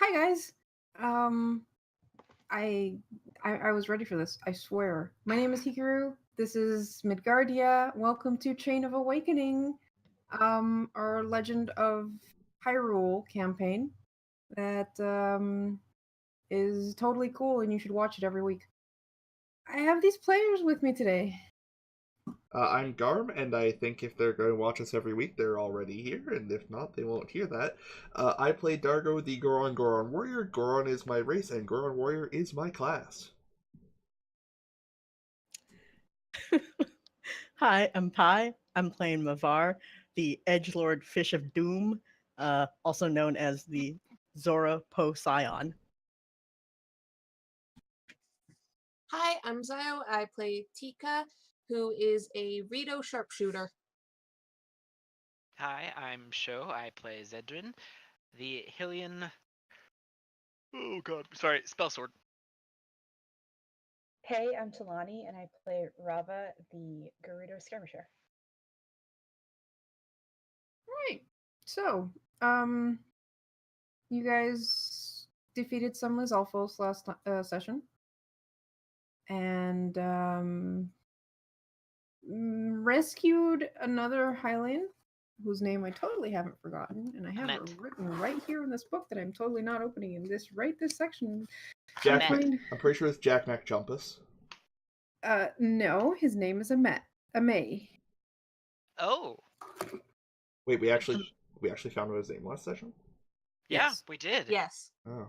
Hi guys. Um, I, I was ready for this. I swear. My name is Hikaru. This is Midgardia. Welcome to Chain of Awakening, our Legend of Hyrule campaign that is totally cool, and you should watch it every week. I have these players with me today. I'm Garm, and I think if they're going to watch us every week, they're already here, and if not, they won't hear that. I play Dargo, the Goron Warrior. Goron is my race, and Goron Warrior is my class. Hi, I'm Pi. I'm playing Mavar, the Edgelord Fish of Doom, also known as the Zora Po Scion. Hi, I'm Zio. I play Tika, who is a Rito sharpshooter. Hi, I'm Sho. I play Zedrin, the Hylian. Oh god, sorry, spell sword. Hey, I'm Talani, and I play Rava, the Gerudo Skirmisher. Right. So, you guys defeated some Lizalfos last session, and rescued another Hylian whose name I totally haven't forgotten, and I have Amet. it written right here in this book that I'm totally not opening in this section. Jack, Amet. I'm pretty sure it's Jack McJumpus. No, his name is Amei. Oh, Wait, we actually found out his name last session. yeah, Yes. we did. Yes. Oh,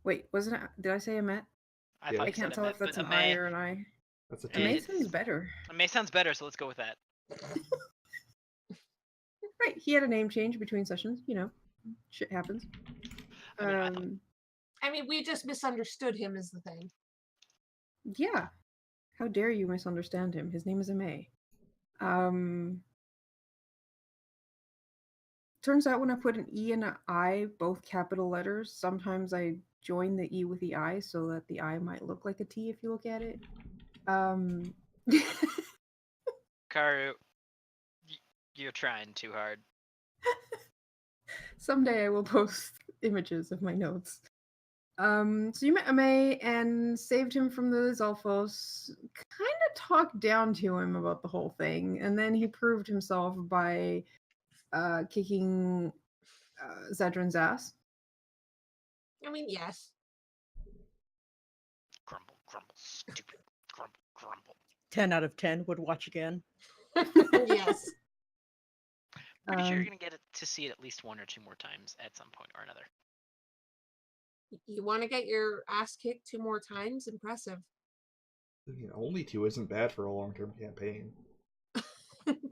Wait, wasn't it? Did I say Amet? I Yeah. thought I you said can't tell Amet, if that's but an I Amei. or an I. that's a Yeah, T. Amei it's- sounds better. Amei sounds better, so let's go with that. Right, he had a name change between sessions. You know, shit happens. I mean, I thought- I mean, we just misunderstood him is the thing. Yeah. How dare you misunderstand him? His name is Amei. Turns out when I put an E and an I, both capital letters, sometimes I join the E with the I so that the I might look like a T if you look at it. Karu, you're trying too hard. Someday I will post images of my notes. So you met Amei and saved him from the Zalfos, kind of talked down to him about the whole thing, and then he proved himself by kicking Zedrin's ass. I mean, yes. Grumble, grumble, stupid. Grumble, grumble. 10 out of 10 would watch again. Yes. Pretty sure you're Um, gonna get to see it at least one or two more times at some point or another. You want to get your ass kicked 2 more times? Impressive. I mean, only two isn't bad for a long-term campaign.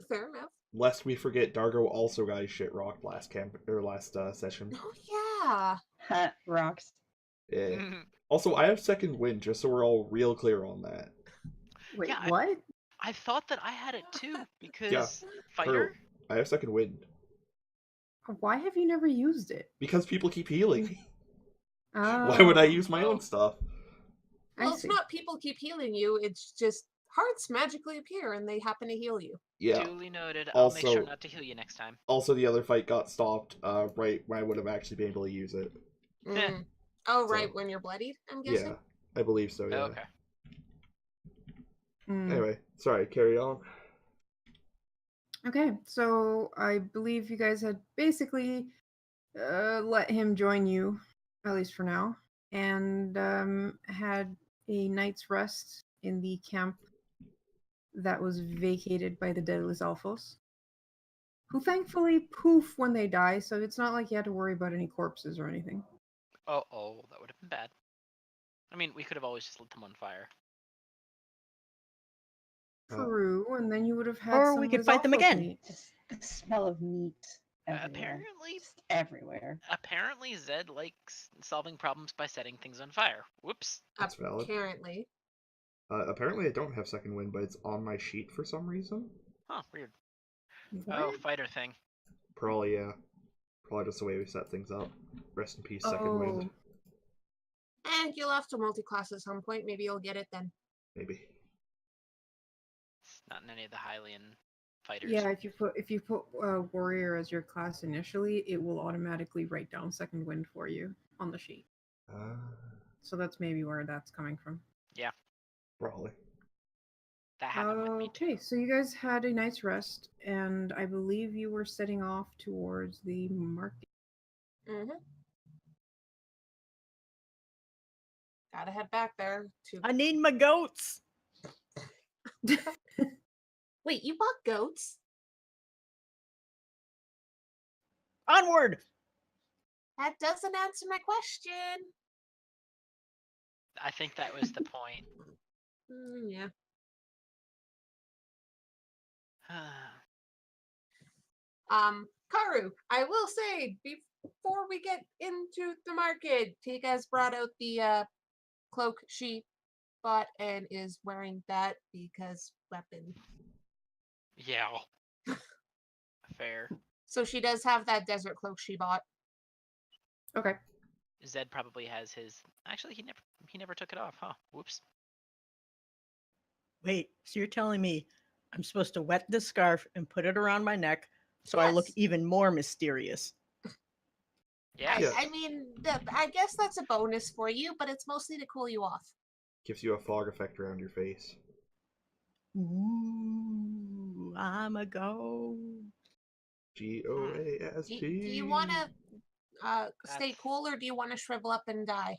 Fair enough. Lest we forget, Dargo also got his shit rocked last session. Oh, yeah. Ha, rocks. Yeah. Also, I have second wind, just so we're all real clear on that. wait, Yeah, what? I thought that I had it too because Yeah, fighter. I have second wind Why have you never used it? because people keep healing me. Oh, Why would I use my own stuff? I Well, it's see. not people keep healing you, it's just hearts magically appear and they happen to heal you. Yeah. Duly noted. I'll make Also- sure not to heal you next time. Also, the other fight got stopped right when I would have actually been able to use it. Mm. Oh, right, So- when you're bloodied, I'm guessing? Yeah, I believe so. Yeah. Okay. Anyway, sorry. Carry on. Okay, so I believe you guys had basically let him join you, at least for now, and had a night's rest in the camp that was vacated by the Deadly Alphos, who thankfully poof when they die, so it's not like you had to worry about any corpses or anything. Oh, that would have been bad. I mean, we could have always just lit them on fire. True, and then you would have had Or some we could fight them Lizalfos again. meat. Just the smell of meat everywhere. Apparently, Just everywhere. apparently Zed likes solving problems by setting things on fire. Whoops. That's valid. Apparently. Apparently, I don't have second wind, but it's on my sheet for some reason. Huh, weird. What? Oh, fighter thing. Probably, yeah. Probably just the way we set things up. Rest in peace, second wind. And you'll have to multi-class at some point, maybe you'll get it then. Maybe. It's not in any of the Hylian fighters. Yeah, if you put warrior as your class initially, it will automatically write down second wind for you on the sheet. So that's maybe where that's coming from. Yeah, Probably. that happened with me too. Okay, so you guys had a night's rest, and I believe you were setting off towards the market. Mm-hmm. Gotta head back there to. I need my goats. Wait, you bought goats? Onward. That doesn't answer my question. I think that was the point. Yeah. Karu, I will say before we get into the market, Tika has brought out the cloak she bought and is wearing that because weapon. Yeah. Fair. So she does have that desert cloak she bought. Okay. Zed probably has his. Actually, he never took it off, huh? Whoops. Wait, so you're telling me I'm supposed to wet this scarf and put it around my neck so I look Yes. even more mysterious? Yeah. Yeah. I mean, I guess that's a bonus for you, but it's mostly to cool you off. Gives you a fog effect around your face. Ooh, I'm a ghost. GOAST. Do you want to stay cool, or do you want to shrivel up and die?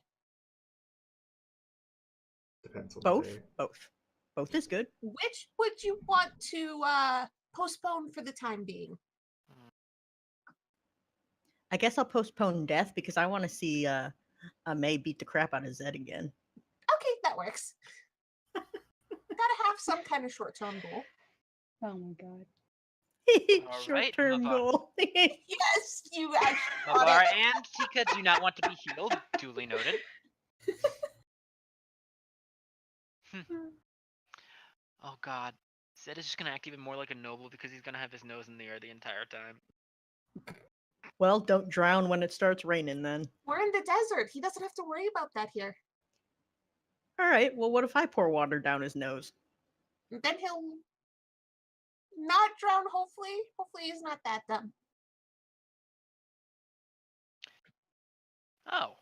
Depends on Both? the day. Both is good. Which would you want to postpone for the time being? I guess I'll postpone death because I want to see Amei beat the crap out of Zed again. Okay, that works. Gotta have some kind of short-term goal. Oh my god. Short-term Mavar. goal. Yes, you actually got Mavar it. and Tika do not want to be healed. Duly noted. Oh god. Zed is just gonna act even more like a noble because he's gonna have his nose in the air the entire time. Well, don't drown when it starts raining then. We're in the desert. He doesn't have to worry about that here. All right, well, what if I pour water down his nose? Then he'll not drown, hopefully. Hopefully he's not that dumb. Oh.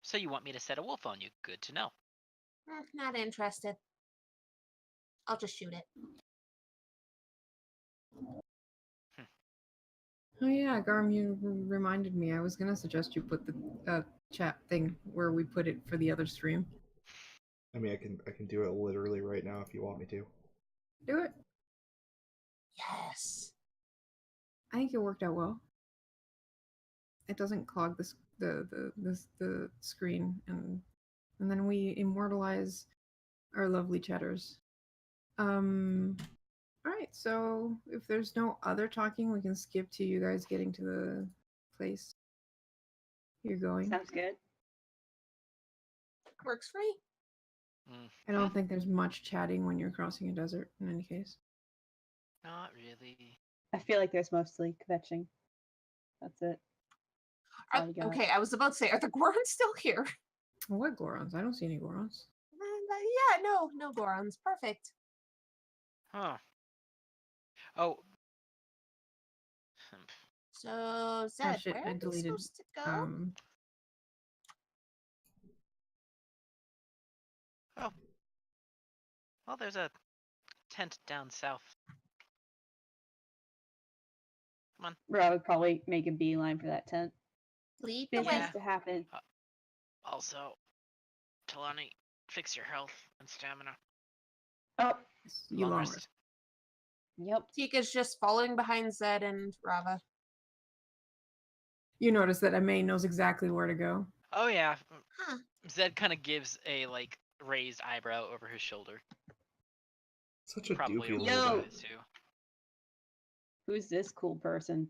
So you want me to set a wolf on you? Good to know. Not interested. I'll just shoot it. Oh yeah, Garm, you reminded me. I was gonna suggest you put the chat thing where we put it for the other stream. I mean, I can do it literally right now if you want me to. Do it. Yes. I think it worked out well. It doesn't clog the screen, and then we immortalize our lovely chatters. All right. So if there's no other talking, we can skip to you guys getting to the place you're going. Sounds good. Works for me. I don't think there's much chatting when you're crossing a desert. In any case. Not really. I feel like there's mostly kvetching. That's it. That's all you got. Okay, I was about to say, are the Gorons still here? What Gorons? I don't see any Gorons. Yeah, no Gorons. Perfect. Huh. Oh. So, Zed, shit, where I are we deleted, supposed to go? Oh. Well, there's a tent down south. Come on. Bro, I would probably make a beeline for that tent. Lead the Business way. to happen. Also, Talani, fix your health and stamina. Oh, You Long lost. rest. yep. Tika's just following behind Zed and Rava. You notice that Amei knows exactly where to go. Oh yeah. Huh. Zed kind of gives a like raised eyebrow over his shoulder. Such a Probably doofy a little little Yo. guy. bit too. Who's this cool person?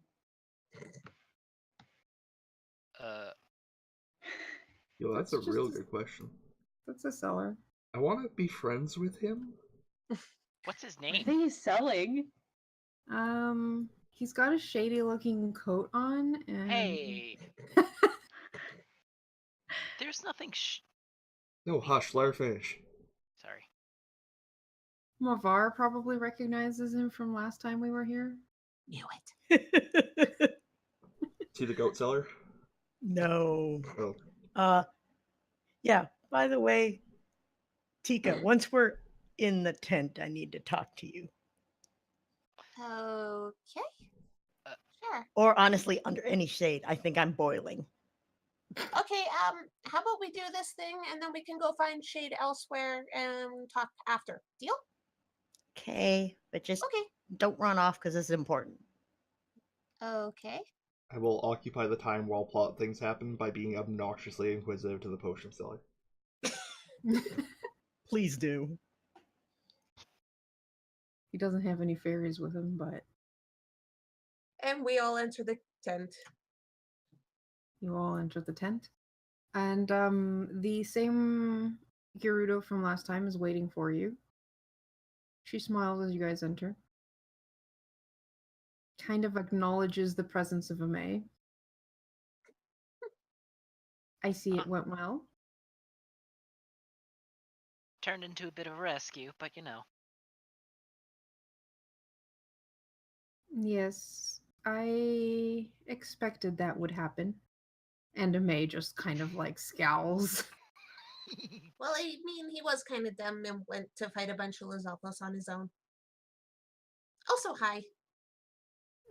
Yo, that's That's a real just a- good question. That's a seller. I want to be friends with him. What's his What are name? they selling? He's got a shady looking coat on, and Hey, there's nothing. No, hush, let her finish. Sorry. Mavar probably recognizes him from last time we were here. Knew it. See the goat seller? No. Oh, Yeah, by the way, Tika, once we're in the tent, I need to talk to you. Okay. Uh, Sure. Or honestly, under any shade, I think I'm boiling. Okay, how about we do this thing and then we can go find shade elsewhere and talk after. Deal? Okay, but just Okay. don't run off because it's important. Okay. I will occupy the time while plot things happen by being obnoxiously inquisitive to the potion seller. Please do. He doesn't have any fairies with him, but And we all enter the tent. you all enter the tent. And the same Gerudo from last time is waiting for you. She smiles as you guys enter. Kind of acknowledges the presence of Amei. I see it went well. Turned into a bit of a rescue, but you know. Yes, I expected that would happen. And Amei just kind of like scowls. Well, I mean, he was kind of dumb and went to fight a bunch of Lizalfos on his own. Also, hi.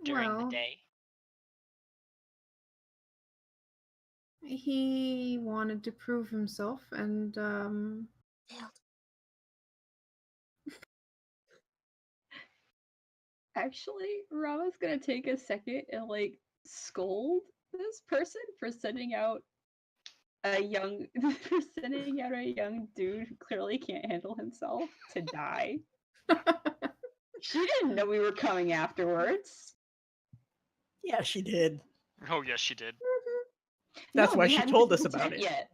During the Well, day. he wanted to prove himself, and Failed. Actually, Rama's gonna take a second and like scold this person for sending out a young for sending out a young dude who clearly can't handle himself to die. She didn't know we were coming afterwards. Yeah, she did. Oh yes, she did. That's No, why we she hadn't told been to us the about tent it. yet.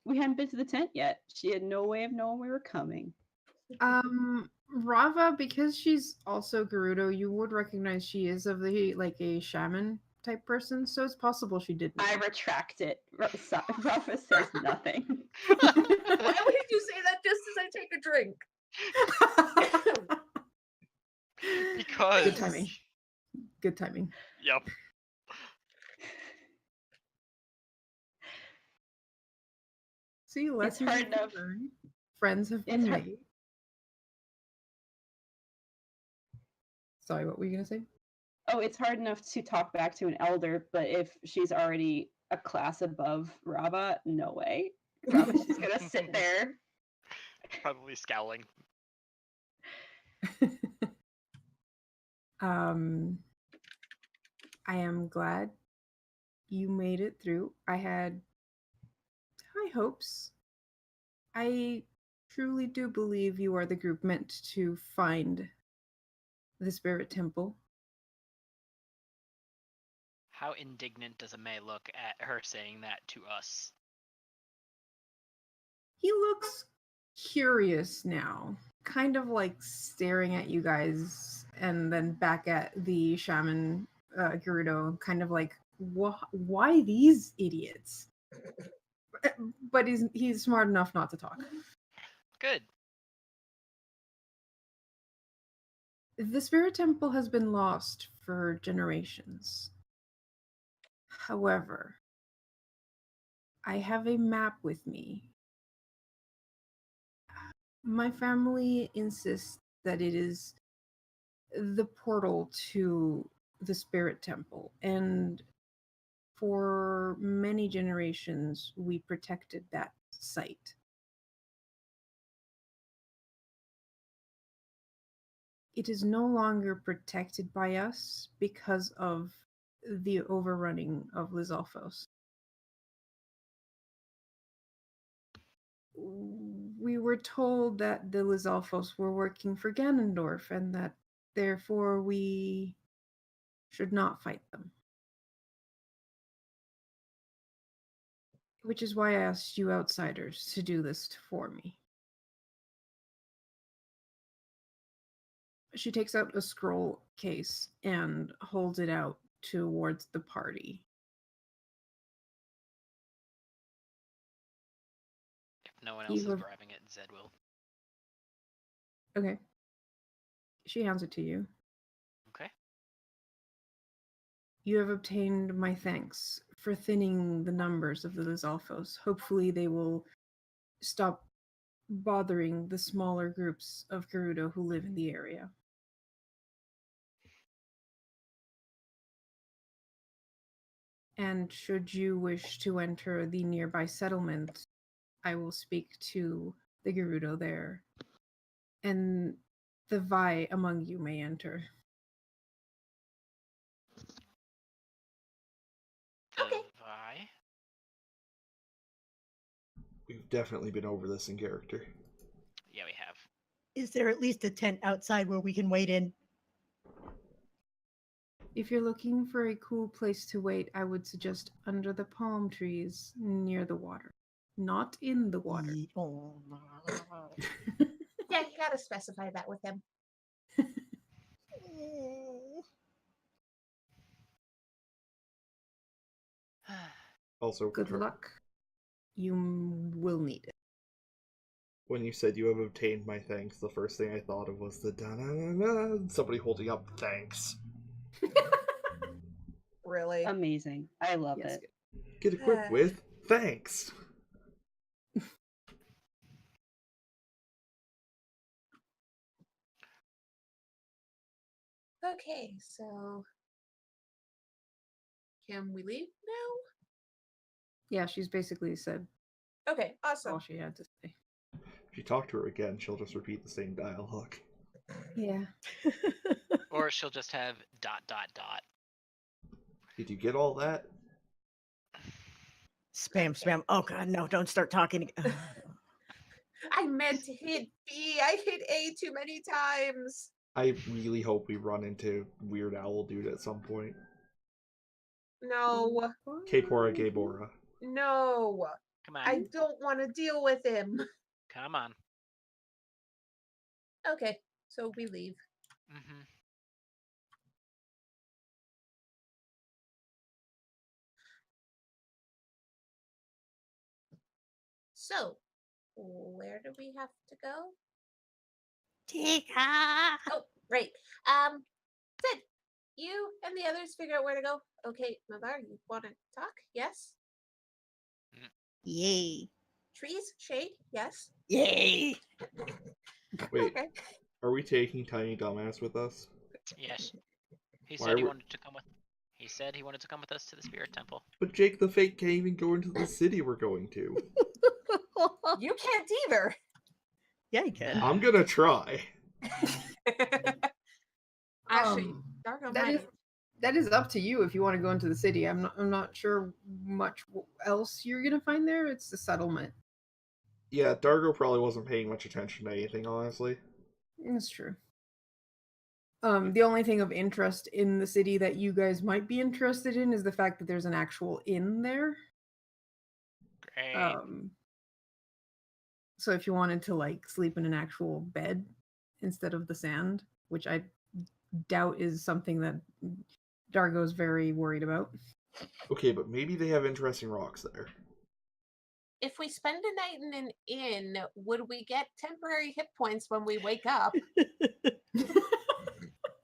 We hadn't been to the tent yet. She had no way of knowing we were coming. Rava, because she's also Gerudo, you would recognize she is of the like a shaman type person, so it's possible she did know. I retract it. Rafa says nothing. Why would you say that just as I take a drink? Because. Good timing. Good timing. Yep. See, lessons hard have been enough. learned. Friends have It's been hard- made. Sorry, what were you gonna say? Oh, it's hard enough to talk back to an elder, but if she's already a class above Rava, no way. Rava's just gonna sit there. Probably scowling. I am glad you made it through. I had high hopes. I truly do believe you are the group meant to find the spirit temple. How indignant does Amei look at her saying that to us? He looks curious now, kind of like staring at you guys and then back at the shaman Gerudo, kind of like, why these idiots? But he's smart enough not to talk. Good. The spirit temple has been lost for generations. However, I have a map with me. My family insists that it is the portal to the spirit temple, and for many generations we protected that site. It is no longer protected by us because of the overrunning of Lizalfos. We were told that the Lizalfos were working for Ganondorf and that therefore we should not fight them. Which is why I asked you outsiders to do this for me. She takes out a scroll case and holds it out towards the party. If no one else is You have- grabbing it, Zed will. Okay. She hands it to you. Okay. You have obtained my thanks for thinning the numbers of the Lizalfos. Hopefully they will stop bothering the smaller groups of Gerudo who live in the area. And should you wish to enter the nearby settlement, I will speak to the Gerudo there, and the Vi among you may enter. The Okay. Vi. We've definitely been over this in character. Yeah, we have. Is there at least a tent outside where we can wait in? If you're looking for a cool place to wait, I would suggest under the palm trees near the water. Not in the water. Oh, no. Yeah, you gotta specify that with him. Also, Good luck. You will need it. when you said you have obtained my thanks, the first thing I thought of was the da-na-na-na, somebody holding up thanks. Really? Amazing. I love Yes. it. Get equipped with thanks. Okay, so can we leave now? Yeah, she's basically said Okay, all awesome. she had to say. If you talk to her again, she'll just repeat the same dialogue. Yeah. Or she'll just have ... Did you get all that? Spam. Oh god, no, don't start talking. I meant to hit B. I hit A too many times. I really hope we run into Weird Owl Dude at some point. No, Kapora Gabora. no. Come on. I don't want to deal with him. Come on. Okay, so we leave. Mm-hmm. So, where do we have to go? Tika! Oh, right. Sid, you and the others figure out where to go. Okay, Mother, you want to talk? Yes. Yay. Trees, shade, yes. Yay. Wait, Okay. are we taking Tiny Dumbass with us? Yes. He Why said he were- wanted to come with. He said he wanted to come with us to the spirit temple. But Jake the Fake can't even go into the city we're going to. You can't either. Yeah, you can. I'm gonna try. Actually, Dargo might. That is up to you if you want to go into the city. I'm not sure much else you're gonna find there. It's the settlement. Yeah, Dargo probably wasn't paying much attention to anything, honestly. That's true. The only thing of interest in the city that you guys might be interested in is the fact that there's an actual inn there. Great. So if you wanted to like sleep in an actual bed instead of the sand, which I doubt is something that Dargo's very worried about. Okay, but maybe they have interesting rocks there. If we spend a night in an inn, would we get temporary hit points when we wake up?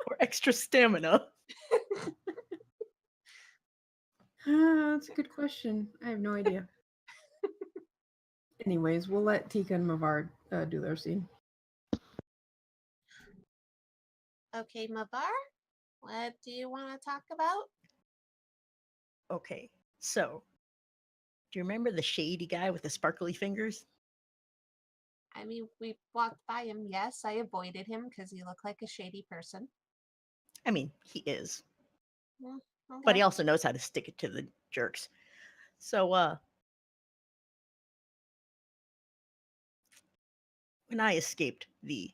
Or extra stamina. That's a good question. I have no idea. Anyways, we'll let Tika and Mavar do their scene. Okay, Mavar, what do you want to talk about? Okay, so do you remember the shady guy with the sparkly fingers? I mean, we walked by him. Yes, I avoided him because he looked like a shady person. I mean, he is. Okay. But he also knows how to stick it to the jerks. So, when I escaped the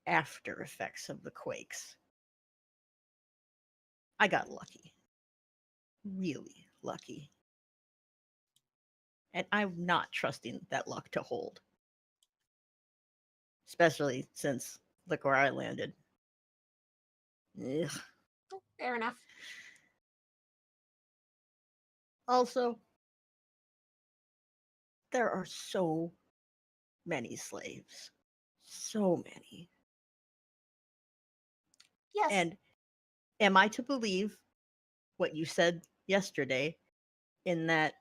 after effects of the quakes, I got lucky. Really lucky. And I'm not trusting that luck to hold. Especially since look where I landed. Ugh. Fair enough. Also, there are so many slaves. So many. Yes. And am I to believe what you said yesterday in that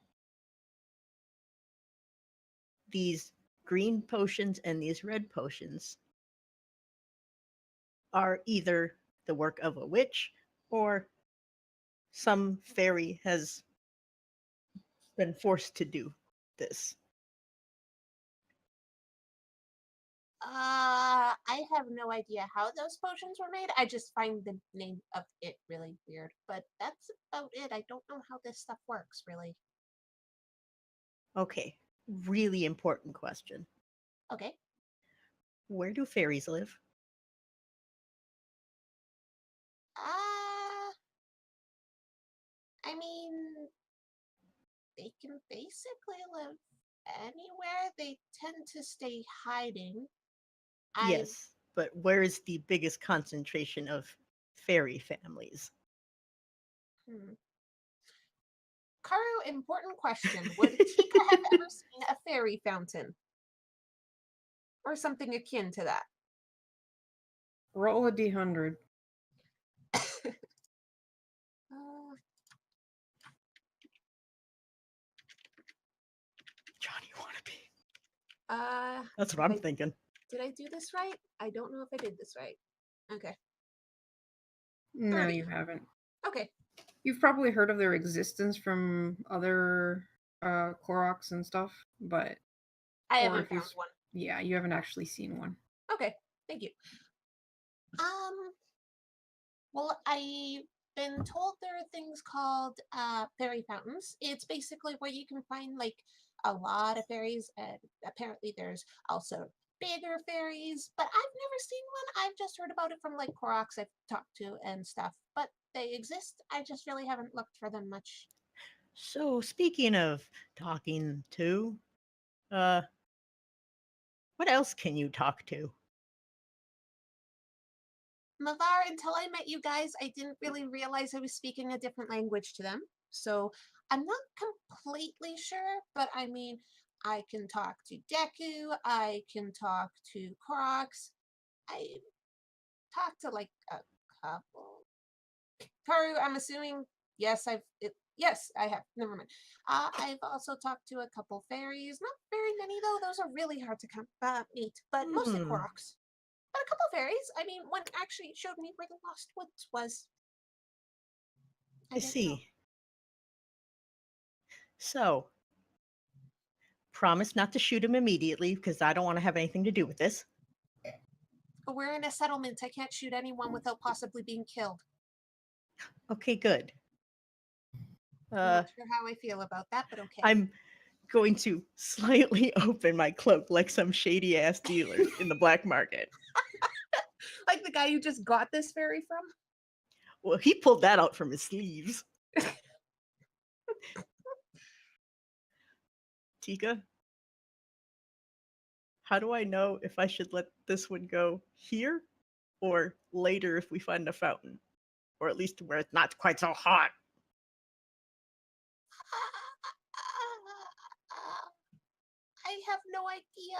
these green potions and these red potions are either the work of a witch or some fairy has been forced to do this? I have no idea how those potions were made. I just find the name of it really weird. But that's about it. I don't know how this stuff works, really. Okay, really important question. Okay. Where do fairies live? I mean, they can basically live anywhere. They tend to stay hiding. Yes, but where is the biggest concentration of fairy families? Karu, important question. Would Tika have ever seen a fairy fountain? Or something akin to that? Roll a d100. Johnny wannabe. That's what I'm thinking. Did I do this right? I don't know if I did this right. Okay. No, 30. you haven't. Okay. You've probably heard of their existence from other Clorox and stuff, but I or haven't if you found one. yeah, you haven't actually seen one. Okay. Thank you. Well, I've been told there are things called fairy fountains. It's basically where you can find like a lot of fairies, and apparently there's also bigger fairies, but I've never seen one. I've just heard about it from like Koroks I've talked to and stuff. But they exist. I just really haven't looked for them much. So, speaking of talking to, what else can you talk to? Mavar, until I met you guys, I didn't really realize I was speaking a different language to them. So I'm not completely sure, but I mean, I can talk to Deku, I can talk to Koroks, I talk to like a couple. Karu, I'm assuming, yes, yes, I have. Never mind. I've also talked to a couple fairies, not very many though. Those are really hard to meet, but mostly Koroks. But a couple fairies. I mean, one actually showed me where the Lost Woods was. I see. So, promise not to shoot him immediately because I don't want to have anything to do with this. But we're in a settlement. I can't shoot anyone without possibly being killed. Okay, good. I'm not sure how I feel about that, but okay. I'm going to slightly open my cloak like some shady ass dealer in the black market. Like the guy who just got this fairy from? Well, he pulled that out from his sleeves. Tika, how do I know if I should let this one go here or later if we find a fountain? Or at least where it's not quite so hot. I have no idea.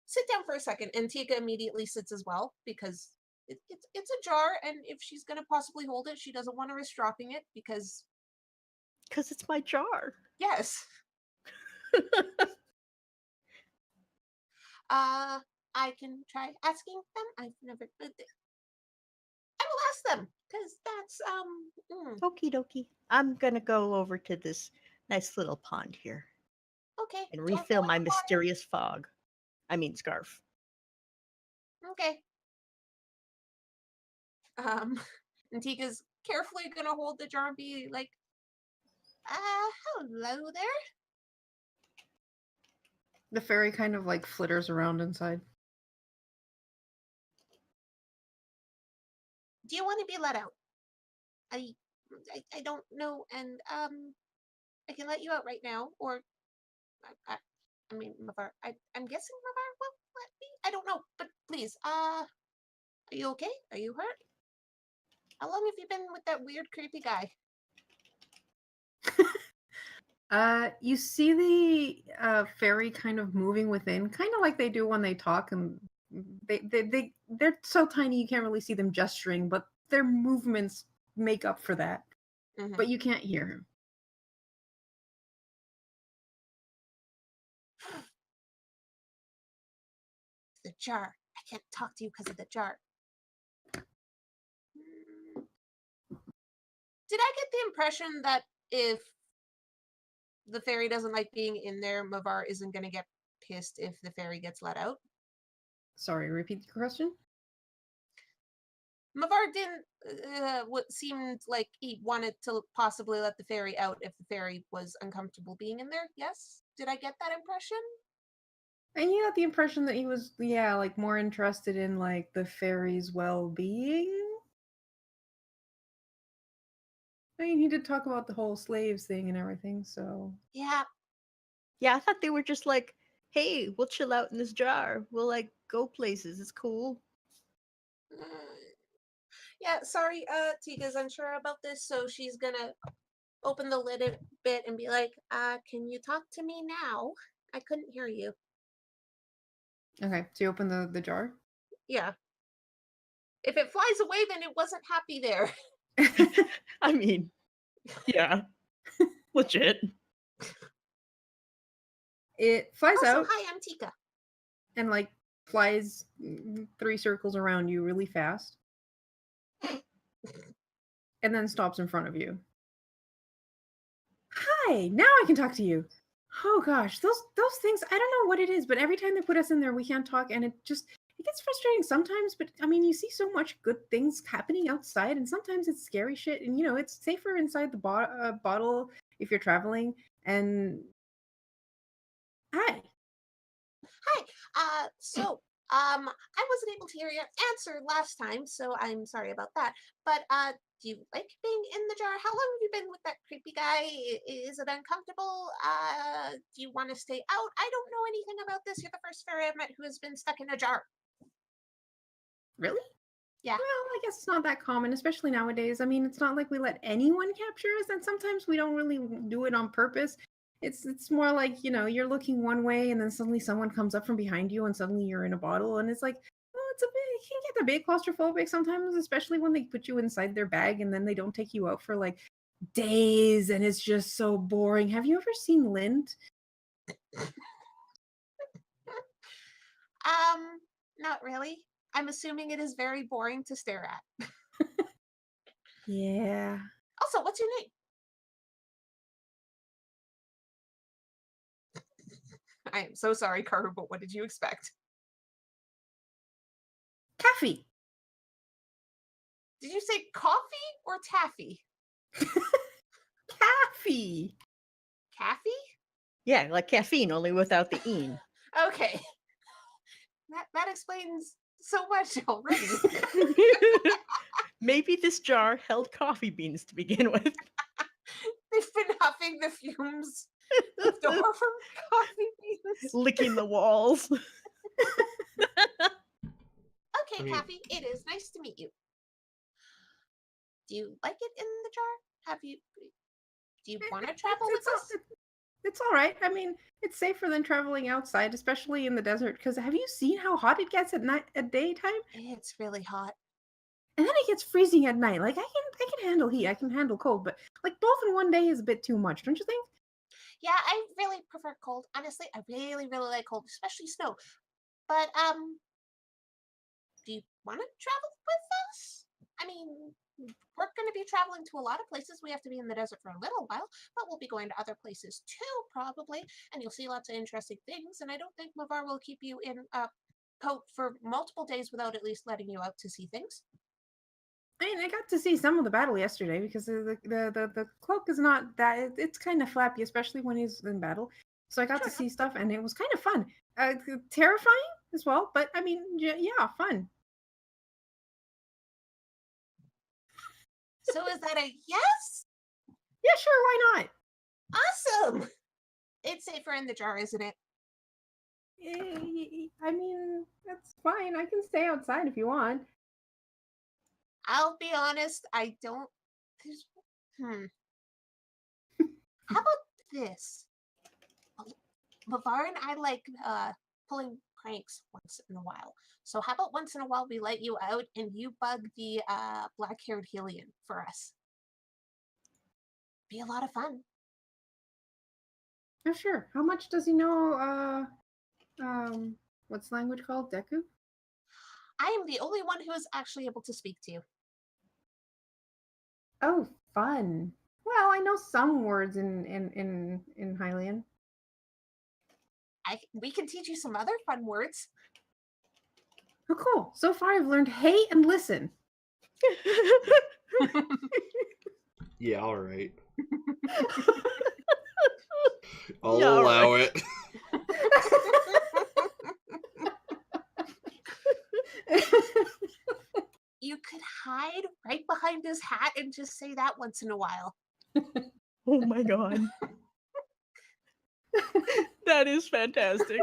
Sit down for a second. And Tika immediately sits as well because it's a jar, and if she's gonna possibly hold it, she doesn't want to risk dropping it because it's my jar. Yes. I can try asking them. I've never. I will ask them because that's Okie dokie. I'm gonna go over to this nice little pond here. Okay. And refill my mysterious fog. I mean scarf. Okay. And Tika's carefully gonna hold the jar and be like, hello there. The fairy kind of like flitters around inside. Do you want to be let out? I don't know, and I can let you out right now, or I mean, Mavar. I'm guessing Mavar will let me. I don't know, but please, are you okay? Are you hurt? How long have you been with that weird, creepy guy? You see the fairy kind of moving within, kind of like they do when they talk, and they're so tiny you can't really see them gesturing, but their movements make up for that. Mhm. But you can't hear him. The jar. I can't talk to you because of the jar. Mm. Did I get the impression that if the fairy doesn't like being in there, Mavar isn't going to get pissed if the fairy gets let out? Sorry, repeat the question. Mavar didn't. What seemed like he wanted to possibly let the fairy out if the fairy was uncomfortable being in there. Yes, did I get that impression? And you got the impression that he was, yeah, like more interested in like the fairy's well-being. I mean, he did talk about the whole slaves thing and everything, so Yeah. Yeah, I thought they were just like, hey, we'll chill out in this jar. We'll like go places. It's cool. Yeah, sorry, Tika's unsure about this, so she's gonna open the lid a bit and be like, can you talk to me now? I couldn't hear you. okay. So you open the jar. Yeah. If it flies away, then it wasn't happy there. I mean, yeah, legit. It flies Also, out hi, I'm Tika. and like flies 3 circles around you really fast, and then stops in front of you. Hi, now I can talk to you. Oh gosh, those things, I don't know what it is, but every time they put us in there, we can't talk, and it gets frustrating sometimes. But I mean, you see so much good things happening outside, and sometimes it's scary shit. And it's safer inside the bottle if you're traveling. And hi, Hi. I wasn't able to hear your answer last time, so I'm sorry about that. But do you like being in the jar? How long have you been with that creepy guy? Is it uncomfortable? Do you want to stay out? I don't know anything about this. You're the first fairy I've met who has been stuck in a jar. really? Yeah. Well, I guess it's not that common, especially nowadays. I mean, it's not like we let anyone capture us, and sometimes we don't really do it on purpose. It's more like, you're looking one way and then suddenly someone comes up from behind you and suddenly you're in a bottle, and it's like, well, it can get a bit claustrophobic sometimes, especially when they put you inside their bag and then they don't take you out for like days and it's just so boring. Have you ever seen Lint? Not really. I'm assuming it is very boring to stare at. Yeah. Also, what's your name? I am so sorry, Karu, but what did you expect? Taffy. Did you say coffee or taffy? Taffy. Caffey? Yeah, like caffeine, only without the "een." Okay. That explains so much already. Maybe this jar held coffee beans to begin with. They've been huffing the fumes left over from coffee beans. Licking the walls. Okay, I mean- Caffey, it is nice to meet you. Do you like it in the jar? Do you want to travel with us? It's all right. I mean, it's safer than traveling outside, especially in the desert. Because have you seen how hot it gets at daytime? It's really hot. And then it gets freezing at night. Like I can handle heat, I can handle cold, but like both in one day is a bit too much, don't you think? Yeah, I really prefer cold. Honestly, I really, really like cold, especially snow. But do you want to travel with us? I mean, we're going to be traveling to a lot of places. We have to be in the desert for a little while, but we'll be going to other places too, probably. And you'll see lots of interesting things. And I don't think Mavar will keep you in a coat for multiple days without at least letting you out to see things. I mean, I got to see some of the battle yesterday because the cloak is not that, it's kind of flappy, especially when he's in battle. So I got to see stuff, and it was kind of fun. Terrifying as well, but I mean, yeah, fun. So is that a yes? Yeah, sure, why not? Awesome! It's safer in the jar, isn't it? I mean, that's fine. I can stay outside if you want. I'll be honest, I don't. How about this? Mavar and I like pulling pranks once in a while. So how about once in a while we let you out and you bug the black-haired Helion for us? Be a lot of fun. Oh, sure. How much does he know, what's the language called? Deku? I am the only one who is actually able to speak to you. Oh, fun. Well, I know some words in Hylian. We can teach you some other fun words. Oh, cool. So far, I've learned hey and listen. Yeah, all right. I'll Yeah, all allow right. it. You could hide right behind his hat and just say that once in a while. Oh my god. That is fantastic.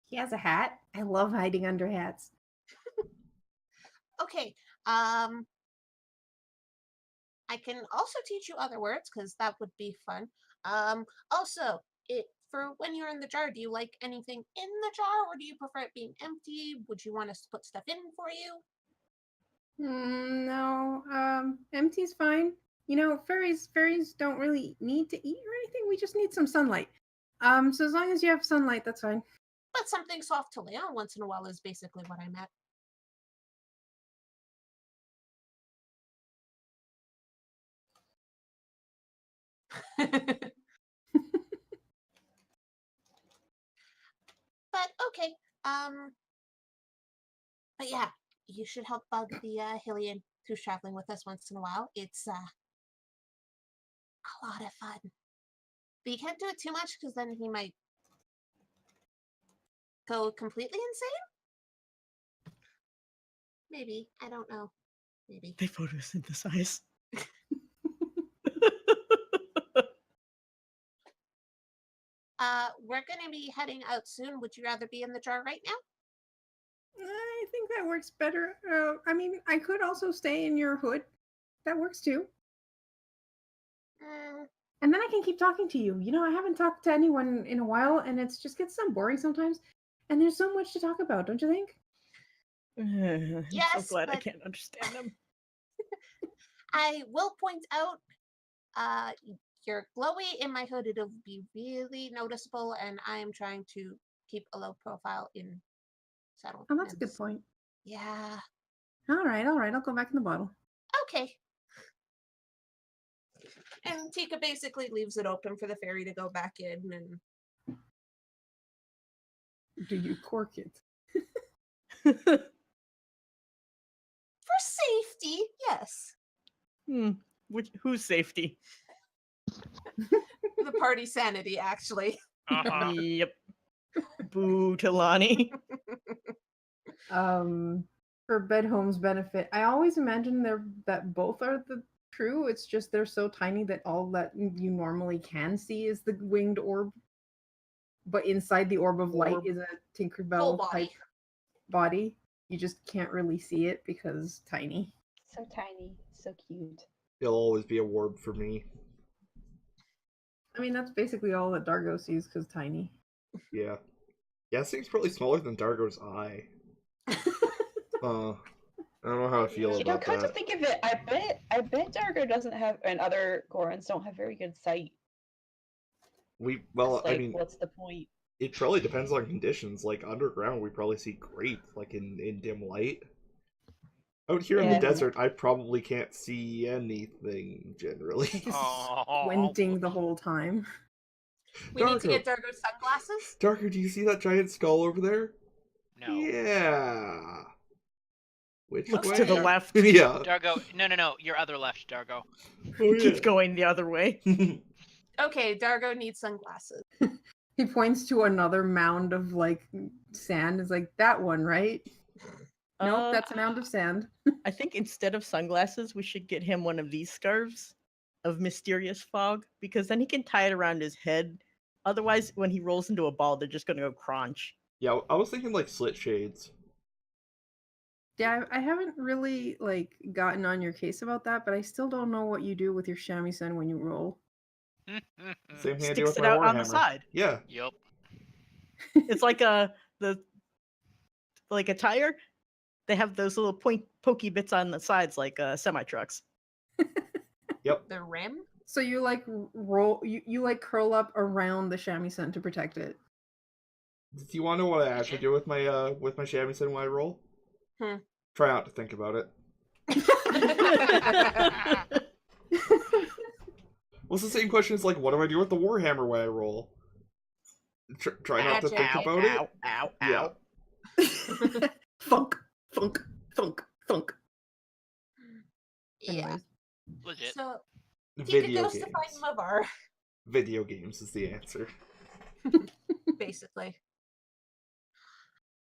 He has a hat. I love hiding under hats. Okay. I can also teach you other words because that would be fun. Also, for when you're in the jar, do you like anything in the jar or do you prefer it being empty? Would you want us to put stuff in for you? No, empty's fine. You know, fairies don't really need to eat or anything. We just need some sunlight. So as long as you have sunlight, that's fine. But something soft to lay on once in a while is basically what I meant. But okay. But yeah, you should help bug the Hylian who's traveling with us once in a while. It's a lot of fun. But you can't do it too much because then he might go completely insane? Maybe. I don't know. Maybe. They photosynthesize. We're gonna be heading out soon. Would you rather be in the jar right now? I think that works better. I mean, I could also stay in your hood. That works too. And then I can keep talking to you. You know, I haven't talked to anyone in a while, and it just gets so boring sometimes. And there's so much to talk about, don't you think? I'm Yes, so glad I but- can't understand them. I will point out, you're glowy in my hood. It'll be really noticeable, and I am trying to keep a low profile in settlements. Oh, that's a good point. Yeah. All right. I'll go back in the bottle. Okay. And Tika basically leaves it open for the fairy to go back in, and Do you cork it? for safety, yes. Whose safety? The party sanity, actually. Uh-huh. Yep. Boo to Lonnie. For Bedhome's benefit, I always imagine that both are the true. It's just they're so tiny that all that you normally can see is the winged orb. But inside the orb of light Orb. is a Full Tinkerbell body. type body. You just can't really see it because tiny. So tiny, so cute. It'll always be a warb for me. I mean, that's basically all that Dargo sees because tiny. Yeah. Yeah, it seems probably smaller than Dargo's eye. I don't know how I feel You know, about come to that. think of it, I bet Dargo doesn't have, and other Gorons don't have very good sight. Well, It's like, I mean, what's the point? it probably depends on conditions. Like underground, we probably see great, like in dim light. Out here in the Yeah. desert, I probably can't see anything generally. Squinting the whole time. We need to Darko. get Dargo sunglasses. Darker, do you see that giant skull over there? No. Yeah. Which Looks way? to the left. Yeah. Dargo, no, your other left, Dargo. Oh, Keeps yeah. going the other way. Okay, Dargo needs sunglasses. He points to another mound of like sand. Is like that one, right? Nope, that's a mound of sand. I think instead of sunglasses, we should get him one of these scarves of mysterious fog, because then he can tie it around his head. Otherwise, when he rolls into a ball, they're just gonna go crunch. Yeah, I was thinking like slit shades. Yeah, I haven't really like gotten on your case about that, but I still don't know what you do with your shamisen when you roll. Same thing I do Sticks with it my out Warhammer. on the side. Yeah. Yup. It's like a tire. They have those little pokey bits on the sides, like semi trucks. Yep. The rim? So you like roll, you like curl up around the shamisen to protect it. Do you want to know what I actually do with my shamisen when I roll? Try not to think about it. Well, it's the same question as like, what do I do with the Warhammer when I roll? Try not to Magic. think about it. Ow, Yeah. Funk, funk, funk, funk. Yeah. Anyways, Legit. So Tika Video goes to find games. Mavar, Video games is the answer. basically.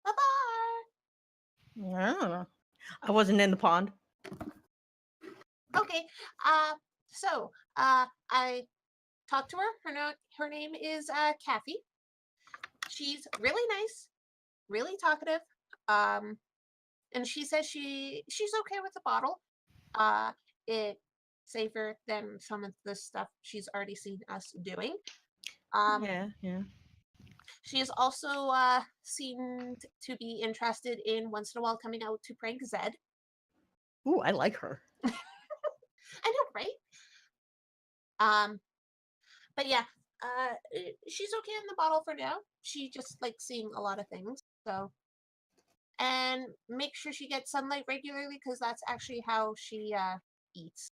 Mavar! I don't know. I wasn't in the pond. Okay. So I talked to her. Her name is Kathy. She's really nice, really talkative. And she says she's okay with the bottle. It's safer than some of the stuff she's already seen us doing. Yeah. She is also seemed to be interested in once in a while coming out to prank Zed. Ooh, I like her. I know, right? But yeah, she's okay in the bottle for now. She just likes seeing a lot of things. So, and make sure she gets sunlight regularly because that's actually how she eats.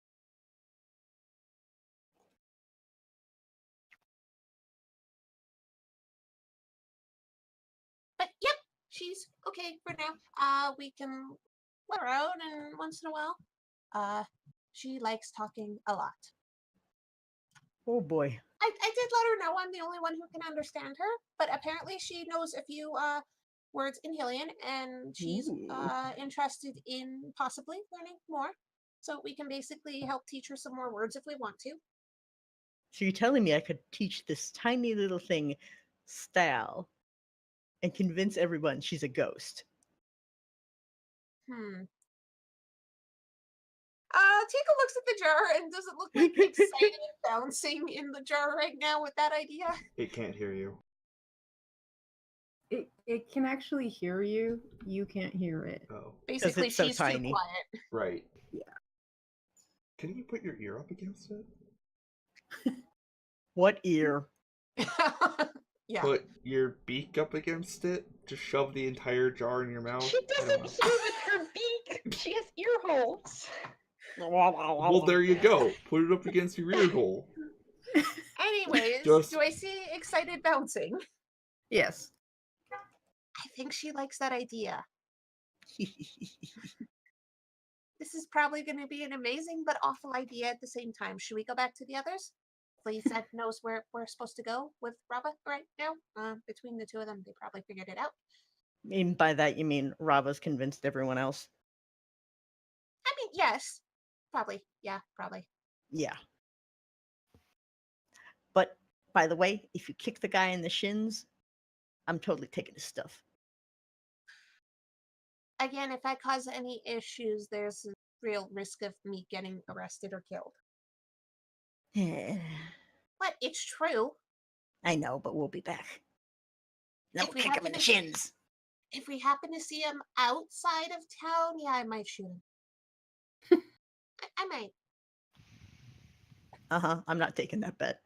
But yep, she's okay for now. We can let her out, and once in a while, she likes talking a lot. Oh boy. I did let her know I'm the only one who can understand her, but apparently she knows a few words in Hylian, and she's Ooh. interested in possibly learning more. So we can basically help teach her some more words if we want to. So you're telling me I could teach this tiny little thing style and convince everyone she's a ghost? Tika looks at the jar, and does it look like excited bouncing in the jar right now with that idea? It can't hear you. it can actually hear you. You can't hear it. Oh, Basically, it's so she's too tiny. quiet. right. Yeah. Can you put your ear up against it? What ear? Yeah. Put your beak up against it to shove the entire jar in your mouth. She I doesn't don't hear with her beak. She has ear holes. know. Well, there you go. Put it up against your ear hole. Anyways, Just- do I see excited bouncing? Yes. I think she likes that idea. This is probably going to be an amazing but awful idea at the same time. Should we go back to the others? Please, Zed knows where we're supposed to go with Rava right now. Between the two of them, they probably figured it out. And by that you mean Rava's convinced everyone else? I mean, yes. Probably. Yeah, probably. Yeah. But by the way, if you kick the guy in the shins, I'm totally taking his stuff. Again, if I cause any issues, there's a real risk of me getting arrested or killed. But it's true. I know, but we'll be back. No, If we kick him in happen the to- shins. If we happen to see him outside of town, yeah, I might shoot him. I might. I'm not taking that bet.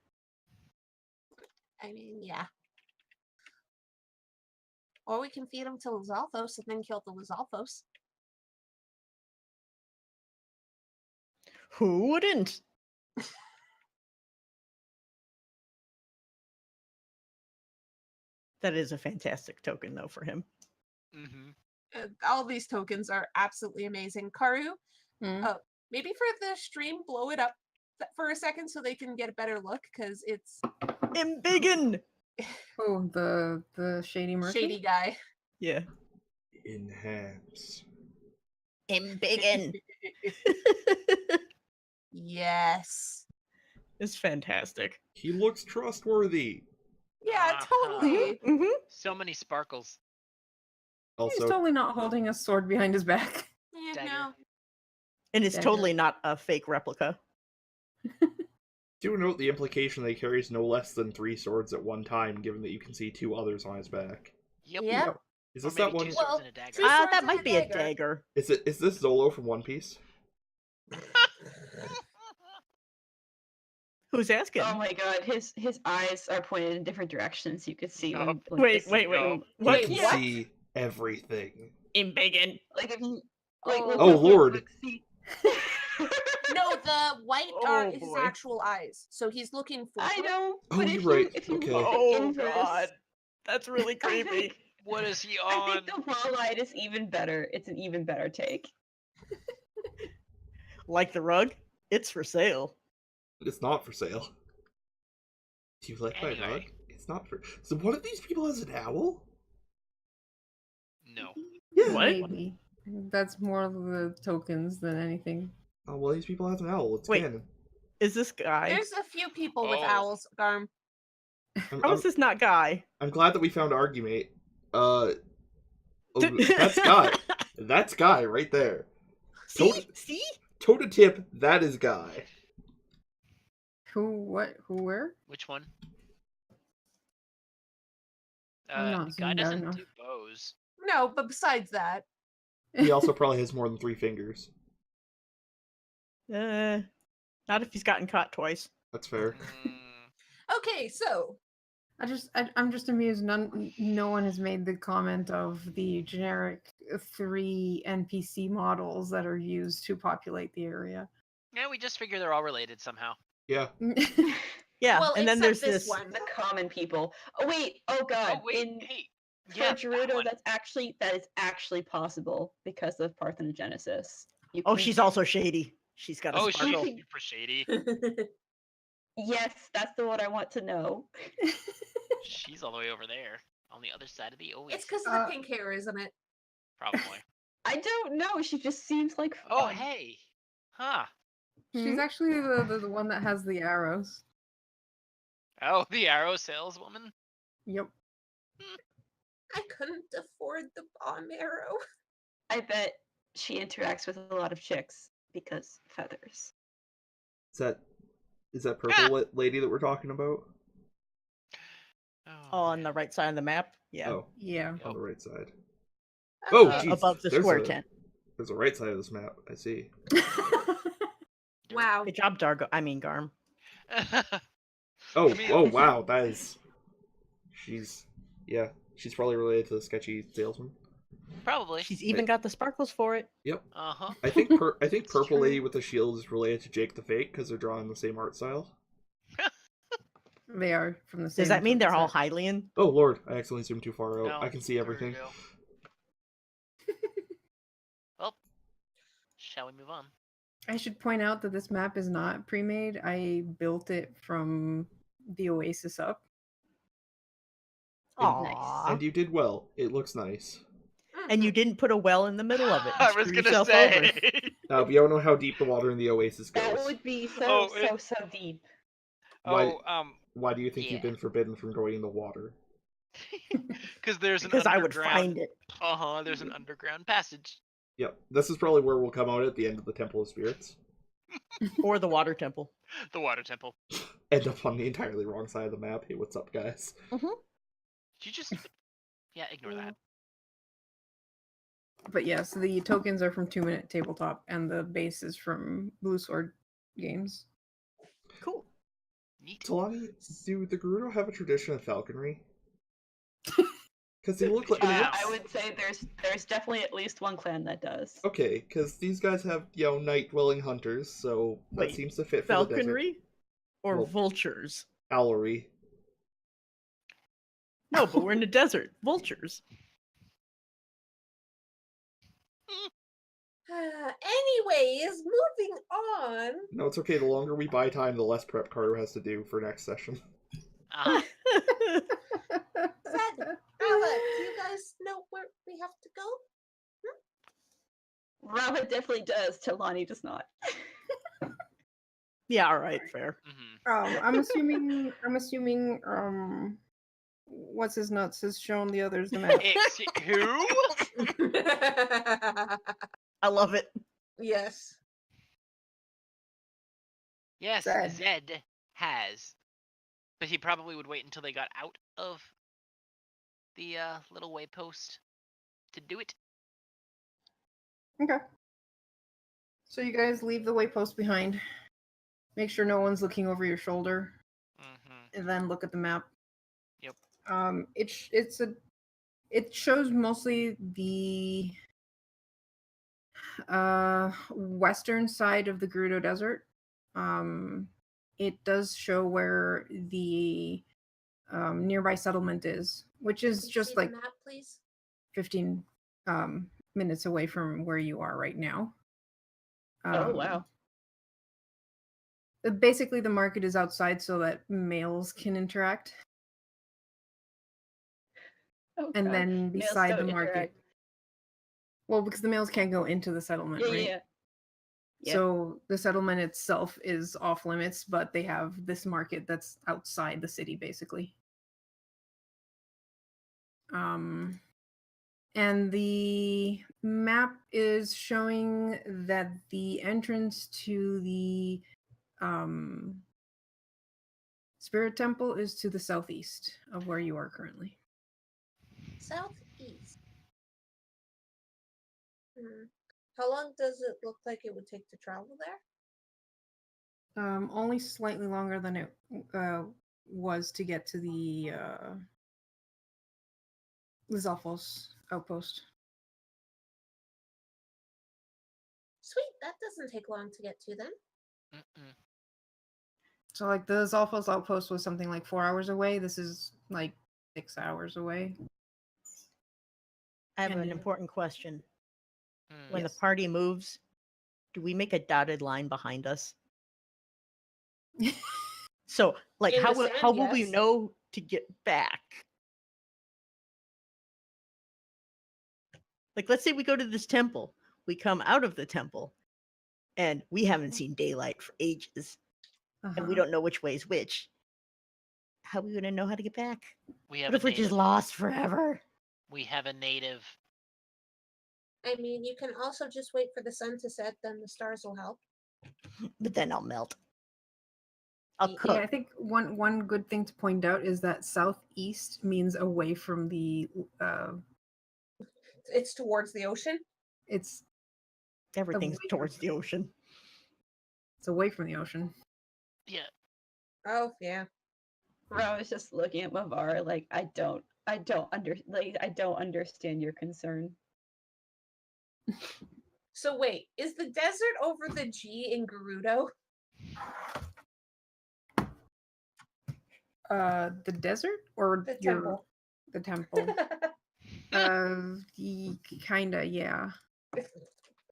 I mean, yeah. Or we can feed him to Lizalfos and then kill the Lizalfos. Who wouldn't? That is a fantastic token, though, for him. Mm-hmm. All these tokens are absolutely amazing. Karu, maybe for the stream, blow it up for a second so they can get a better look, because it's Embiggen! Oh, the shady merchant. shady guy. Yeah. Enhance. Embiggen! Yes. It's fantastic. He looks trustworthy. Yeah, totally. Mm-hmm. So many sparkles. He's Also, totally not holding a sword behind his back. Yeah, Dagger. no. And it's Dagger. totally not a fake replica. Do note the implication that he carries no less than 3 swords at one time, given that you can see 2 others on his back. Yep. Yep. Is Or this maybe that one? 2 swords Well, and a dagger. 2 swords That and might a be a dagger. dagger. Is this Zolo from One Piece? Who's asking? Oh my god, his eyes are pointed in different directions. You could see Yup. them. Wait. Yup. What? You can what? see everything. In Megan. Like if you like. Oh. look Oh, up, Lord. look, see. No, the white are Oh, his boy. actual eyes. So he's looking forward. I know, Oh, but you're if right. you if you Okay. look Oh inverse, god. That's really I creepy. think, What is he I on? think the wall-eyed is even better. It's an even better take. Like the rug? It's for sale. It's not for sale. Do you like my Anyway. rug? It's not for... So one of these people has an owl? No. Yeah. What? Maybe. That's more of the tokens than anything. Oh, well, these people have an owl. It's Wait. canon. Is this guy? There's a few people with Oh. owls, Garm. How is this not guy? I'm glad that we found Argumate. Oh, that's Guy. That's Guy right there. See? See? Toe to tip, that is Guy. Who, what, who, where? Which one? I'm not The guy seeing that doesn't enough. do bows. No, but besides that, He also probably has more than 3 fingers. Not if he's gotten caught twice. That's fair. okay, so I'm just amused. No one has made the comment of the generic 3 NPC models that are used to populate the area. Yeah, we just figure they're all related somehow. Yeah. Yeah, well, and then except there's this this. one. The common people. Oh wait. Oh god. Oh wait, In hey. for Yeah, that Gerudo, one. that is actually possible because of Parthenogenesis. You Oh, can- she's also shady. She's got a Oh, she's sparkle. super shady. Yes, that's the one I want to know. She's all the way over there on the other side of the oasis. It's because of the pink hair, isn't it? Probably. I don't know. She just seems like fun. Oh, hey. Huh. She's actually the one that has the arrows. Oh, the arrow saleswoman? Yep. I couldn't afford the bomb arrow. I bet she interacts with a lot of chicks because feathers. Is that purple lady that we're talking about? Oh, on the right side of the map? Yeah. Oh, Yeah. on the right side. Okay. Oh, jeez. Above the There's square a- tent. There's a right side of this map. I see. Wow. Good job, Dargo. I mean, Garm. Oh, I mean- oh, wow. That is... She's probably related to the sketchy salesman. Probably. She's even got the sparkles for it. Yep. Uh-huh. I think purple true. lady with the shield is related to Jake the Fake because they're drawing the same art style. They are from the same. Does that mean they're all set. Hylian? Oh lord, I accidentally zoomed too far out. No, I can see there we everything. go. Well, shall we move on? I should point out that this map is not pre-made. I built it from the Oasis up. Aww. And you did well. It looks nice. And you didn't put a well in the middle of it. You I was screw gonna yourself say. over. But you don't know how deep the water in the Oasis goes. That would be Oh, so deep. Why- Oh, Why do you think Yeah. you've been forbidden from going in the water? because there's an Because I would underground. find it. Uh-huh, there's an underground passage. Yep. This is probably where we'll come out at the end of the Temple of Spirits. Or the water temple. The water temple. End up on the entirely wrong side of the map. Hey, what's up, guys? Did you just... Yeah, ignore that. But yes, the tokens are from 2 Minute Tabletop, and the base is from Blue Sword Games. Cool. Neat. Talani, do the Gerudo have a tradition of falconry? Because they look like... Yeah. I would say there's definitely at least one clan that does. Okay, because these guys have, night-dwelling hunters, so that Wait, seems to fit for the desert. Falconry? Or Well- vultures? Owlery. No, but we're in the desert. Vultures. Anyways, moving on. No, it's okay. The longer we buy time, the less prep Carter has to do for next session. Uh-huh. Zed, Rava, do you guys know where we have to go? Rava definitely does, Talani does not. Yeah, alright, fair. Mhm. I'm assuming, what's his nuts has shown the others the map. Who? I love it. Yes. Yes, Zed. Zed. has, but he probably would wait until they got out of the little waypost to do it. Okay. So you guys leave the waypost behind. Make sure no one's looking over your shoulder, Mm-hmm. and then look at the map. Yep. It shows mostly the western side of the Gerudo Desert. It does show where the nearby settlement is, which is Can you just see like the map, please? 15 minutes away from where you are right now. Oh wow. Basically, the market is outside so that males can interact. Oh, And God. then Males beside don't the market. interact. Well, because the males can't go into the settlement, Yeah, right? yeah. Yep. So the settlement itself is off limits, but they have this market that's outside the city, basically. And the map is showing that the entrance to the Spirit Temple is to the southeast of where you are currently. Southeast. How long does it look like it would take to travel there? Only slightly longer than it was to get to the Lizalfos outpost. Sweet, that doesn't take long to get to then. Mm-mm. So, like, the Zalfos outpost was something like 4 hours away. This is like 6 hours away. I have an And- important question. Mm. When Yes. the party moves, do we make a dotted line behind us? So, like, In how the will sand, how will we yes. know to get back? Like, let's say we go to this temple, we come out of the temple, and we haven't seen daylight for ages, and we Uh-huh. don't know which way is which. How are we gonna know how to get back? We have What a if we're native. just lost forever? We have a native. I mean, you can also just wait for the sun to set, then the stars will help. But then I'll melt. I'll Yeah, cook. Yeah, I think one good thing to point out is that southeast means away from the It's towards the ocean. it's Everything's away towards the ocean. it's away from the ocean. Yeah. Oh, yeah. I was just looking at Mavar like I don't understand your concern. So wait, is the desert over the G in Gerudo? The desert or The your temple. the temple. Kinda, yeah.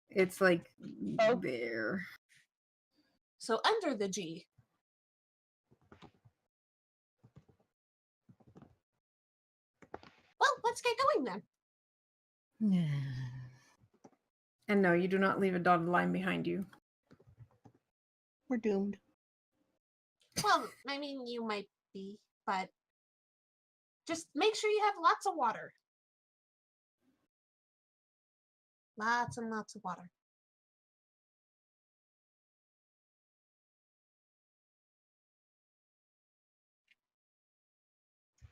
It's like Oh. there. So under the G. Well, let's get going then. And no, you do not leave a dotted line behind you. We're doomed. Well, I mean, you might be, but just make sure you have lots of water. Lots and lots of water.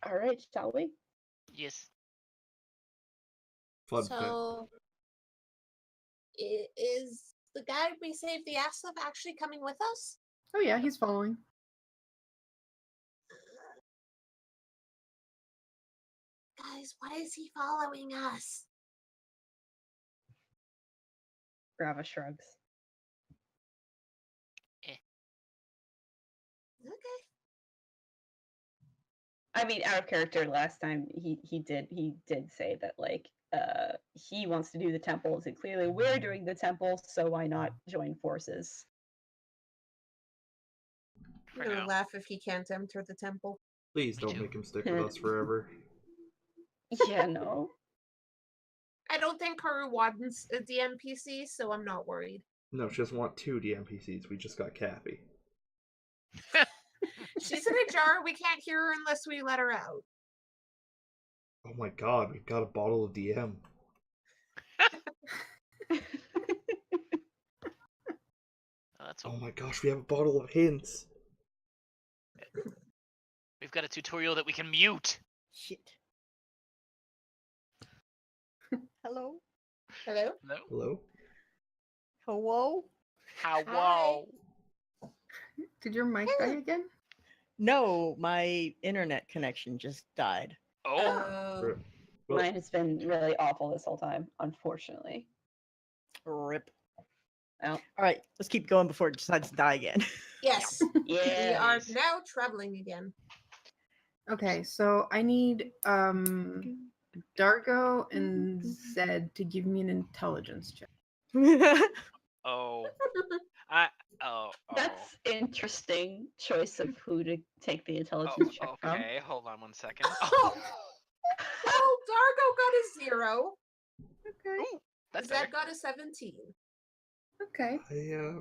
All right, shall we? Yes. Fun fact. So, is the guy we saved the ass of actually coming with us? Oh yeah, he's following. Guys, why is he following us? Grava shrugs. Okay. I mean, out of character last time he did say that like he wants to do the temples and clearly we're doing the temples, so why not join forces? For I'm gonna now. laugh if he can't enter the temple. Please Me don't too. make him stick with us forever. Yeah, no. I don't think Karu wants a DMPC, so I'm not worried. No, she doesn't want 2 DMPCs. We just got Kathy. She's in a jar. We can't hear her unless we let her out. Oh my god, we've got a bottle of DM. That's Oh my gosh, we have a bottle of hints. we've got a tutorial that we can mute. Shit. Hello? Hello? No. Hello? Hello? How? Hi. Whoa. Did your mic die again? No, my internet connection just died. Oh. Well, Mine has been really awful this whole time, unfortunately. Rip. Well, All right, let's keep going before it decides to die again. Yes. We yeah. are Please. now traveling again. Okay, so I need Dargo and Zed to give me an intelligence check. Oh. I. Oh. That's interesting choice of who to take the Oh. intelligence check from. Okay. Hold on 1 second. Oh, well, Dargo got a 0. Okay. Ooh, that's better. Zed got a 17. Okay. yeah.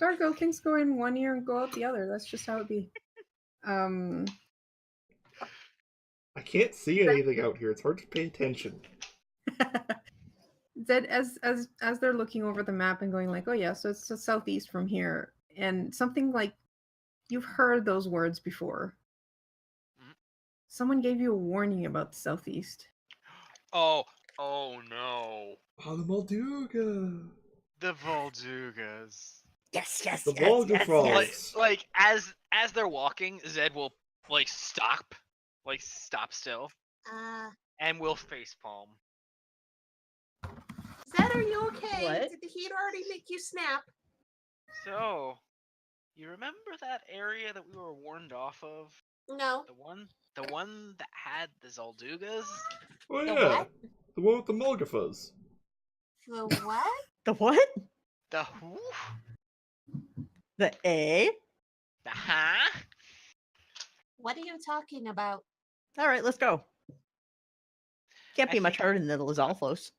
Dargo, things go in one ear and go out the other. That's just how it be. I can't see anything out here. It's hard to pay attention. Zed, as they're looking over the map and going like, oh yeah, so it's the southeast from here, and something like you've heard those words before. Mhm. Someone gave you a warning about the southeast. Oh. Oh no. Oh, the Molduga! The Voldugas. Yes, yes, The yes, Volga yes, Frogs. yes. Like as they're walking, Zed will stop still, and will facepalm. Zed, are you okay? What? Did the heat already make you snap? So, you remember that area that we were warned off of? No. The one that had the Zoldugas? Oh The yeah, what? the one with the Molgafas. The what? The what? The who? The A? The huh? What are you talking about? All right, let's go. Can't I be much think- harder than the Lizalfos.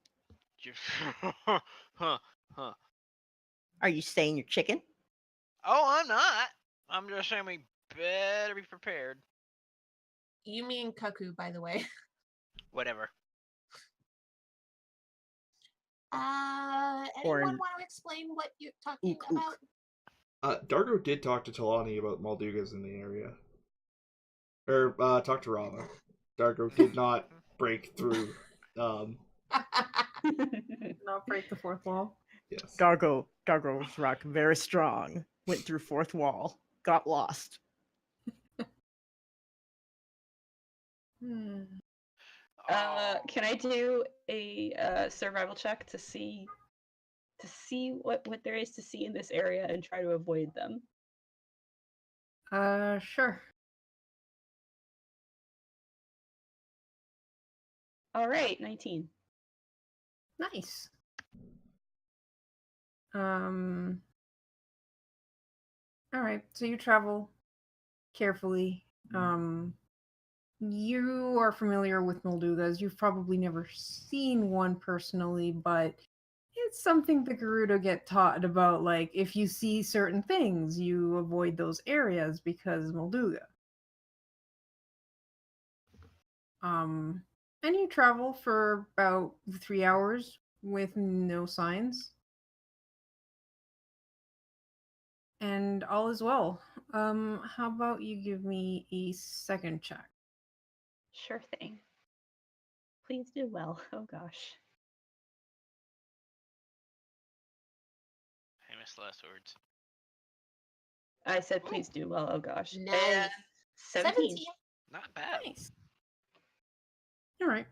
huh. Are you saying you're chicken? Oh, I'm not. I'm just saying we better be prepared. You mean cuckoo, by the way. Whatever. Anyone Or- want to explain what you're talking Ook, ook. about? Dargo did talk to Talani about Moldugas in the area. Or, talk to Rava. Dargo did not break through, Not break the fourth wall. yes. Dargo's rock very strong. Went through fourth wall. Got lost. Can I do a survival check to see what there is to see in this area and try to avoid them? Sure. All right, 19. Nice. All right, so you travel carefully. You are familiar with Moldugas. You've probably never seen one personally, but it's something the Gerudo get taught about. Like, if you see certain things, you avoid those areas because Molduga. And you travel for about 3 hours with no signs. And all is well. How about you give me a second check? Sure thing. Please do well. Oh gosh. Famous last words. I said please do well. Oh gosh. Nice. 17. Not bad. Nice. All right.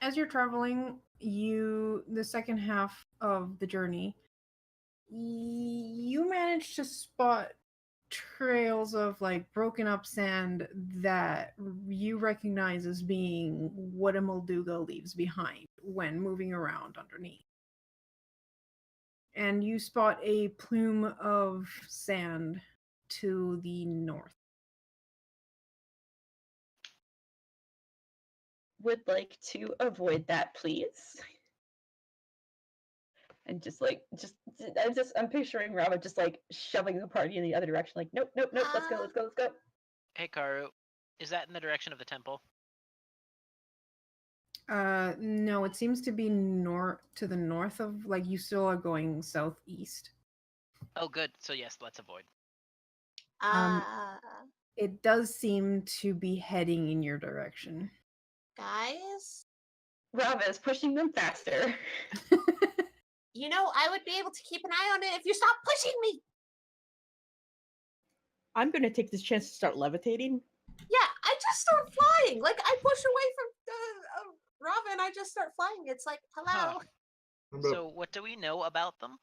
As you're traveling, the second half of the journey, you manage to spot trails of like broken up sand that you recognize as being what a Molduga leaves behind when moving around underneath. And you spot a plume of sand to the north. Would like to avoid that, please. And I'm picturing Rava just like shoving the party in the other direction, like nope, let's go. Hey, Karu. Is that in the direction of the temple? No, it seems to be to the north of, like, you still are going southeast. Oh, good. So yes, let's avoid. It does seem to be heading in your direction. Guys, Rava is pushing them faster. you know, I would be able to keep an eye on it if you stop pushing me. I'm gonna take this chance to start levitating. Yeah, I just start flying. Like, I push away from Rava and I just start flying. It's like, hello. So what do we know about them?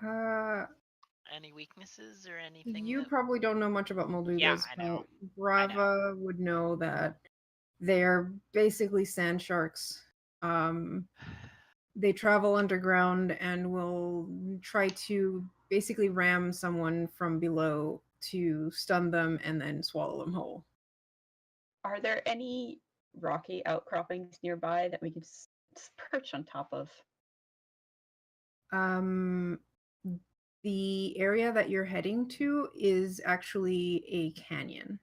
Uh, Any weaknesses or anything? you that... probably don't know much about Moldugas. Yeah, I know. Brava would know that they're basically sand sharks. They travel underground and will try to basically ram someone from below to stun them and then swallow them whole. Are there any rocky outcroppings nearby that we could perch on top of? The area that you're heading to is actually a canyon.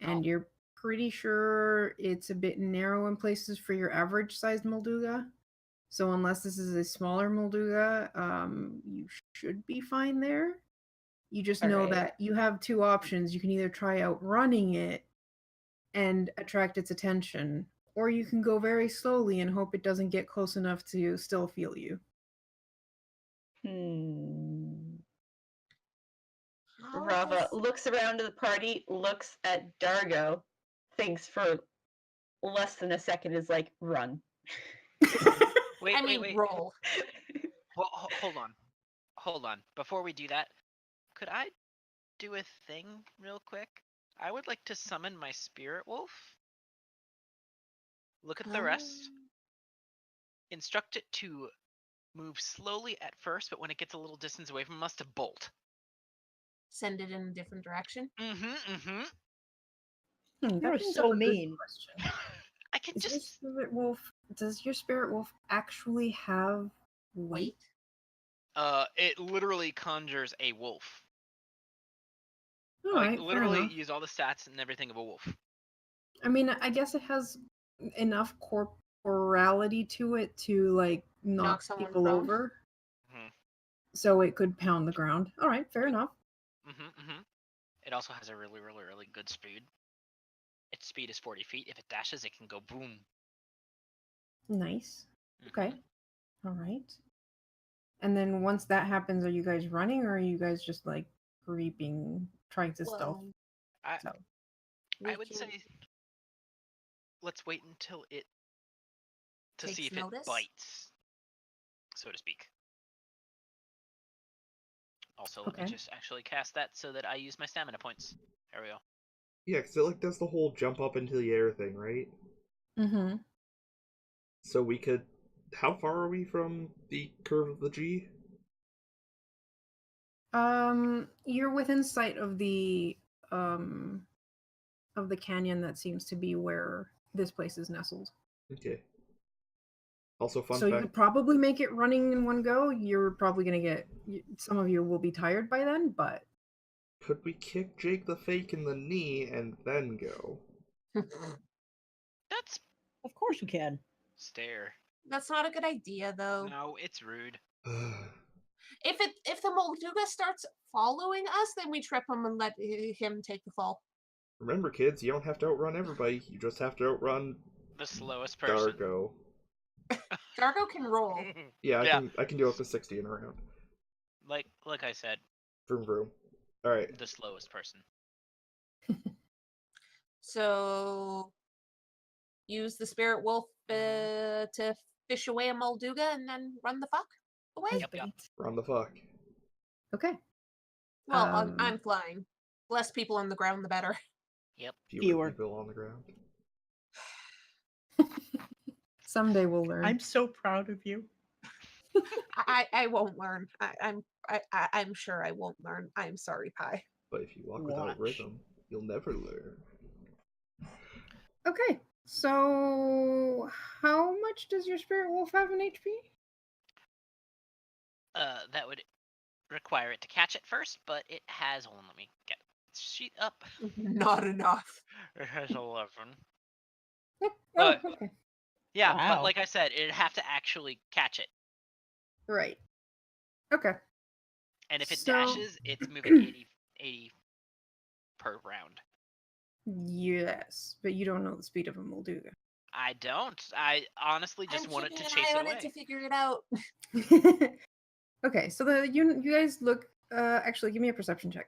And you're pretty sure it's a bit narrow in places for your average sized Molduga. So unless this is a smaller Molduga, you should be fine there. You just know that you have two options. You can either try outrunning it and attract its attention, or you can go very slowly and hope it doesn't get close enough to still feel you. Rava looks around to the party, looks at Dargo, thinks for less than a second, is like, run. Wait. Roll. Well, hold on. Before we do that, could I do a thing real quick? I would like to summon my spirit wolf. Look at the rest. Instruct it to move slowly at first, but when it gets a little distance away from us, to bolt. Send it in a different direction. You're so mean. I can just. Does your spirit wolf actually have weight? It literally conjures a wolf. All like right, literally use all the stats and everything of a wolf. I mean, I guess it has enough corporality to it to like knock people prone. over. So it could pound the ground. All right, fair enough. It also has a really good speed. Its speed is 40 feet. If it dashes, it can go boom. Nice. Okay. All right. And then once that happens, are you guys running or are you guys just like creeping, trying to stealth? I would say let's wait until it to see if it bites, so to speak. Also, let me just actually cast that so that I use my stamina points. There we go. Yeah, because it like does the whole jump up into the air thing, right? So we could. How far are we from the curve of the G? You're within sight of the canyon that seems to be where this place is nestled. Okay. Also, fun fact. So you could probably make it running in one go. You're probably gonna get. Some of you will be tired by then, but. Could we kick Jake the Fake in the knee and then go? That's. Of course we can. Stare. That's not a good idea, though. No, it's rude. If the Molduga starts following us, then we trip him and let him take the fall. Remember, kids, you don't have to outrun everybody. You just have to outrun the slowest person. Dargo. Dargo can roll. Yeah, I can do up to 60 in a round. Like I said. Vroom vroom. All right. The slowest person. So use the spirit wolf to fish away a Molduga and then run the fuck away. Yep. Run the fuck. Okay. Well, I'm flying. Less people on the ground, the better. Yep. Fewer people on the ground. Someday we'll learn. I'm so proud of you. I won't learn. I'm sure I won't learn. I'm sorry, Pi. But if you walk without rhythm, you'll never learn. Okay, so how much does your spirit wolf have in HP? That would require it to catch it first, but it has. Hold on, let me get its sheet up. Not enough. It has 11. But, okay. Yeah, but like I said, it'd have to actually catch it. Right. Okay. And if it So- dashes, it's moving 80 per round. Yes, but you don't know the speed of a Molduga. I don't. I honestly just I'm want it keeping to an chase eye it on away. it to figure it out. Okay, so you guys look. Actually, give me a perception check.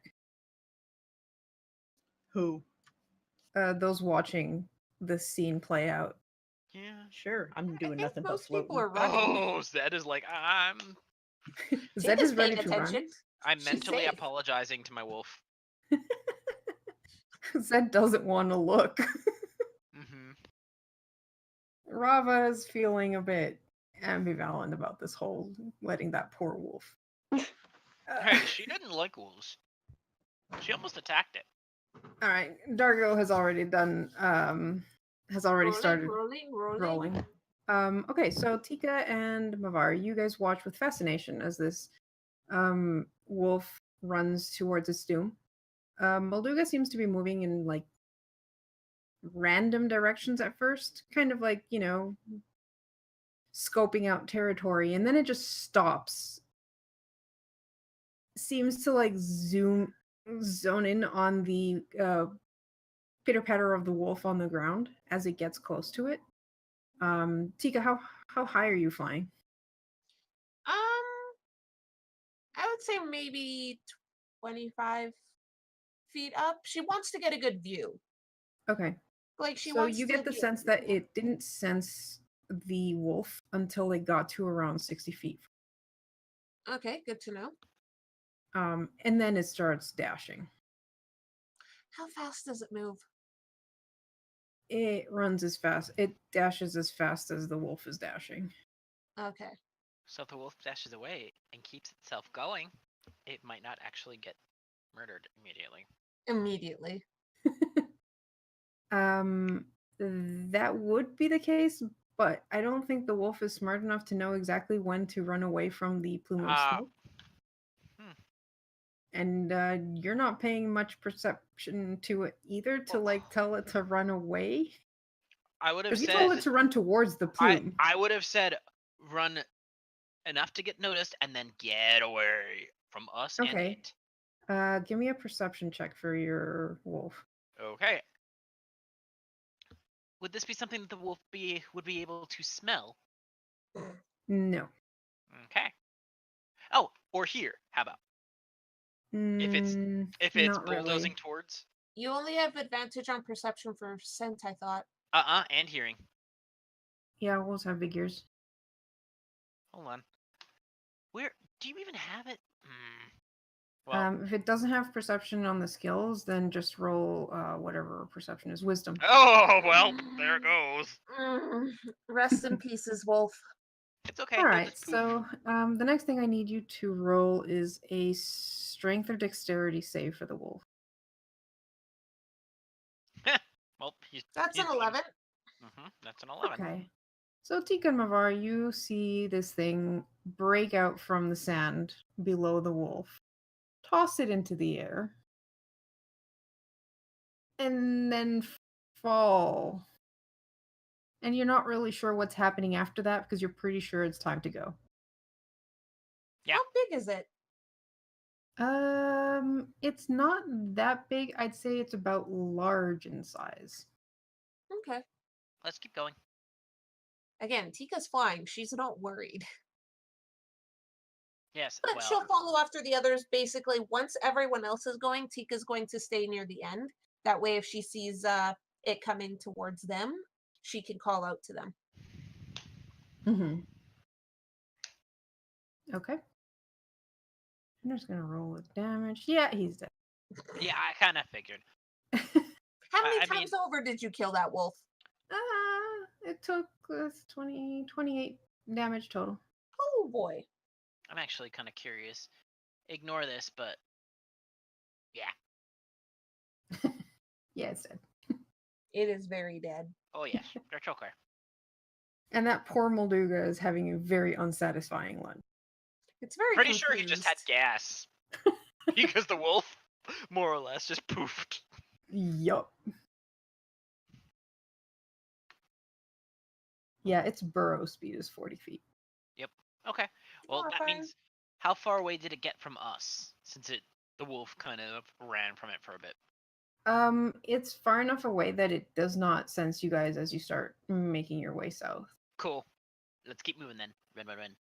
Who? Those watching this scene play out. Yeah. Sure, I'm I doing think nothing but most people floating. are running. Oh, Zed is like, Zed Tina's is ready paying to run. attention. I'm She's mentally safe. apologizing to my wolf. Zed doesn't want to look. Mm-hmm. Rava is feeling a bit ambivalent about this whole letting that poor wolf. Hey, she didn't like wolves. She almost attacked it. All right, Dargo has already done. Has already started rolling. rolling. Okay, so Tika and Mavar, you guys watch with fascination as this wolf runs towards its doom. Molduga seems to be moving in like random directions at first, kind of like, scoping out territory, and then it just stops. Seems to like zone in on the pitter patter of the wolf on the ground as it gets close to it. Tika, how high are you flying? I would say maybe 25 feet up. She wants to get a good view. Okay. Like she So wants you to get the sense that it didn't sense the wolf until it got to around 60 feet. Okay, good to know. And then it starts dashing. How fast does it move? It runs as fast. It dashes as fast as the wolf is dashing. Okay. So if the wolf dashes away and keeps itself going, it might not actually get murdered immediately. Immediately. That would be the case, but I don't think the wolf is smart enough to know exactly when to run away from the plume of smoke. And you're not paying much perception to it either to like tell it to run away. I would have Because you said told it to run towards the plume. I would have said run enough to get noticed and then get away from us and Okay. it. Give me a perception check for your wolf. Okay. Would this be something that the wolf would be able to smell? No. Okay. Oh, or hear. How about if it's not bulldozing really. towards? You only have advantage on perception for scent, I thought. And hearing. Yeah, wolves have big ears. Hold on. Where do you even have it? Well, If it doesn't have perception on the skills, then just roll whatever perception is. Wisdom. oh well, there it goes. Rest in pieces, Wolf. It's okay. All You'll right. just poof. So the next thing I need you to roll is a strength or dexterity save for the wolf. Well, That's an 11. That's an 11. Okay. So Tika and Mavar, you see this thing break out from the sand below the wolf, toss it into the air, and then fall. And you're not really sure what's happening after that because you're pretty sure it's time to go. Yeah. How big is it? It's not that big. I'd say it's about large in size. Okay. Let's keep going. Again, Tika's flying. She's not worried. Yes. But Well, she'll follow after the others. Basically, once everyone else is going, Tika's going to stay near the end. That way, if she sees it coming towards them, she can call out to them. Mm-hmm. Okay. I'm just gonna roll with damage. Yeah, he's dead. yeah, I kind of figured. How many I times over did you kill that wolf? It took 28 damage total. Oh boy. I'm actually kind of curious. Ignore this, but yeah. Yeah, it's dead. It is very dead. Oh yes, they're choker. And that poor Molduga is having a very unsatisfying lunch. It's very Pretty sure he just had confused. gas because the wolf, more or less, just poofed. Yup. Yeah, its burrow speed is 40 feet. Yep. Okay. Well, that Horrifying. means How far away did it get from us? Since the wolf kind of ran from it for a bit. It's far enough away that it does not sense you guys as you start making your way south. Cool. Let's keep moving then. Run.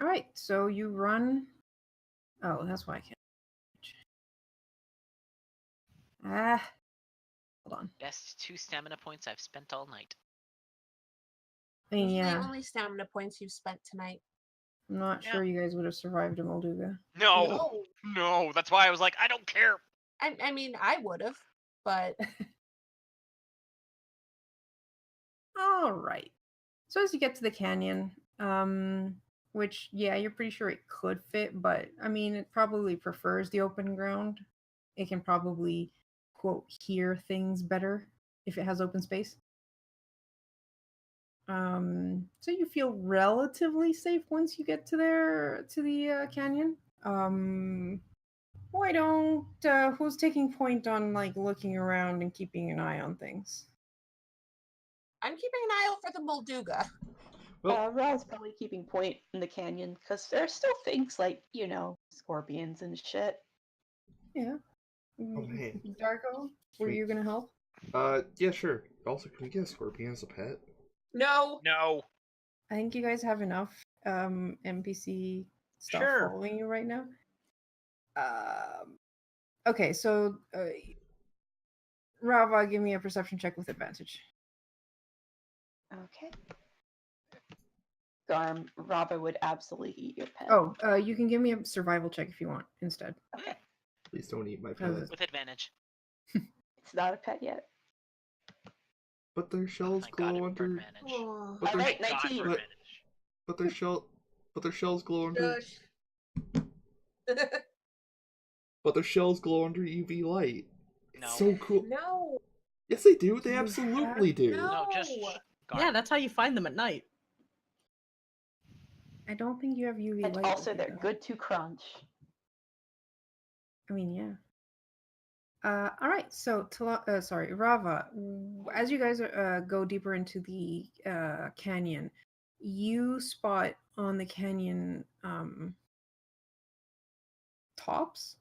All right, so you run. Oh, that's why I can't. Hold on. Best 2 stamina points I've spent all night. I mean, Those are yeah, the only stamina points you've spent tonight. I'm not Yeah. sure you guys would have survived a Molduga. No. That's why I was like, I don't care. I mean, I would have, but All right. So as you get to the canyon, which yeah, you're pretty sure it could fit, but I mean, it probably prefers the open ground. It can probably quote hear things better if it has open space. So you feel relatively safe once you get to the canyon. Why don't who's taking point on like looking around and keeping an eye on things? I'm keeping an eye out for the Molduga. Well, Ra's probably keeping point in the canyon because there are still things like, scorpions and shit. Yeah. oh man. Darko, were Sweet. you gonna help? Yeah, sure. Also, can we get a scorpion as a pet? No. No. I think you guys have enough NPC stuff Sure. following you right now. Okay, so Rava, give me a perception check with advantage. Okay. Garm, Rava would absolutely eat your pet. Oh, you can give me a survival check if you want instead. Okay. Please don't eat my How's pet. this? With advantage. It's not a pet yet. But their Oh shells my god, glow for under. advantage. Oh, But their, Alright, God, 19. for But- advantage. but their shells glow under. gosh. But their shells glow under UV light. It's No. so cool. No. Yes, they do. They You absolutely have- do. No. No, just Yeah, that's how you find them at night. I don't think you have UV And light. also, with they're you, though. good to crunch. I mean, yeah. All right. So, Rava. As you guys go deeper into the canyon, you spot on the canyon tops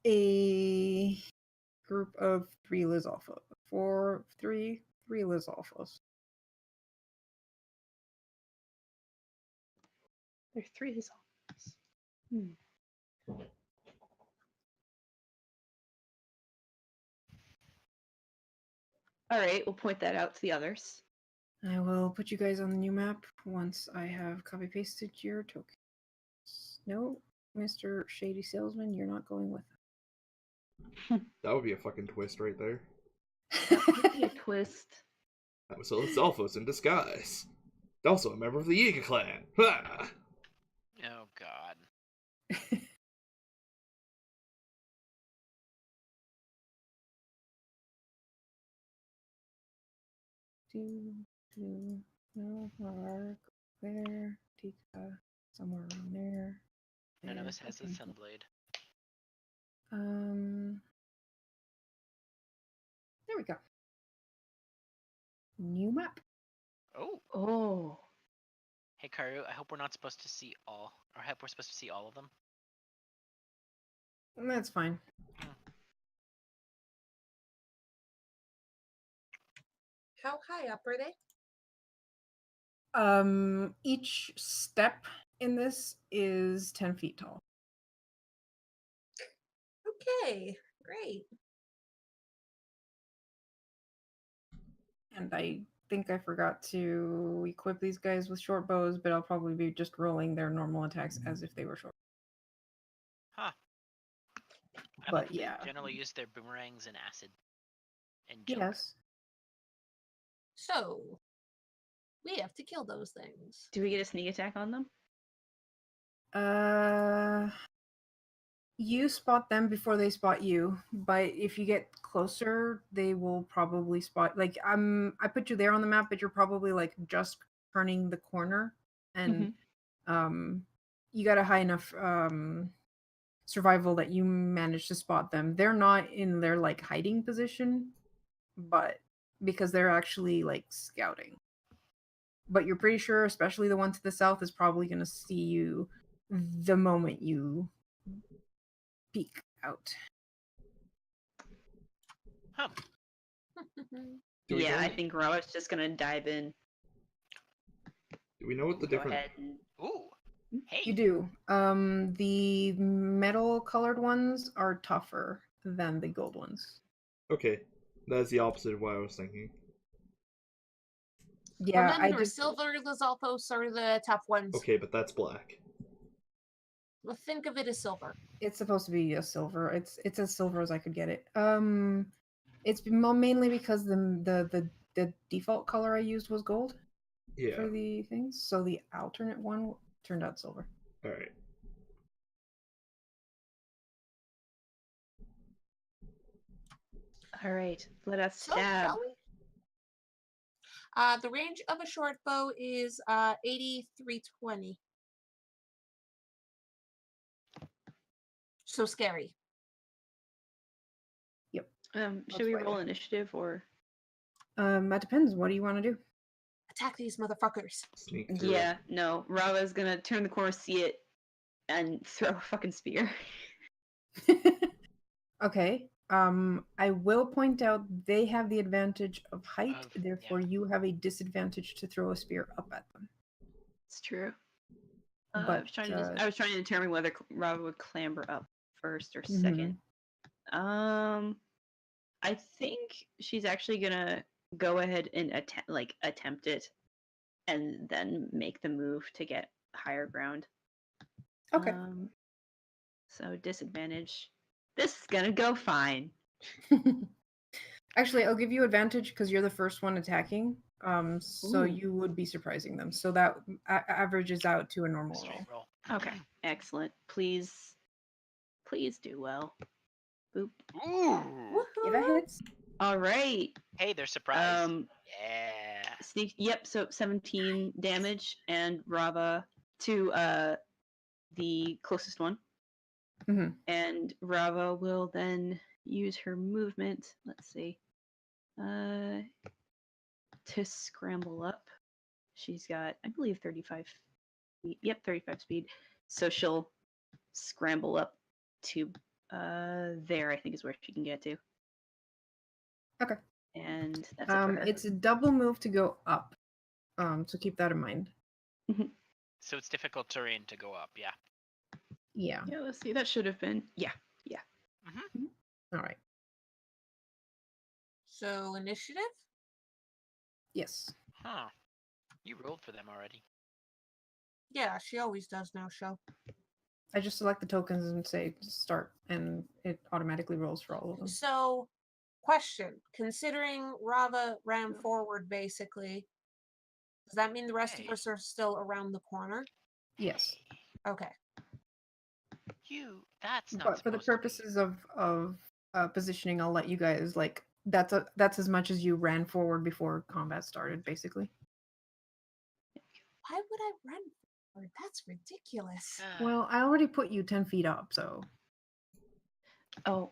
a group of three Lizalfa. Three Lizalfas. There's 3 of these options. Alright, we'll point that out to the others. I will put you guys on the new map once I have copy pasted your tokens. No, Mr. Shady Salesman, you're not going with That would be a fucking twist right there. Could be a twist. That was Alphos in disguise. Also a member of the Yiga clan. Ha! Oh god. No, Mark, there, Tika, somewhere around there. None of there, us has a okay. sunblade. There we go. New map. Oh. Oh. Hey Karu, I hope we're not supposed to see all. Or I hope we're supposed to see all of them. That's fine. How high up are they? Each step in this is 10 feet tall. Okay, great. And I think I forgot to equip these guys with short bows, but I'll probably be just rolling their normal attacks as if they were short. Huh. I But like they yeah. generally use their boomerangs and acid. And junk. Yes. So, we have to kill those things. Do we get a sneak attack on them? You spot them before they spot you, but if you get closer, they will probably spot. Like I put you there on the map, but you're probably like just turning the corner, and you got a high enough survival that you manage to spot them. They're not in their like hiding position, but because they're actually like scouting. But you're pretty sure, especially the one to the south, is probably going to see you the moment you peek out. Huh. Do we Yeah, know- I think Robert's just gonna dive in. Do we know what the Go different? ahead and Ooh. Hey. You do. The metal colored ones are tougher than the gold ones. Okay, that's the opposite of what I was thinking. Yeah, I Remember, just silver Lizalfos are the tough ones. Okay, but that's black. Well, think of it as silver. it's supposed to be a silver. It's as silver as I could get it. It's mainly because the default color I used was gold Yeah. for the things, so the alternate one turned out silver. All right. all right, let us So, stab. shall we? The range of a short bow is 8320. So scary. Should That's we fine. roll initiative or? That depends. What do you want to do? Attack these motherfuckers. Sneak through. Yeah, no. Rava's gonna turn the corner, see it, and throw a fucking spear. Okay. I will point out they have the advantage of height, Of- therefore yeah. you have a disadvantage to throw a spear up at them. It's true. I But was trying to I was trying to determine whether Rava would clamber up first or Mhm. second. I think she's actually gonna go ahead and attempt it, and then make the move to get higher ground. Okay. So disadvantage. This is gonna go fine. Actually, I'll give you advantage because you're the first one attacking. So Ooh. you would be surprising them. So that averages out to a normal Straight roll. roll. Okay, excellent. Please do well. Boop. Ooh. Yeah, that hits. All right. Hey, they're surprised. Um, Yeah. sneak. Yep. So 17 damage, and Rava to the closest one. Mhm. And Rava will then use her movement. Let's see. To scramble up. She's got, I believe, 35 speed. Yep, 35 speed. So she'll scramble up to there, I think is where she can get to. Okay. And that's it for her. It's a double move to go up. So keep that in mind. So it's difficult terrain to go up. Yeah. Yeah. Yeah, let's see. That should have been. Yeah. All right. So initiative? Yes. Huh. You rolled for them already. Yeah, she always does now, show. I just select the tokens and say start, and it automatically rolls for all of them. So, question. Considering Rava ran forward, basically, does that mean the rest of Hey. us are still around the corner? Yes. Okay. That's not But for the supposed to be- purposes of positioning, I'll let you guys like that's as much as you ran forward before combat started, basically. Why would I run forward? That's ridiculous. Well, I already put you 10 feet up, so Oh,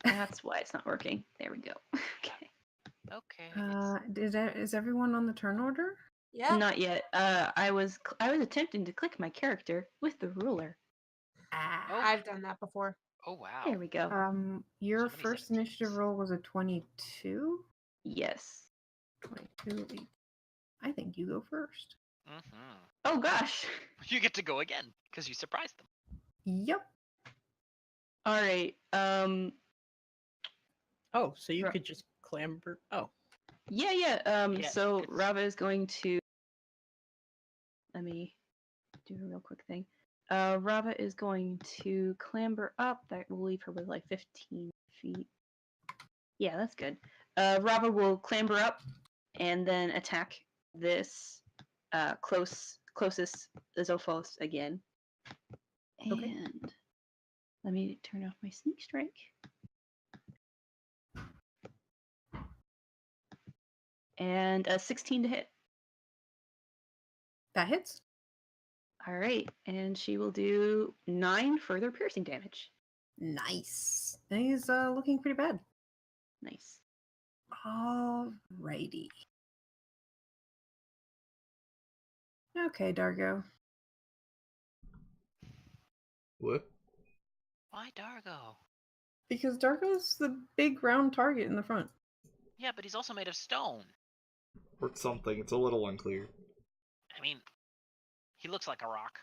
that's why it's not working. There we go. Okay. Okay. is everyone on the turn order? Yeah. Not yet. I was attempting to click my character with the ruler. Oh. I've done that before. Oh wow. There we go. Your So many first 17s. initiative roll was a 22. Yes. 22. I think you go first. Mm-hmm. Oh gosh. You get to go again because you surprised them. Yep. All right. Oh, so you Ru- could just clamber. Oh, Yeah. Yeah, So it's- Rava is going to. Let me do a real quick thing. Rava is going to clamber up. That will leave her with like 15 feet. Yeah, that's good. Rava will clamber up and then attack this closest Zophos again. Okay. And let me turn off my sneak strike. And a 16 to hit. That hits. All right, and she will do 9 further piercing damage. Nice. He's looking pretty bad. Nice. Alrighty. Okay, Dargo. What? Why Dargo? Because Dargo's the big round target in the front. Yeah, but he's also made of stone. Or something. It's a little unclear. I mean, he looks like a rock.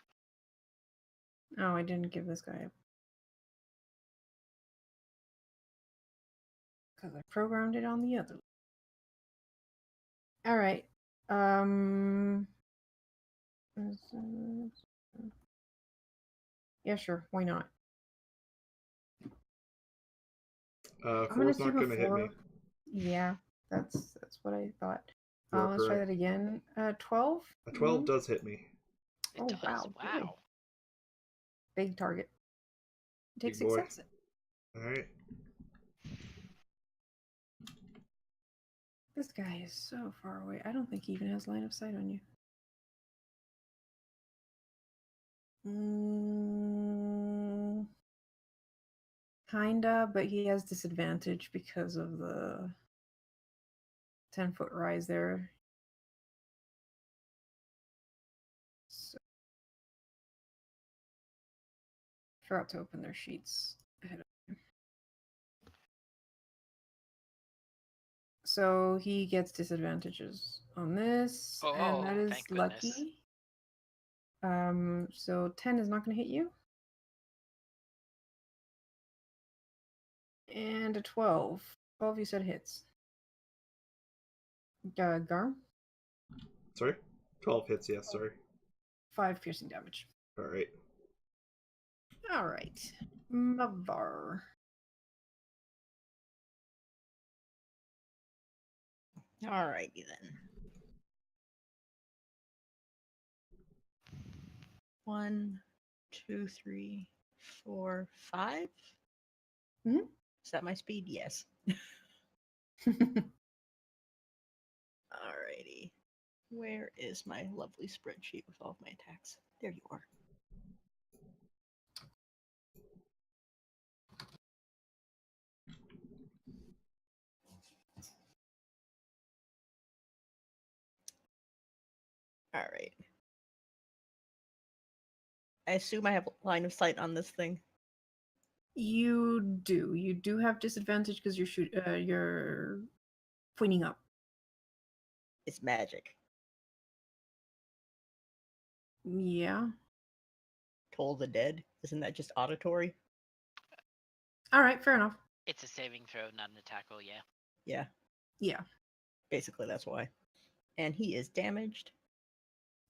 Oh, I didn't give this guy a... Because I programmed it on the other. Alright. Yeah, sure. Why not? I'm gonna Four's not assume a gonna hit me. 4. Yeah, that's what I thought. You are Let's try correct. that again. 12? A 12 does hit me. It Oh, does. wow, Wow. boy. Big target. Take Big boy. success. Alright. This guy is so far away. I don't think he even has line of sight on you. Kinda, but he has disadvantage because of the 10-foot rise there. So, forgot to open their sheets ahead of time. So he gets disadvantages on this, and that Oh, is thank goodness. lucky. So 10 is not going to hit you. And a 12. 12 you said hits. Garm? Sorry? 12 hits, yes, sorry. 5 piercing damage. Alright. Alright. Mavar. Alrighty then. 1, 2, 3, 4, 5. Mhm. Is that my speed? Yes. Alrighty. Where is my lovely spreadsheet with all of my attacks? There you are. Alright. I assume I have line of sight on this thing. You do. You do have disadvantage because you're pointing up. It's magic. Yeah. Toll the Dead. Isn't that just auditory? Alright, fair enough. It's a saving throw, not an attack roll, yeah. Yeah. Yeah. Basically, that's why. And he is damaged.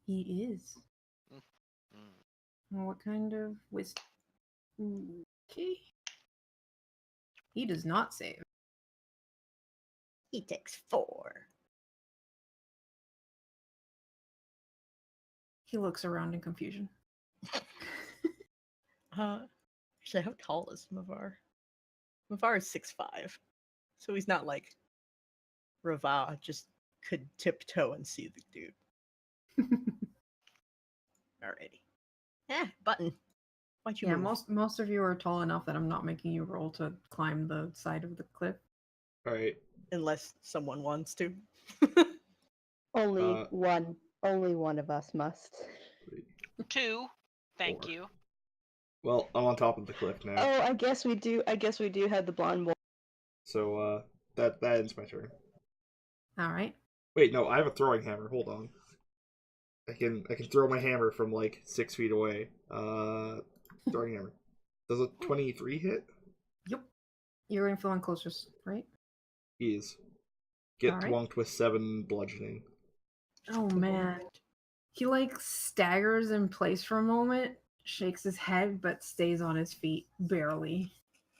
He is. Mm. What kind of wisdom? Okay. He does not save. He takes 4. He looks around in confusion. Actually, how tall is Mavar? Mavar is 6'5". So he's not like Rava, just could tiptoe and see the dude. Alrighty. Button. Why'd you Yeah, move? most of you are tall enough that I'm not making you roll to climb the side of the cliff. Alright. Unless someone wants to. Only one of us must. 2. Thank 4. you. Well, I'm on top of the cliff now. Oh, I guess we do have the blonde boy. So, that ends my turn. Alright. Wait, no, I have a throwing hammer. Hold on. I can throw my hammer from like 6 feet away. Throwing hammer. Does a 23 hit? Yep. You're going for the one closest, right? Jeez. Get Alright. thwonked with 7 bludgeoning. Oh man. He like staggers in place for a moment, shakes his head, but stays on his feet, barely.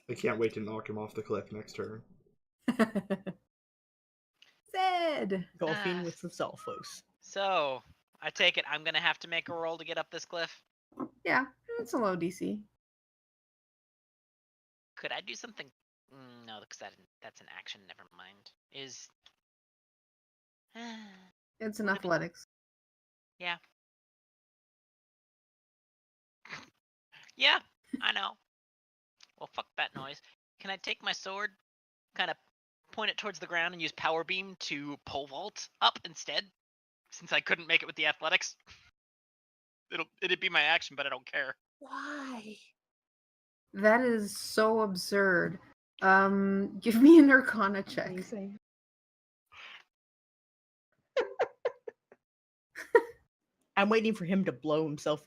I can't wait to knock him off the cliff next turn. Zed! Golfing with the Zalfos. So, I take it I'm gonna have to make a roll to get up this cliff. Yeah, it's a low DC. Could I do something? No, because that's an action. Never mind. Is It's an Would it be- athletics. yeah. Yeah, I know. Well, fuck that noise. Can I take my sword, kind of point it towards the ground and use power beam to pole vault up instead, since I couldn't make it with the athletics. It'd be my action, but I don't care. Why? That is so absurd. Give me an Arcana check. Amazing. I'm waiting for him to blow himself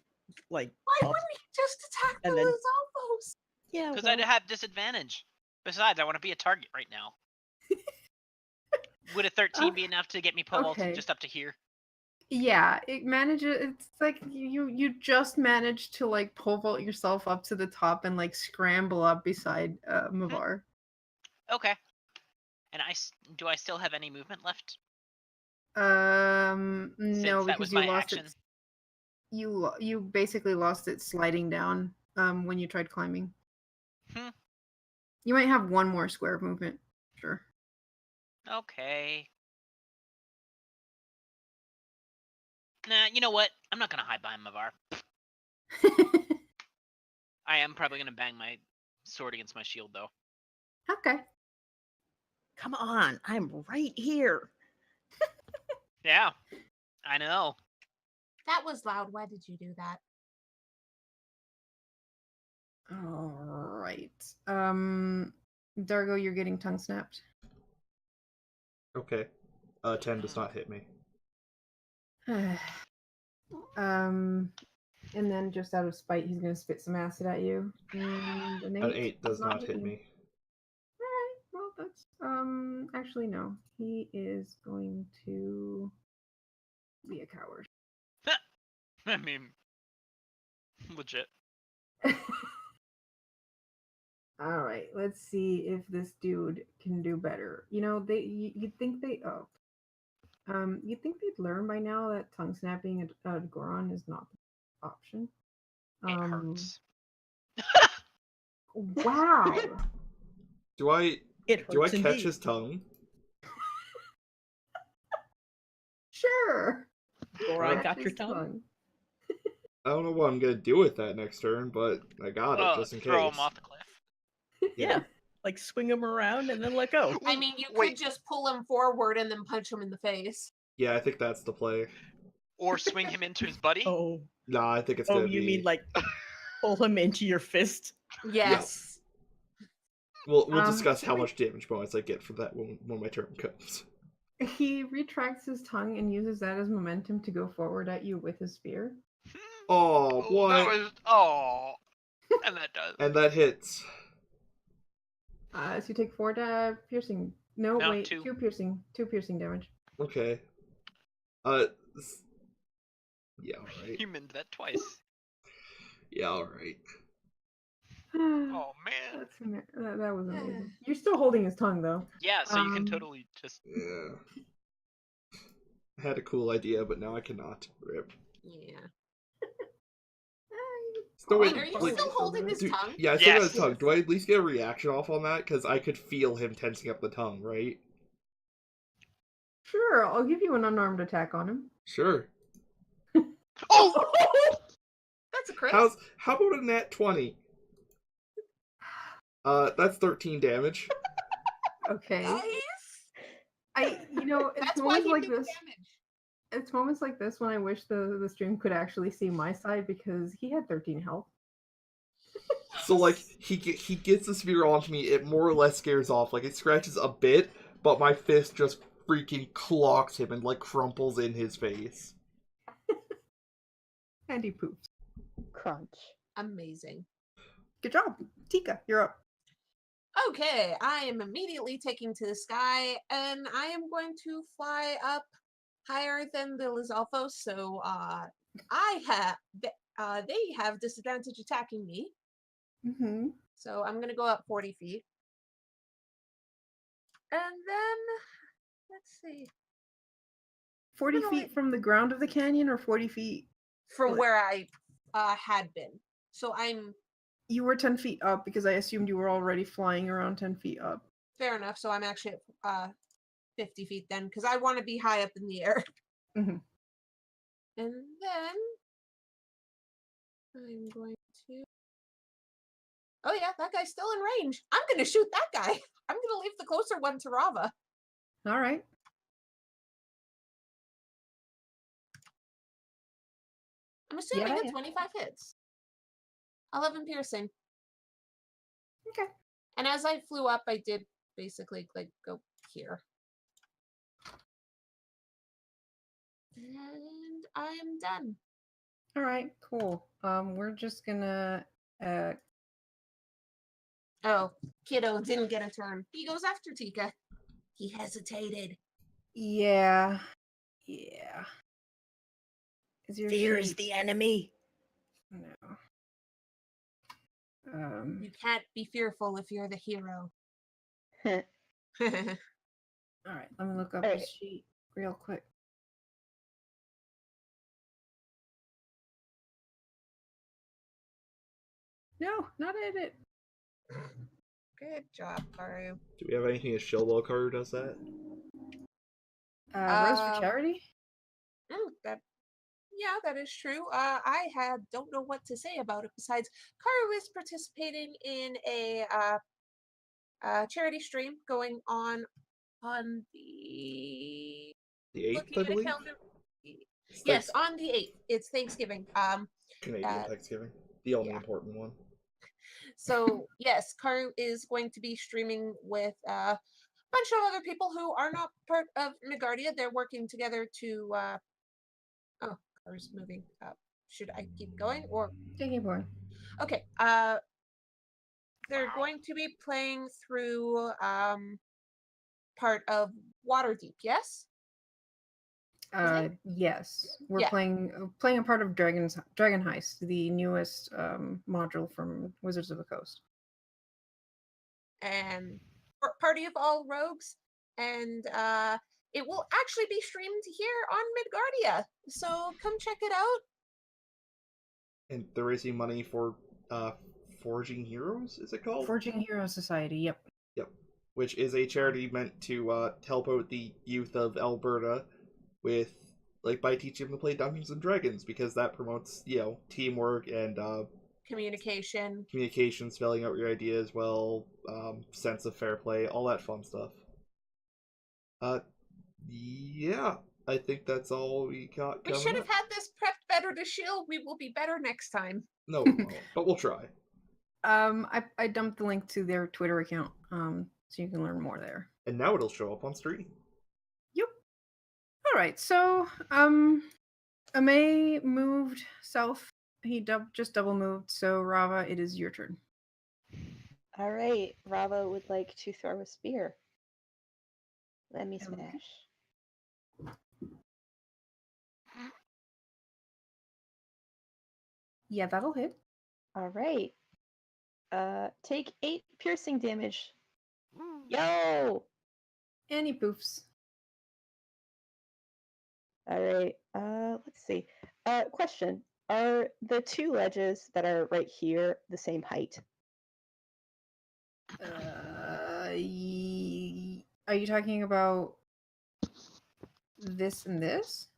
like Why up. wouldn't he just attack the And then- Lizalfos? Yeah, Because well, I'd have disadvantage. Besides, I want to be a target right now. Would a 13 be enough to get me pole vaulted Okay. just up to here? Yeah, it manages. It's like you just managed to like pole vault yourself up to the top and like scramble up beside Mavar. Okay. And do I still have any movement left? No, Since that because was you my lost action. it. You basically lost it sliding down when you tried climbing. Hmm. You might have one more square of movement. Sure. Okay. Nah, you know what? I'm not gonna hide behind Mavar. I am probably gonna bang my sword against my shield though. Okay. come on, I'm right here. Yeah, I know. That was loud. Why did you do that? All right. Dargo, you're getting tongue snapped. Okay. 10 does not hit me. And then just out of spite, he's gonna spit some acid at you. And An 8 does not hit me. Alright, well that's actually no. He is going to be a coward. I mean, legit. Alright, let's see if this dude can do better. You know, you'd think they'd learn by now that tongue snapping at Goron is not the option. It hurts. Wow. Do I It hurts do I catch indeed. his tongue? Sure. Goron Catch got your his tongue? I don't know what I'm gonna do with that next turn, but I got it just in Throw case. him off the cliff. Yeah, like swing him around and then let go. I mean, you Wait. could just pull him forward and then punch him in the face. Yeah, I think that's the play. Or swing him into his buddy. Oh, Nah, I think it's oh, gonna you be. mean like pull him into your fist? Yes. We'll Um, discuss how much damage bonus I get from that when my turn comes. He retracts his tongue and uses that as momentum to go forward at you with his spear. Oh, what? That was and that does. And that hits. So you take 4 piercing. No, No, wait, 2. 2 piercing damage. Okay. Yeah, alright. You minned that twice. Yeah, alright. Oh man. That was amazing. You're still holding his tongue though. Yeah, so you can Um, totally just. Yeah. I had a cool idea, but now I cannot. Rip. Yeah. No, wait, Are you wait, still holding his Dude, tongue? yeah, I still got Yes. his tongue. Do I at least get a reaction off on that? Because I could feel him tensing up the tongue, right? Sure, I'll give you an unarmed attack on him. Sure. Oh! That's a crit. How about a nat 20? That's 13 damage. Okay. Nice. It's That's why moments he like did this. damage. It's moments like this when I wish the stream could actually see my side because he had 13 health. So, like, he gets the spear onto me, it more or less scares off. Like, it scratches a bit, but my fist just freaking clocks him and, like, crumples in his face. And he poops. Crunch. Amazing. Good job. Tika, you're up. Okay, I am immediately taking to the sky, and I am going to fly up higher than the Lizalfos, so they have disadvantage attacking me. Mm-hmm. So I'm gonna go up 40 feet. And then let's see. 40 No, feet from the ground of the canyon or 40 feet? From What? where I had been. So I'm You were 10 feet up because I assumed you were already flying around 10 feet up. fair enough, so I'm actually at 50 feet then, because I want to be high up in the air. Mhm. And then I'm going to. Oh yeah, that guy's still in range. I'm gonna shoot that guy. I'm gonna leave the closer one to Rava. All right. I'm assuming Yeah, a 25 hits. 11 piercing. Okay. And as I flew up, I did basically like go here. And I'm done. All right. Cool. We're just gonna. Oh, Kiddo didn't get a turn. He goes after Tika. He hesitated. Yeah. Yeah. Is your Fear is sheet? the enemy. No. You can't be fearful if you're the hero. All right. Let me look up All his right. sheet real quick. No, not edit. Good job, Karu. Do we have anything as Shellwell Carter does that? Rose for charity. That is true. Don't know what to say about it besides Karu is participating in a charity stream going on the The 8th, looking I at a believe? calendar. It's Yes, on the 8th. It's Thanksgiving. Canadian Thanksgiving. The only yeah. important one. So yes, Karu is going to be streaming with a bunch of other people who are not part of Megardia. They're working together to oh, Karu's moving up. Should I keep going or Take it, boy. okay. They're going to be playing through part of Waterdeep, yes? Yes, we're Yeah. playing a part of Dragon Heist, the newest module from Wizards of the Coast. And Party of All Rogues, and it will actually be streamed here on Midgardia. So come check it out. And they're raising money for Forging Heroes, is it called? Forging Hero Society. Yep. Yep. Which is a charity meant to help out the youth of Alberta with by teaching them to play Dungeons and Dragons, because that promotes teamwork and Communication, spelling out your ideas well, sense of fair play, all that fun stuff. Yeah, I think that's all we got we coming should have up. had this prepped better to shield. We will be better next time. No, we won't, but we'll try. I dumped the link to their Twitter account, so you can learn more there. And now it'll show up on stream. Yep. All right. So, Amei moved south. He just double moved. So, Rava, it is your turn. All right. Rava would like to throw a spear. Let me Okay. smash. Yeah, that'll hit. All right. Take 8 piercing damage. Woo. Yo! And he poofs. All right. Let's see. Question: are the 2 ledges that are right here the same height? Are you talking about this and this?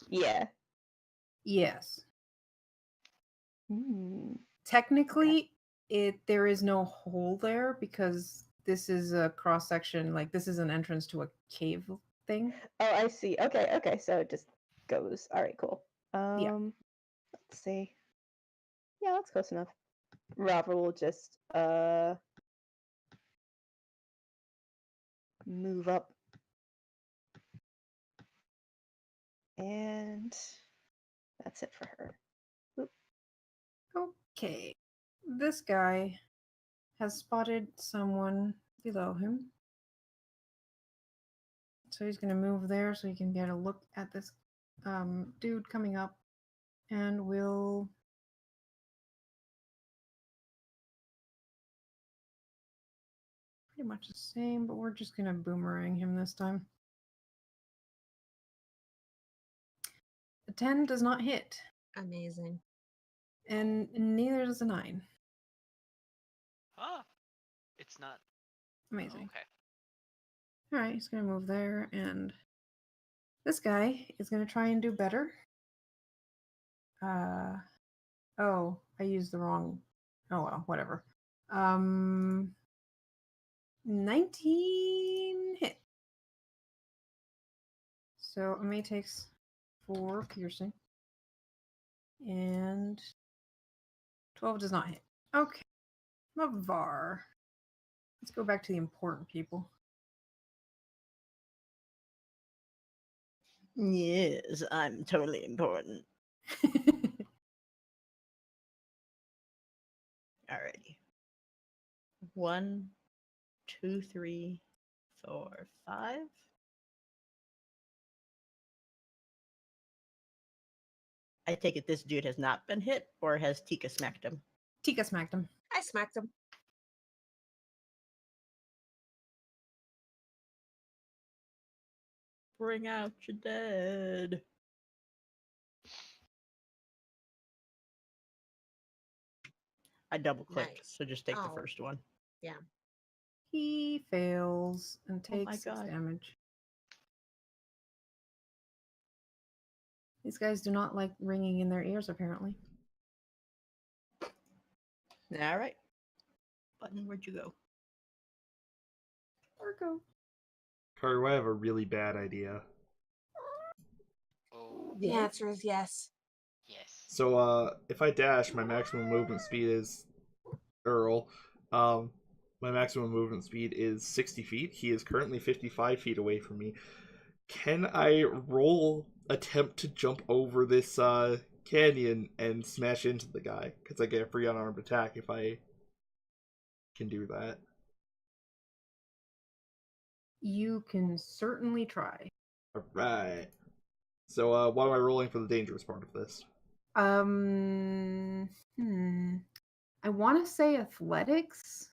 Yeah. Yes. Technically, Technically, there is no hole there because this is a cross section. Like this is an entrance to a cave thing. Oh, I see. Okay. So it just goes. All right, cool. Yeah. Let's see. Yeah, that's close enough. Rava will just move up. And that's it for her. Oop. Okay. This guy has spotted someone below him. So he's going to move there so he can get a look at this dude coming up. And we'll... pretty much the same, but we're just going to boomerang him this time. A 10 does not hit. Amazing. And neither does a 9. Huh. It's not. Amazing. Okay. All right, he's going to move there, and this guy is going to try and do better. Oh, I used the wrong... oh well, whatever. 19 hit. So Amei takes 4 piercing. And 12 does not hit. Okay. Mavar. Let's go back to the important people. Yes, I'm totally important. Alrighty. 1, 2, 3, 4, 5. I take it this dude has not been hit, or has Tika smacked him? Tika smacked him. I smacked him. Bring out your dead. I double clicked, Nice. so just take the Oh. first one. Yeah. He fails and Oh my takes 6 God. damage. These guys do not like ringing in their ears, apparently. Alright. Button, where'd you go? Virgo. Carter, I have a really bad idea. Oh, The answer is yes. yes. So, if I dash, my maximum movement speed is Earl. My maximum movement speed is 60 feet. He is currently 55 feet away from me. Can I roll attempt to jump over this canyon and smash into the guy? Because I get a free unarmed attack if I can do that. You can certainly try. Alright. So, what am I rolling for the dangerous part of this? I want to say athletics.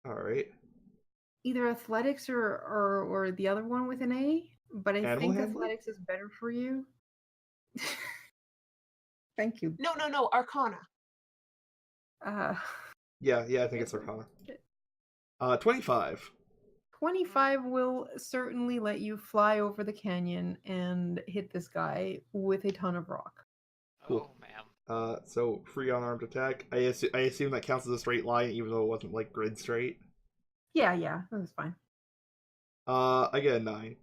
Alright. Either athletics or the other one with an A, but I Animal think handling? athletics is better for you. Thank you. No, Arcana. Yeah, I think it's Arcana. 25. 25 will certainly let you fly over the canyon and hit this guy with a ton of rock. Cool. Oh, man. So free unarmed attack. I assume that counts as a straight line, even though it wasn't like grid straight. Yeah, that was fine. I get a 9,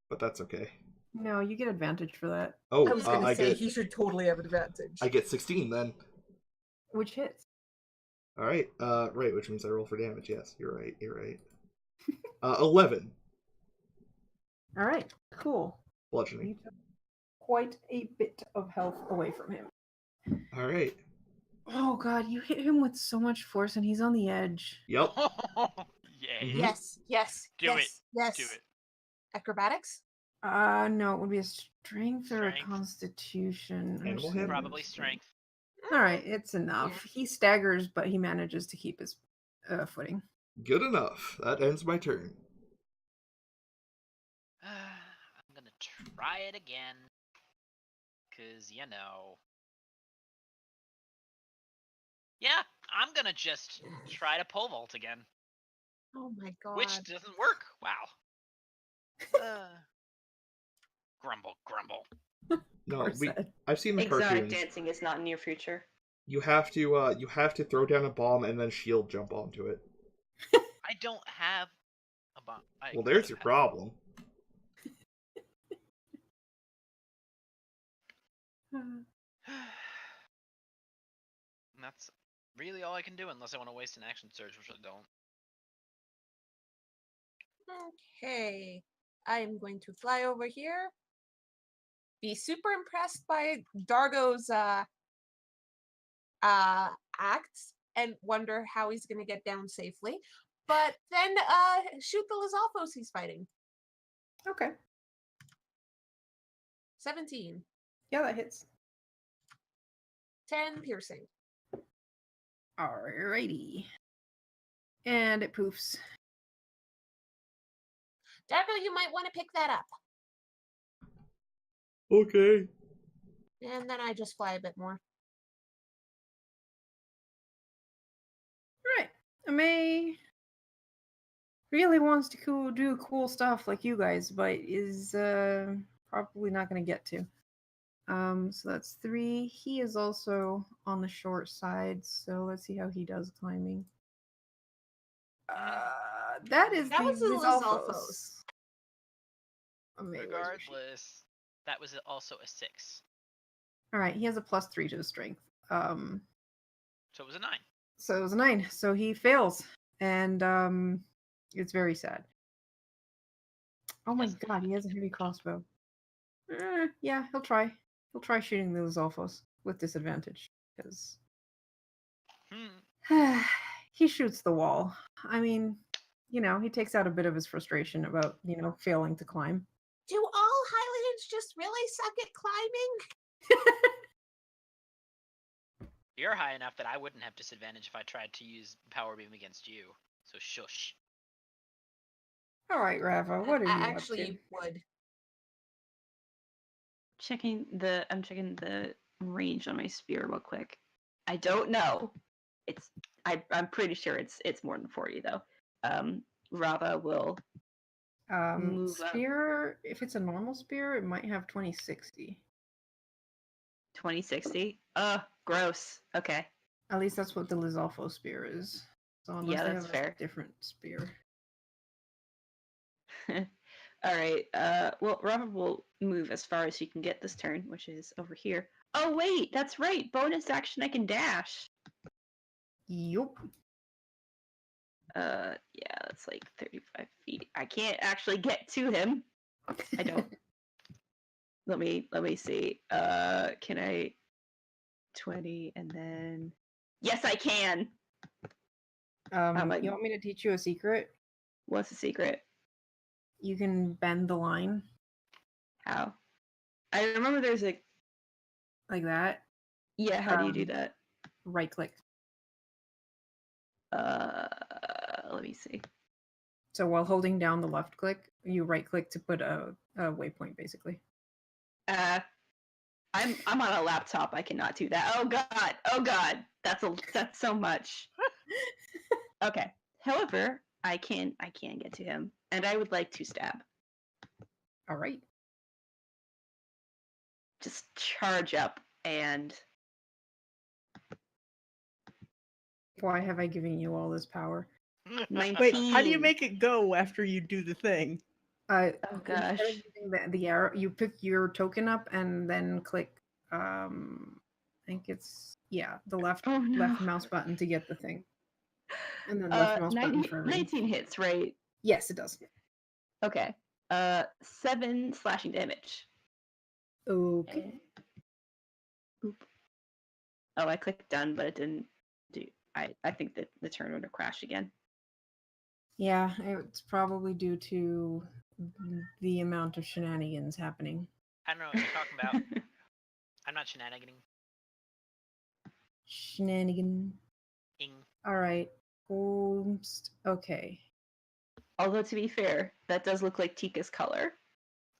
but that's okay. No, you get advantage for that. Oh, I was gonna I say get he should totally have advantage. I get 16 then. Which hits. All right. Right, which means I roll for damage. Yes, you're right. 11 All right, cool. bludgeoning. You took quite a bit of health away from him. All right. Oh god, you hit him with so much force and he's on the edge. Yep. Yay. Mhm. Yes. Do it. Yes. Do it. Acrobatics? No, it would be a strength or a Strength. constitution. or Animal something. handling? Probably strength. All right, it's enough. He staggers, but he manages to keep his footing. Good enough. That ends my turn. I'm gonna try it again. Cause Yeah, I'm gonna just try to pole vault again. Oh my god. Which doesn't work. Wow. Grumble. No, Poor Seth. I've seen the Exotic cartoons. dancing is not near future. You have to throw down a bomb and then shield jump onto it. I don't have a bomb. Well, there's your problem. That's really all I can do unless I want to waste an action surge, which I don't. Okay. I'm going to fly over here. Be super impressed by Dargo's acts and wonder how he's gonna get down safely. But then shoot the Lizalfos he's fighting. Okay. 17. Yeah, that hits. 10 piercing. Alrighty. And it poofs. Dargo, you might want to pick that up. Okay. And then I just fly a bit more. Right. Amei really wants to do cool stuff like you guys, but is probably not going to get to. So that's 3. He is also on the short side, so let's see how he does climbing. That is That the was the Lizalfos. Lizalfos. Amei, where's your sheet? Regardless, that was also a 6. All right, he has a +3 to his strength. So it was a 9. So it was a 9. So he fails, and it's very sad. Oh my Yes. god, he has a heavy crossbow. Yeah, he'll try. He'll try shooting the Lizalfos with disadvantage because he shoots the wall. I mean, he takes out a bit of his frustration about failing to climb. Do all Hylians just really suck at climbing? You're high enough that I wouldn't have disadvantage if I tried to use Power Beam against you. So shush. All right, Rava, what are you Actually, up to? you would. I'm checking the range on my spear real quick. I don't know. I'm pretty sure it's more than 40 though. Rava will move up. Spear, if it's a normal spear, it might have 2060. 2060. Gross. Okay. At least that's what the Lizalfo spear is. So unless Yeah, they that's have fair. a different spear. All right. Well, Robert will move as far as he can get this turn, which is over here. Oh wait, that's right. Bonus action, I can dash. Yup. Yeah, that's like 35 feet. I can't actually get to him. I don't. Let me see. Can I 20 and then yes, I can. You want me to teach you a secret? What's the secret? You can bend the line How? I remember there's a like that. yeah. How do you do that? Right click. Let me see. So while holding down the left click, you right click to put a waypoint, basically. I'm on a laptop. I cannot do that. Oh god. That's so much. Okay. However, I can get to him, and I would like to stab. All right. Just charge up and. Why have I given you all this power? 19. Wait, how do you make it go after you do the thing? Oh Instead gosh. of using the arrow, you pick your token up and then click. I think it's the left mouse button to get the thing, and then left mouse button for everything. 19 hits, right? Yes, it does. Okay. 7 slashing damage. Okay. Oop. Oh, I clicked done, but it didn't do. I think that the turn would have crashed again. Yeah, it's probably due to the amount of shenanigans happening. I don't know what you're talking about. I'm not shenaniganing. Shenanigan. Ing. All right. Okay. Although to be fair, that does look like Tika's color.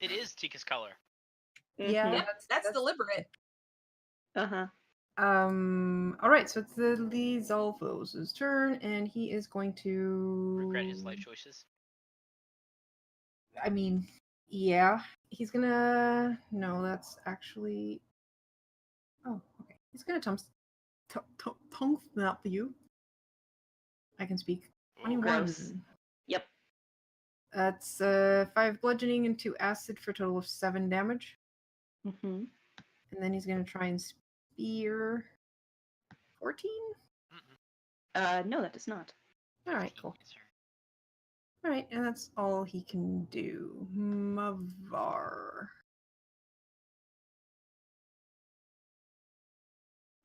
It is Tika's color. Yeah, Yep, that's deliberate. Uh-huh. All right, so it's the Lizalfos' turn, and he is going to Regret his life choices. I mean, yeah, he's gonna. No, that's actually. Oh, okay. He's gonna tongue snap you. I can speak. Ooh, 21. gross. Yep. That's 5 bludgeoning and 2 acid for a total of 7 damage. Mm-hmm. And then he's gonna try and spear 14. No, that does not. All right, 15, cool. sir. All right, and that's all he can do. Mavar.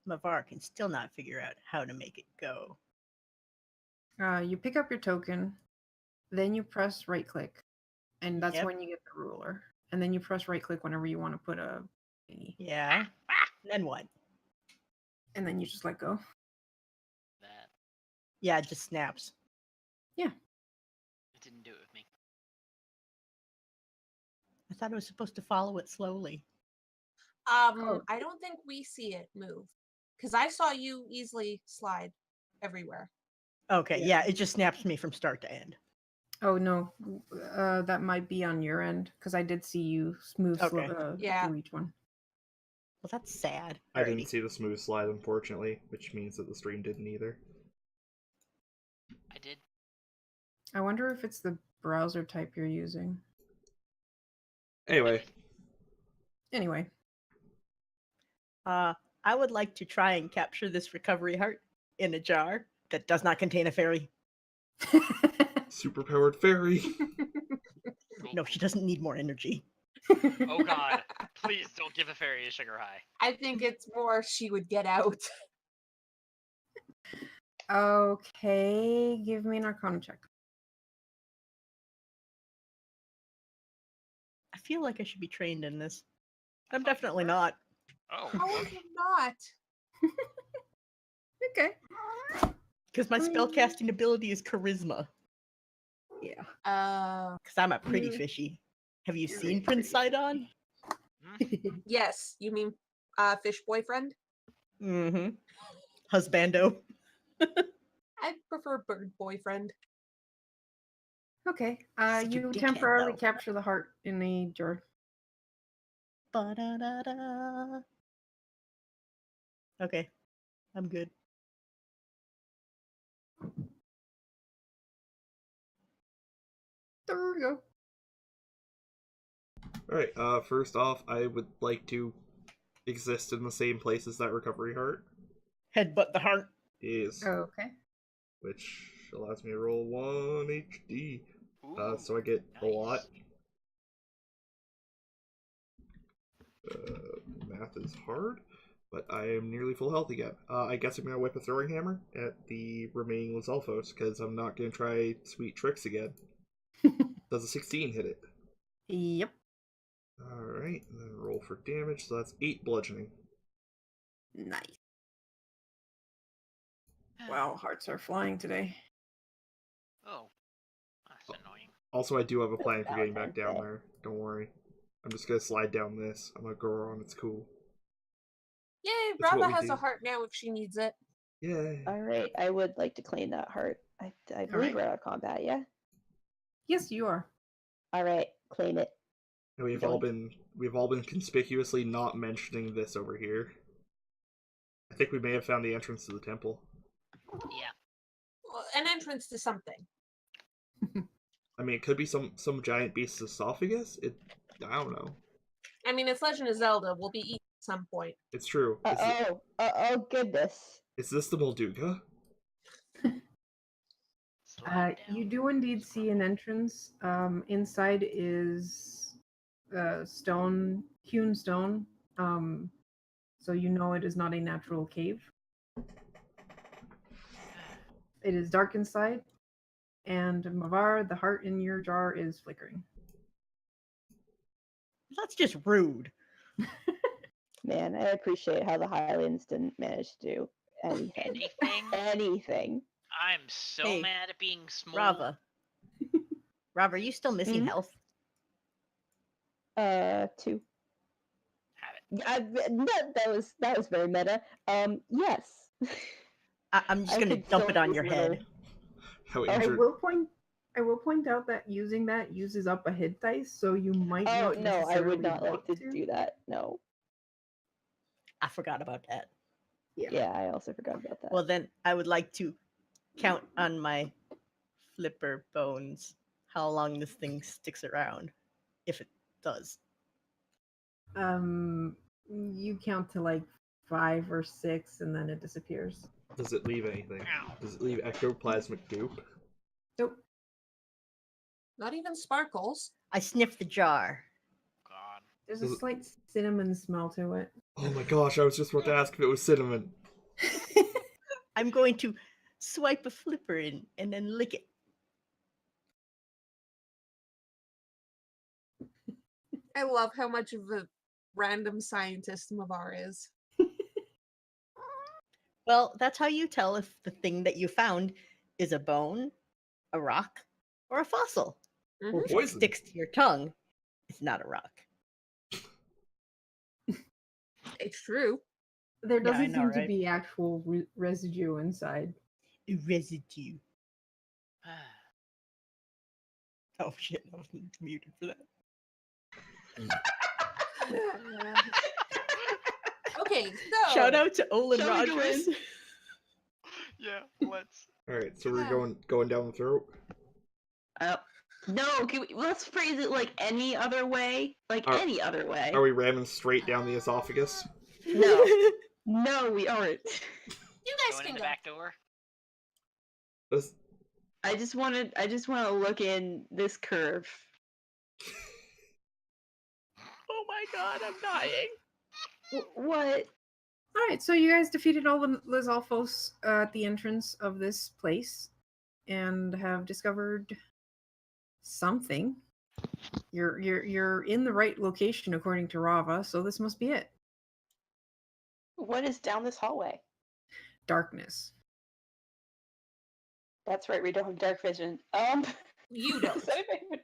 Mavar can still not figure out how to make it go. You pick up your token, then you press right click, and that's Yep. when you get the ruler. And then you press right click whenever you want to put a thingy. Yeah. Then what? And then you just let go. That. Yeah, it just snaps. Yeah. It didn't do it with me. I thought it was supposed to follow it slowly. Oh. I don't think we see it move because I saw you easily slide everywhere. Okay, Yeah. yeah, it just snaps me from start to end. Oh no, that might be on your end because I did see you move Okay. Yeah. through each one. Well, that's sad. I didn't Alrighty. see the smooth slide, unfortunately, which means that the stream didn't either. I did. I wonder if it's the browser type you're using. Anyway, Anyway. I would like to try and capture this recovery heart in a jar that does not contain a fairy. superpowered fairy. No, she doesn't need more energy. Oh god, please don't give a fairy a sugar high. I think it's more she would get out. Okay, give me an Arcana check. I feel like I should be trained in this. I'm definitely not. Oh, How are okay. you not? Okay. Because my spellcasting ability is charisma. Yeah. Because I'm a pretty Mm. fishy. Have you You're seen really Prince pretty. Sidon? Yes, you mean fish boyfriend? Mm-hmm. Husbando. I prefer bird boyfriend. Okay. Such a You dickhead, temporarily though. capture the heart in a jar. Ba-da-da-da. Okay, I'm good. There we go. Alright, first off, I would like to exist in the same place as that recovery heart. Headbutt the heart. Is Okay. which allows me to roll 1 HD. Ooh, So I get a nice. lot. Math is hard, but I am nearly full health again. I guess I'm gonna whip a throwing hammer at the remaining Lizalfos because I'm not gonna try sweet tricks again. Does a 16 hit it? Yep. Alright, and then roll for damage, so that's 8 bludgeoning. Nice. Wow, hearts are flying today. Oh, that's annoying. Also, I do have a plan for getting back Valentine's down Day. there. Don't worry. I'm just gonna slide down this. I'm a Goron, it's cool. Yay, That's what Rava we has do. a heart now if she needs it. Yay. All right, I would like to claim that heart. I believe right. we're out of combat, yeah? Yes, you are. All right, claim it. And we've Doink. all been conspicuously not mentioning this over here. I think we may have found the entrance to the temple. Yeah. Well, an entrance to something. I mean, it could be some giant beast's esophagus. I don't know. I mean, it's Legend of Zelda. We'll be eaten at some point. It's true. Oh goodness. Is this the Molduga? Slide You down. do indeed see an entrance. Inside is stone, hewn stone. So you know it is not a natural cave. It is dark inside, and Mavar, the heart in your jar is flickering. That's just rude. Man, I appreciate how the Highlands didn't manage to do anything. Anything? Anything. I'm so Hey, mad at being small. Rava. Rava, are you still missing Mhm. health? 2. Have it. That was very meta. Yes. I'm just I gonna could dump it still on your use a head. little- How I injured? will point out that using that uses up a hit dice, so you might Oh not no, I necessarily would not like want to do that. No. I forgot about that. Yeah, I also forgot about that. Well, then I would like to count on my flipper bones how long this thing sticks around, if it does. You count to like 5 or 6, and then it disappears. Does it leave anything? Ow. Does it leave ectoplasmic goop? Nope. Not even sparkles. I sniff the jar. God. There's a Does it- slight cinnamon smell to it. Oh my gosh, I was just about to ask if it was cinnamon. I'm going to swipe a flipper in and then lick it. I love how much of a random scientist Mavar is. Well, that's how you tell if the thing that you found is a bone, a rock, or a fossil. Mhm. Or if it Poison. sticks to your tongue, it's not a rock. It's true. There Yeah, I doesn't know, seem to right? be actual residue inside. A residue. Oh shit, I was muted for that. Okay, so Shout out to Olin Shall we go Rogers. in? Yeah, let's. All right, so we're Yeah. going down the throat. No, let's phrase it like any other way. Like Are- any other way. Are we ramming straight down the esophagus? No. No, we aren't. You guys Going in can the go. back door. This- I just want to look in this curve. Oh my god, I'm dying. What? All right, so you guys defeated all the Lizalfos at the entrance of this place, and have discovered something. You're in the right location according to Rava, so this must be it. What is down this hallway? Darkness. That's right, we don't have dark vision. You don't. Does anybody-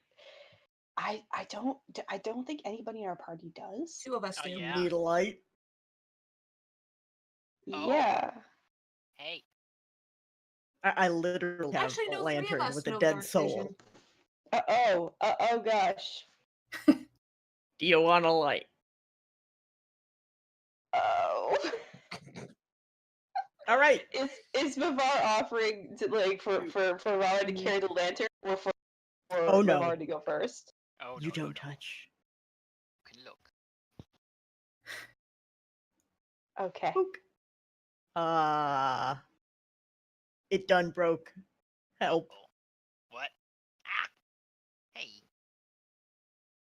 I don't think anybody in our party does. 2 of us Oh, do. yeah. Need a light. Oh. Yeah. Hey, I literally have Actually, a no, 3 of lantern us with a know dead dark soul. vision. Oh gosh. Do you want a light? Oh. All right. Is Mavar offering to for Rara to carry the lantern, or for Oh, no. Mavar to go first? oh You no, don't no. touch. You can look. Okay. It done broke. Help. Oh. What? Ah! Hey.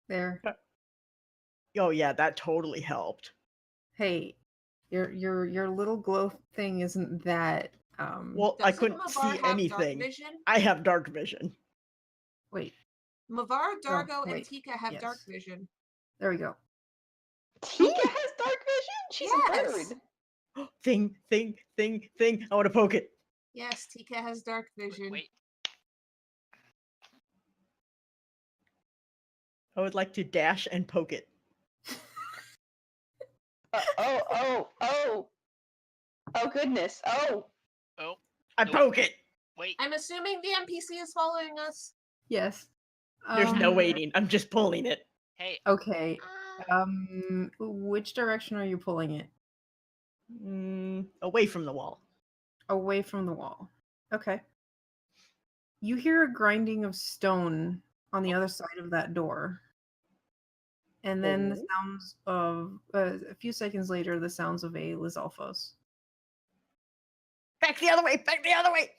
There. Oh yeah, that totally helped. Hey, your little glow thing isn't that. Well, I Doesn't couldn't Mavar see have dark anything. vision? I have dark vision. Wait. Mavar, Dargo, and wait. Tika have dark Yes. vision. There we go. Tika has dark vision? She's a Yes. bird. Thing. I want to poke it. Yes, Tika has dark vision. Wait. I would like to dash and poke it. Oh goodness. Oh. Oh. I Nope. poke it. Wait. I'm assuming the NPC is following us. Yes. There's no waiting. I'm just pulling it. Hey. Okay. Uh, Which direction are you pulling it? Away from the wall. Away from the wall. Okay. You hear a grinding of stone on the other side of that door. And then the sounds of, a few seconds later, the sounds of a Lizalfos. Back the other way. Back the other way.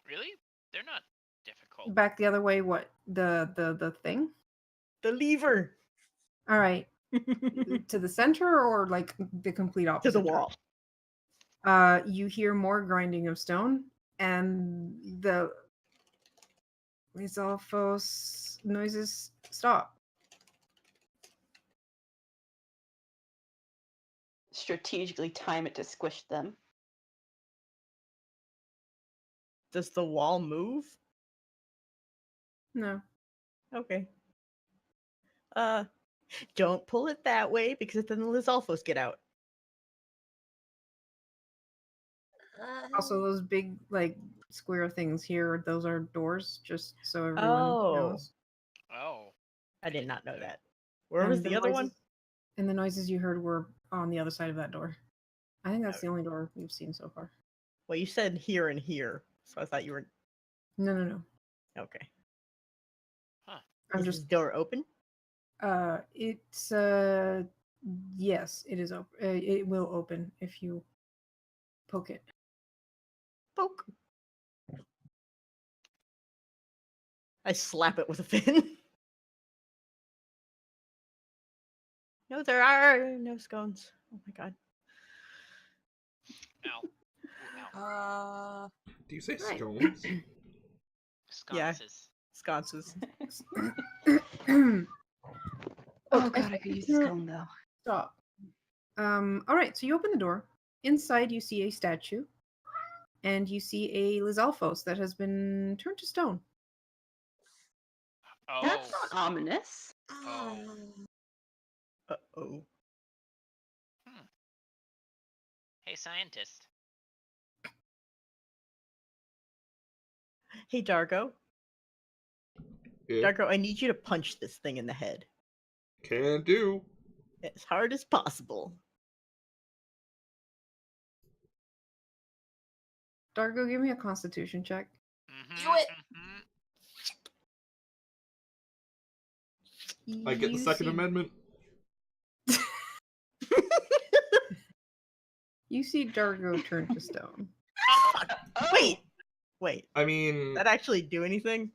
Really? They're not difficult. Back the other way, what? The thing? The lever. All right. To To the center or like the complete opposite? the wall. You hear more grinding of stone, and the Lizalfos noises stop. Strategically time it to squish them. Does the wall move? No. Okay. Don't pull it that way because then the Lizalfos get out. Also, those big like square things here, those are doors, just so everyone Oh. knows. Oh. I did not know that. Where was And the other one? noises- And the noises you heard were on the other side of that door. I think that's the only door we've seen so far. Well, you said here and here, so I thought you were No. okay. I'm Is just the door open? it's yes, it is open. It will open if you poke it. Poke. I slap it with a fin. No, there are no scones. Oh my god. Ow. Ooh, ow. Do you say Right. scones? Yeah. Sconces. Sconces. Oh Okay, god, I could use so- this cone though. Stop. All right, so you open the door. Inside, you see a statue, and you see a Lizalfos that has been turned to stone. Oh. That's not ominous. Uh-oh. Hey, scientist. Hey, Dargo. Yeah, Dargo, I need you to punch this thing in the head. can do. As hard as possible. Dargo, give me a Constitution check. Mhm, Do it. mhm. I get the You Second see- Amendment. You see Dargo turn to stone. Wait. I mean, That actually do anything?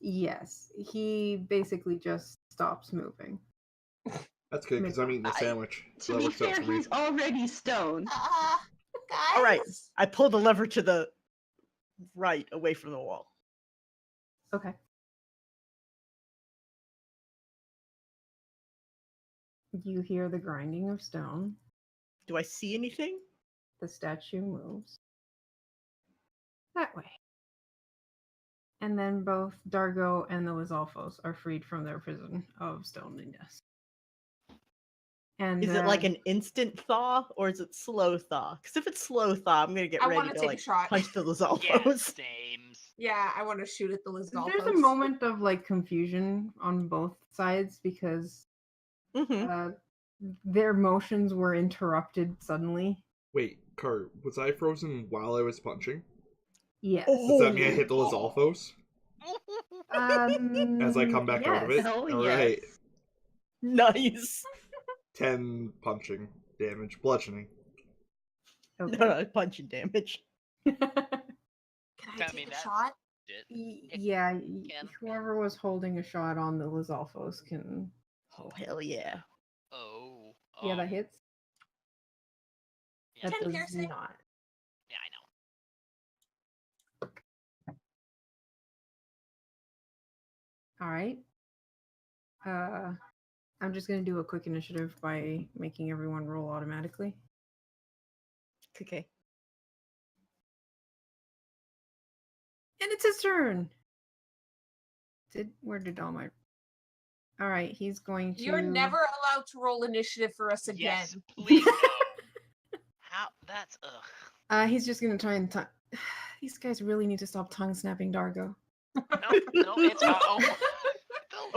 Yes, he basically just stops moving. that's good because I'm eating a sandwich. So To that be works out fair, for me. he's already stoned. Guys. All right. I pull the lever to the right, away from the wall. Okay. You hear the grinding of stone. Do I see anything? The statue moves that way. And then both Dargo and the Lizalfos are freed from their prison of stoniness. And Is it like an instant thaw or is it slow thaw? Because if it's slow thaw, I'm gonna get I ready wanna to take a like shot. punch the Yeah, Lizalfos. same. Yeah, I want to shoot at the Lizalfos. there's a moment of like confusion on both sides because Mm-hmm. their motions were interrupted suddenly. Wait, Cart, was I frozen while I was punching? Yes. Does that mean I hit the Lizalfos as I come back out of it? Yes. Oh, Alright. yes. Nice. 10 punching damage. Bludgeoning. Okay. No, punching damage. Can I I take mean, a that's shot? it. Yeah, Can. whoever was holding a shot on the Lizalfos can. Oh hell yeah. Oh. Yeah, that hits. Yeah, That 10 does piercing. not. yeah, I know. All right. I'm just gonna do a quick initiative by making everyone roll automatically. Okay. And it's his turn. Where did all my? All right, he's going to. You're never allowed to roll initiative for us again. Yes, please no. How? That's ugh. He's just gonna try and. These guys really need to stop tongue snapping Dargo. No, it's fine. Oh,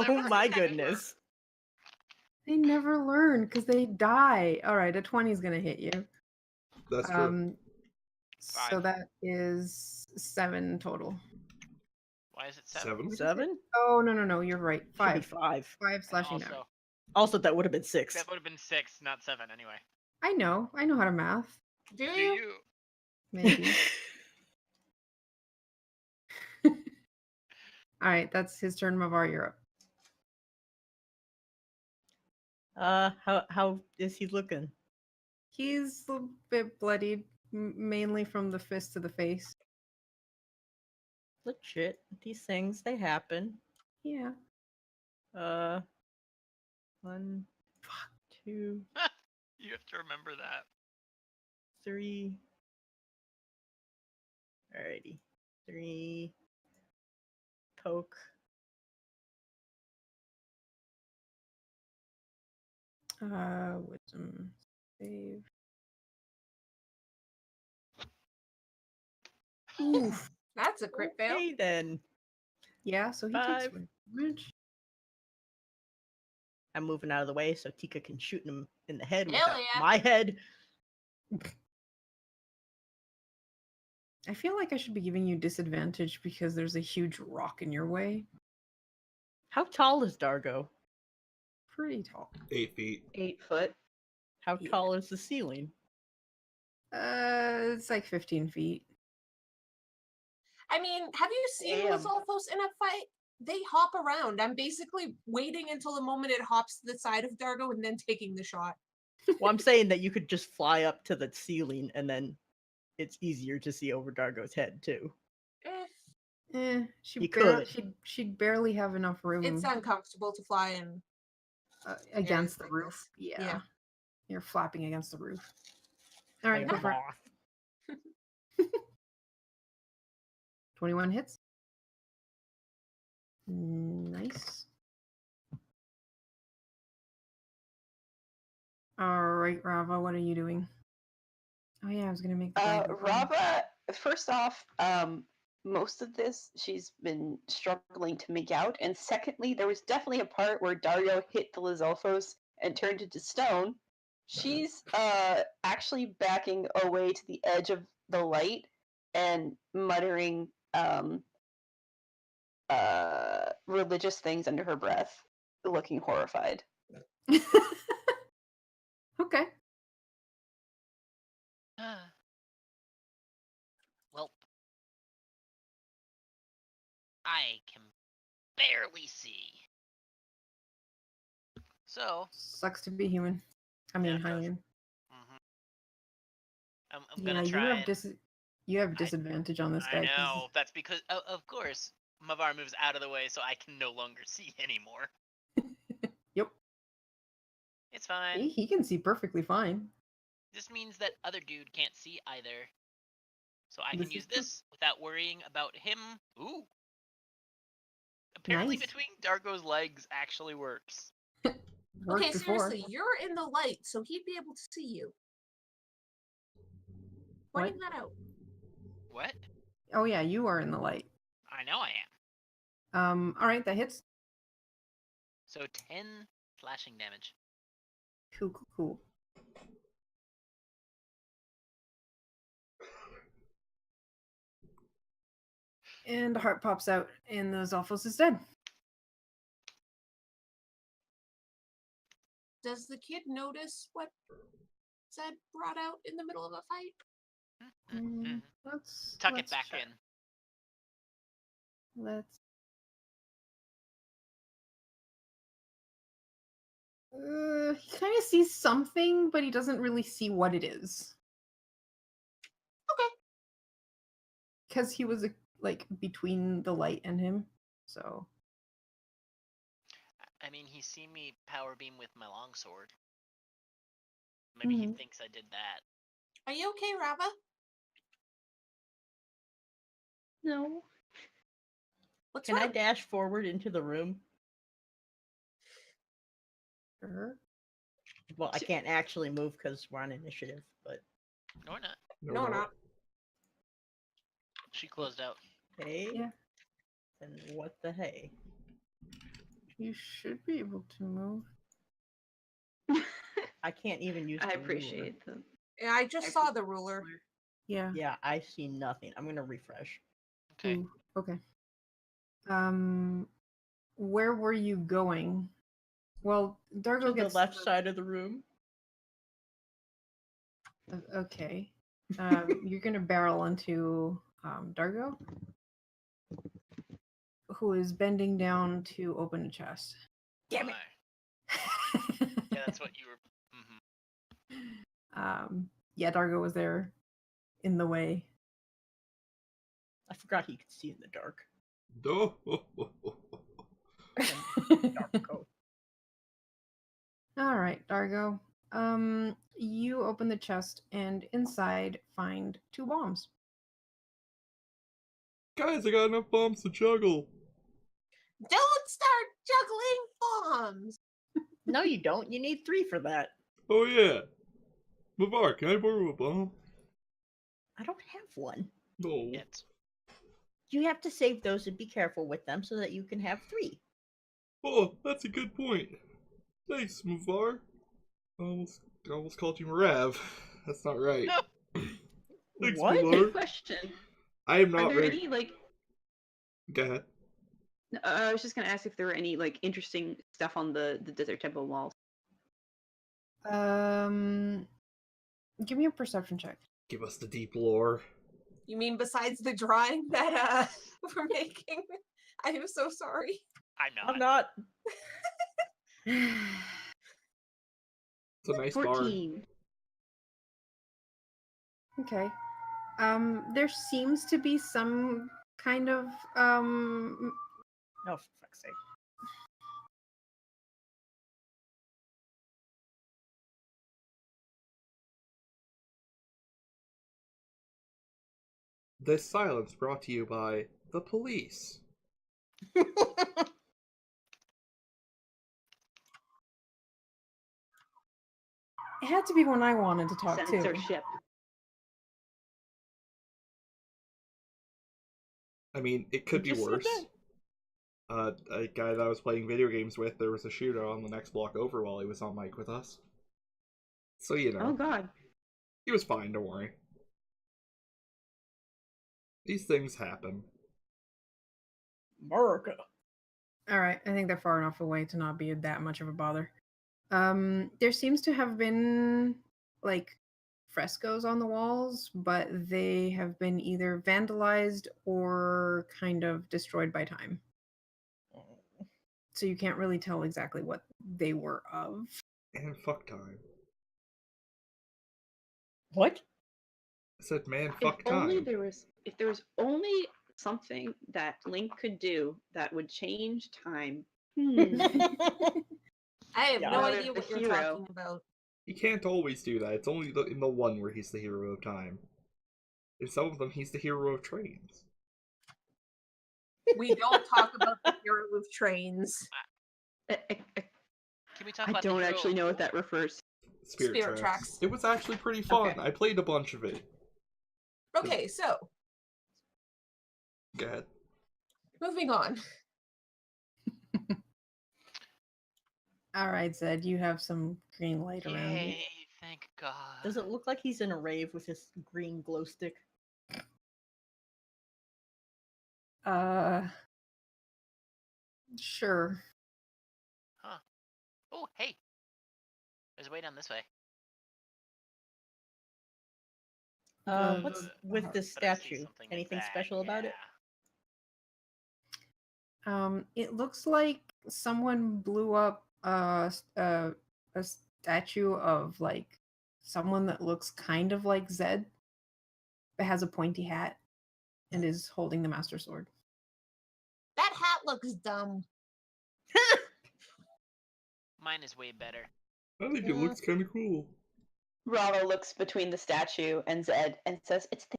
Oh my goodness. They never learn because they die. All right, a 20 is gonna hit you. That's true. So Five. that is 7 total. Why is it 7? 7? Oh no, you're right. Should be 5. 5. 5 And slashing damage. Also, that would have been 6. That would have been 6, not 7 anyway. I know how to math. Do Do you? you? Maybe. All right, that's his turn. Mavar, you're up. How is he looking? He's a bit bloodied, mainly from the fist to the face. Legit. These things, they happen. Yeah. 1, 2, You have to remember that. 3. Alrighty. 3. Poke. Wisdom save. Oof. That's a crit fail. Okay then. Yeah, so he 5. takes 1 damage. I'm moving out of the way so Tika can shoot him in the head Hell without yeah. my head. I feel like I should be giving you disadvantage because there's a huge rock in your way. How tall is Dargo? Pretty tall. 8 feet. 8 foot. How Yeah. tall is the ceiling? It's like 15 feet. I mean, have you seen Damn. Lizalfos in a fight? They hop around. I'm basically waiting until the moment it hops to the side of Dargo and then taking the shot. Well, I'm saying that you could just fly up to the ceiling and then it's easier to see over Dargo's head too. Eh, She'd barely have enough room it's uncomfortable to fly in. against the like roof. this. Yeah. Yeah. You're flapping against the roof. All right, Like go a for it. moth. 21 hits. Nice. All right, Rava, what are you doing? Oh yeah, I was gonna make the guy go home. Rava, first off, most of this she's been struggling to make out, and secondly, there was definitely a part where Dario hit the Lizalfos and turned into stone. She's actually backing away to the edge of the light and muttering religious things under her breath. looking horrified. Okay. Welp. I can barely see. So, Sucks to be human. I mean, Yeah, it does. Hylian. I'm Yeah, gonna you try have and... you have disadvantage on this guy. I 'cause- know. That's because, of course, Mavar moves out of the way so I can no longer see anymore. Yep. It's fine. He can see perfectly fine. This means that other dude can't see either. So I This can use is true. this without worrying about him. Ooh. Apparently Nice. between Dargo's legs actually works. Worked Okay, before. seriously, you're in the light, so he'd be able to see you. Pointing that out. What? Oh yeah, you are in the light. I know I am. All right, that hits. So 10 slashing damage. Cool. And a heart pops out, and the Zolfos is dead. Does the kid notice what Zed brought out in the middle of a fight? Let's Tuck let's it back check. in. Let's. He kind of sees something, but he doesn't really see what it is. Okay. Because he was like between the light and him, so. I mean, he's seen me power beam with my longsword. Maybe he thinks I did that. Are you okay, Rava? No. What's Can I wrong? dash forward into the room? Sure. Well, I can't actually move because we're on initiative, but No, we're not. No, we're not. She closed out. hey. Yeah. And what the hey? You should be able to move. I can't even use I the ruler. appreciate them. Yeah, I just saw the ruler. Yeah. Yeah, I see nothing. I'm gonna refresh. Okay. Ooh, okay. Where were you going? Well, Dargo To the gets left side of the room. Okay. You're gonna barrel into Dargo, who is bending down to open a chest. Damn it! Yeah, that's what you were. Yeah, Dargo was there in the way. I forgot he could see in the dark. Darko. All right, Dargo. You open the chest and inside find 2 bombs. Guys, I got enough bombs to juggle. Don't start juggling bombs. No, you don't. You need 3 for that. Oh yeah. Mavar, can I borrow a bomb? I don't have one. No. Yet. You have to save those and be careful with them so that you can have 3. Oh, that's a good point. Thanks, Mavar. I almost called you Marav. That's not right. No. Thanks, What? Mavar. Good question. I am Are not there ready. any like? Go ahead. I was just gonna ask if there were any like interesting stuff on the desert temple walls. Give me a perception check. Give us the deep lore. You mean besides the drawing that we're making? I am so sorry. I'm not. I'm not. It's a nice 14. Okay. There seems to be some kind of Oh, for fuck's sake. This silence brought to you by the police. It had to be when I wanted to talk too. Censorship. I mean, it could be You just said worse. A guy that I was playing video games with, there was a shooter on the next block over while he was on mic with us. So, you know. Oh god. He was fine, don't worry. These things happen. America. All right, I think they're far enough away to not be that much of a bother. There seems to have been like frescoes on the walls, but they have been either vandalized or kind of destroyed by time. So you can't really tell exactly what they were of. And fuck time. What? I said, man, If fuck only time. if there was only something that Link could do that would change time. I have Yeah. no Not idea if the what you're hero- talking about. He can't always do that. It's only in the one where he's the hero of time. In some of them, he's the hero of trains. We don't talk about the hero of trains. Can we talk I about don't the hero actually of know what war? that refers. Spirit Tracks. It was actually pretty fun. Okay. I played a bunch of it. Okay, so Go ahead. moving on. All right, Zed, you have some green light around you. Yay, thank God. Does it look like he's in a rave with his green glow stick? Sure. Huh. Oh, hey. There's a way down this way. What's with this But I see statue? something in Anything back, special about it? It looks like someone blew up a statue of like someone that looks kind of like Zed, but has a pointy hat and is holding the Master Sword. That hat looks dumb. Mine is way better. I think it looks kind of cool. Rava looks between the statue and Zed and says, "It's the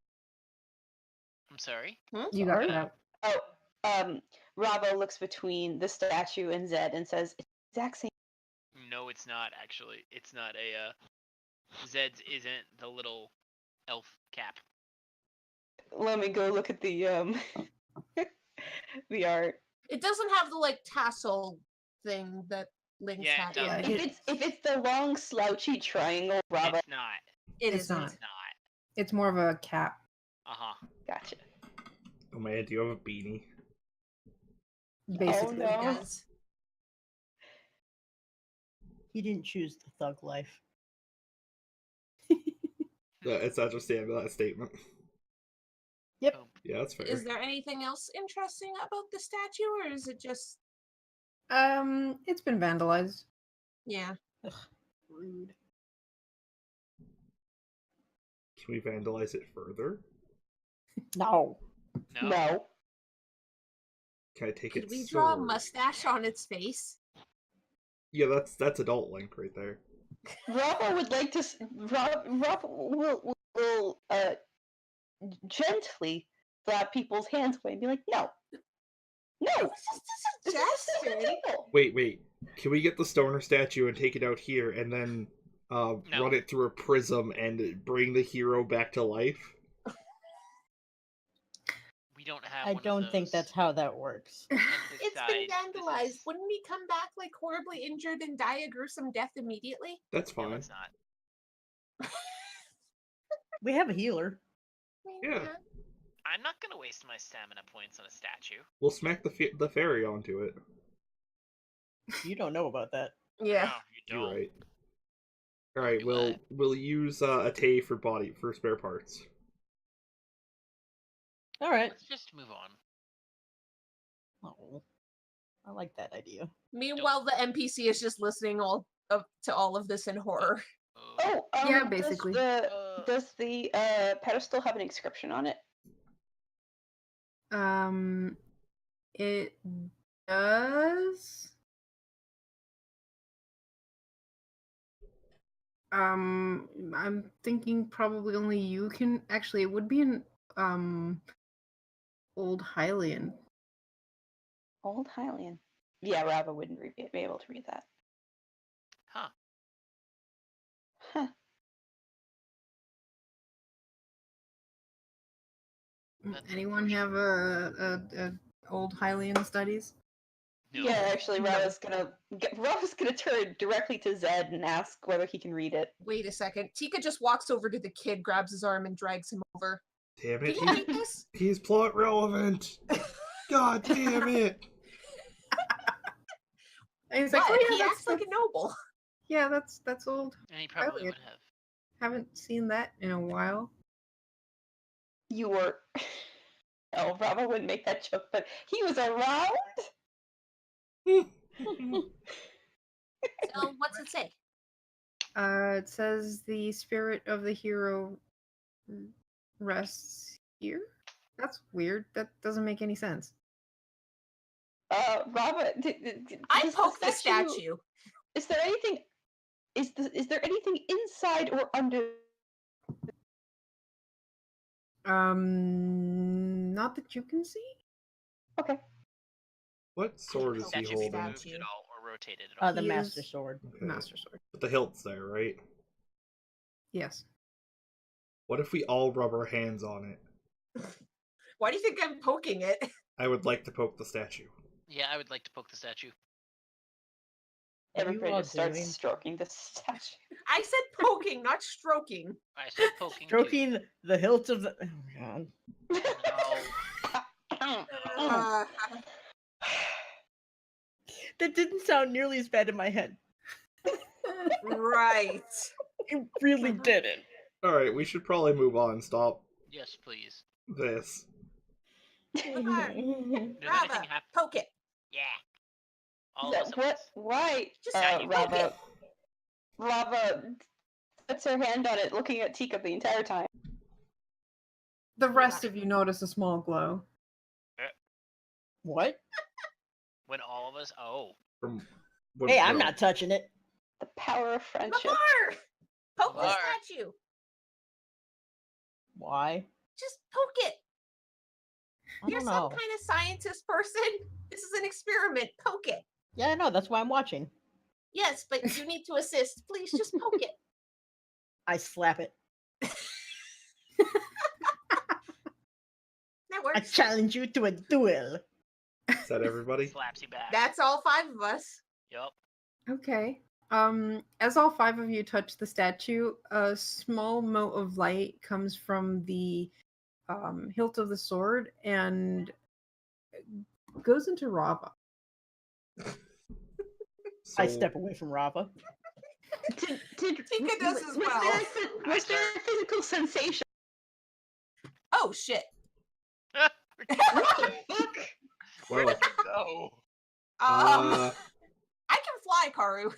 I'm sorry? You got cut out. Rava looks between the statue and Zed and says, "It's the exact same." No, it's not, actually. It's not a, Zed's isn't the little elf cap. Let me go look at the the art. It doesn't have the like tassel thing that Link's Yeah, it hat. doesn't. Yeah, If it's the long slouchy triangle, Rava, It's not. It It's isn't. not. It's not. It's more of a cap. Uh-huh. gotcha. Oh man, do you have a beanie? Basically. no. It does. He didn't choose the thug life. Yeah, it's understand that statement. Yep. Oh, Yeah, that's fair. Is there anything else interesting about the statue, or is it just It's been vandalized. yeah? Ugh, rude. Can we vandalize it further? No. no? No. Can I take Could its we draw a sword? mustache on its face? Yeah, that's adult Link right there. Rava would like to. Rava will gently slap people's hands away and be like, "No, no, It was just a suggestion. Wait. Can we get the stoner statue and take it out here and then run it through a prism and bring the hero back to life? We don't have I one of don't think those. that's how that works. And It's been besides, vandalized. this is- Wouldn't we come back like horribly injured and die a gruesome death immediately? That's No, fine. it's not. We have a healer. Yeah. I'm not gonna waste my stamina points on a statue. We'll smack the fairy onto it. You don't know about that. Yeah. No, you don't. You're right. All right, You we'll use a Tay for spare parts. All right. Let's just move on. Oh, I like that idea. Meanwhile, the NPC is just listening to all of this in horror. Oh, Yeah, basically. Does the pedestal have an inscription on it? It does. I'm thinking probably only you can. Actually, it would be an old Hylian. Old Hylian. Yeah, Rava wouldn't be able to read that. Huh. Huh. That's Anyone have a old Hylian studies? No. Yeah, actually, No. Rava's gonna turn directly to Zed and ask whether he can read it. Wait a second. Tika just walks over to the kid, grabs his arm, and drags him over. Damn Can it! you read this? He's plot relevant. God damn it! And he's like, What? oh He yeah, acts like a noble. yeah, that's old. And he probably Elliot. would have. Haven't seen that in a while. You were. Oh, Bravo wouldn't make that joke, but he was around. So what's it say? It says the spirit of the hero rests here. That's weird. That doesn't make any sense. Bravo. I does poke the statue. Is there anything? Is there anything inside or under? Not that you can see. Okay. What sword is he Statue being holding? moved at all or rotated at all. The He Master is- Sword. Okay. Master sword. But the hilt's there, right? Yes. What if we all rub our hands on it? Why do you think I'm poking it? I would like to poke the statue. Yeah, I would like to poke the statue. What are you Everybody all just starts doing? stroking the statue. I said poking, not stroking. I said poking. too. Stroking the hilt of the. Oh my god. No. Uh, That didn't sound nearly as bad in my head. right. It really didn't. Alright, we should probably move on and stop Yes, please. this. Come on. Does Rava, anything happen? poke it. Yeah. All of us at What? once. Why? Just poke it. Rava puts her hand on it, looking at Tika the entire time. The rest of you notice a small glow. What? When all of us. Oh. From when- Hey, I'm well, not touching it. The power of friendship. Lamar! Poke the Lamar. statue. Why? Just poke it. I You're don't some know. kind of scientist person. This is an experiment. Poke it. Yeah, I know. That's why I'm watching. Yes, but you need to assist. Please just poke it. I slap it. That I works. challenge you to a duel. Is that everybody? Slaps you back. That's all 5 of us. Yup. Okay. As all 5 of you touch the statue, a small mote of light comes from the hilt of the sword and goes into Rava. I So- step away from Rava. Tika does as well. Was there a physical sensation? Oh shit. What the fuck? Well, Go. uh, I can fly, Karu.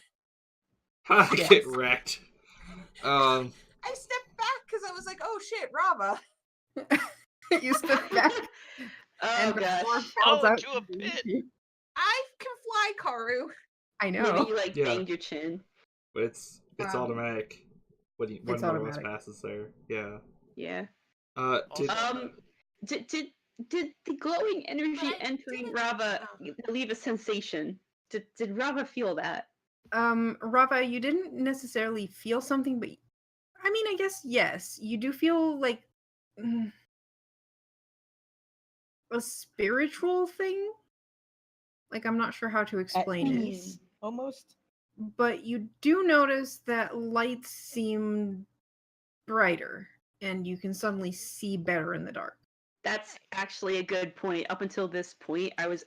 I Yes. get wrecked. I stepped back because I was like, oh shit, Rava. You step back Oh and the gosh. sword falls Oh, out. to a beneath pit. you. I can fly, Karu. I Maybe know. you like Yeah. banged your chin. But it's automatic when it's one of us automatic. passes there. Yeah. Yeah. Did Also- Did the glowing energy But I entering didn't- Rava leave a sensation? Did Rava feel that? Rava, you didn't necessarily feel something, but I mean, I guess yes, you do feel like a spiritual thing. Like I'm not sure how to At explain it, peace, almost. but you do notice that lights seem brighter, and you can suddenly see better in the dark. That's actually a good point. Up until this point, I was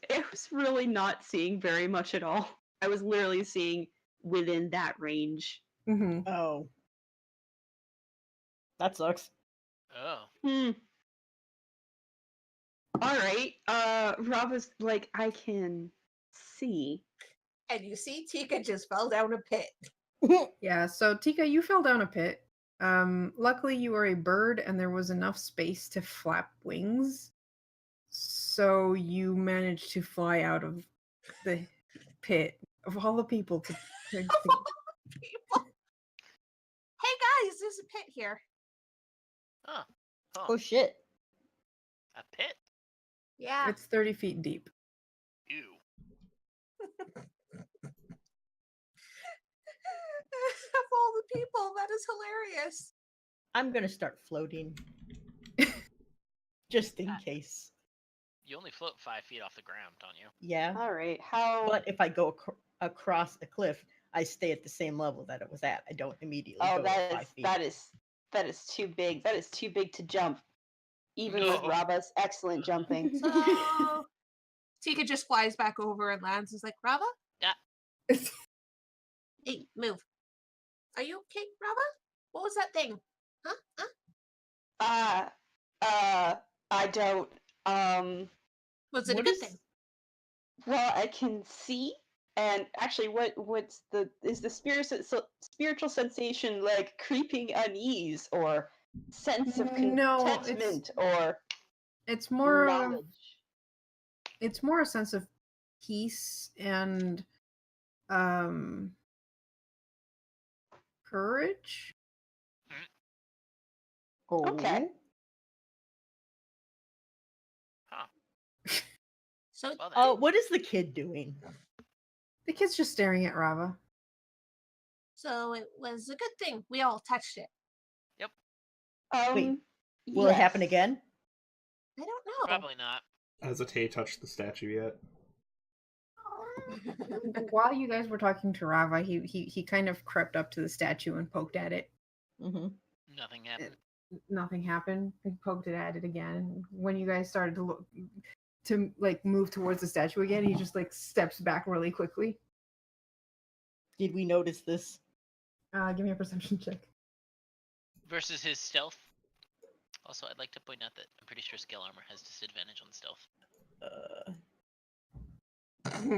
really not seeing very much at all. I was literally seeing within that range. Mm-hmm. Oh. That sucks. Oh. Alright. Rava's like, I can see. And you see, Tika just fell down a pit. Yeah. So Tika, you fell down a pit. Luckily, you were a bird, and there was enough space to flap wings, so you managed to fly out of the pit. Of all the people to People. Hey guys, there's a pit here. Huh. Huh. Oh shit. A pit? Yeah. It's 30 feet deep. Ew. Of all the people, that is hilarious. I'm gonna start floating. Just in case. You only float 5 feet off the ground, don't you? Yeah. Alright, how But if I go across a cliff, I stay at the same level that it was at. I don't immediately Oh, go that 5 is feet. that is too big. That is too big to jump. Even with No. Rava's excellent jumping. So Tika just flies back over and lands. Is like, Rava? Yeah. Hey, move. Are you okay, Rava? What was that thing? Huh? I don't. Was it a What good is- thing? Well, I can see. And actually, what's the spiritual sensation like creeping unease or sense of No, contentment or it's more of knowledge? it's more a sense of peace and courage. Okay. Huh. So, Well then. Oh, what is the kid doing? The kid's just staring at Rava. so it was a good thing. We all touched it. Wait, Will it happen yes. again? I don't know. Probably not. Has Tay touched the statue yet? While you guys were talking to Rava, he kind of crept up to the statue and poked at it. Mm-hmm. Nothing happened. Nothing happened. He poked it at it again. When you guys started to look to like move towards the statue again, he just like steps back really quickly. Did we notice this? Give me a perception check. Versus his stealth. Also, I'd like to point out that I'm pretty sure scale armor has disadvantage on stealth.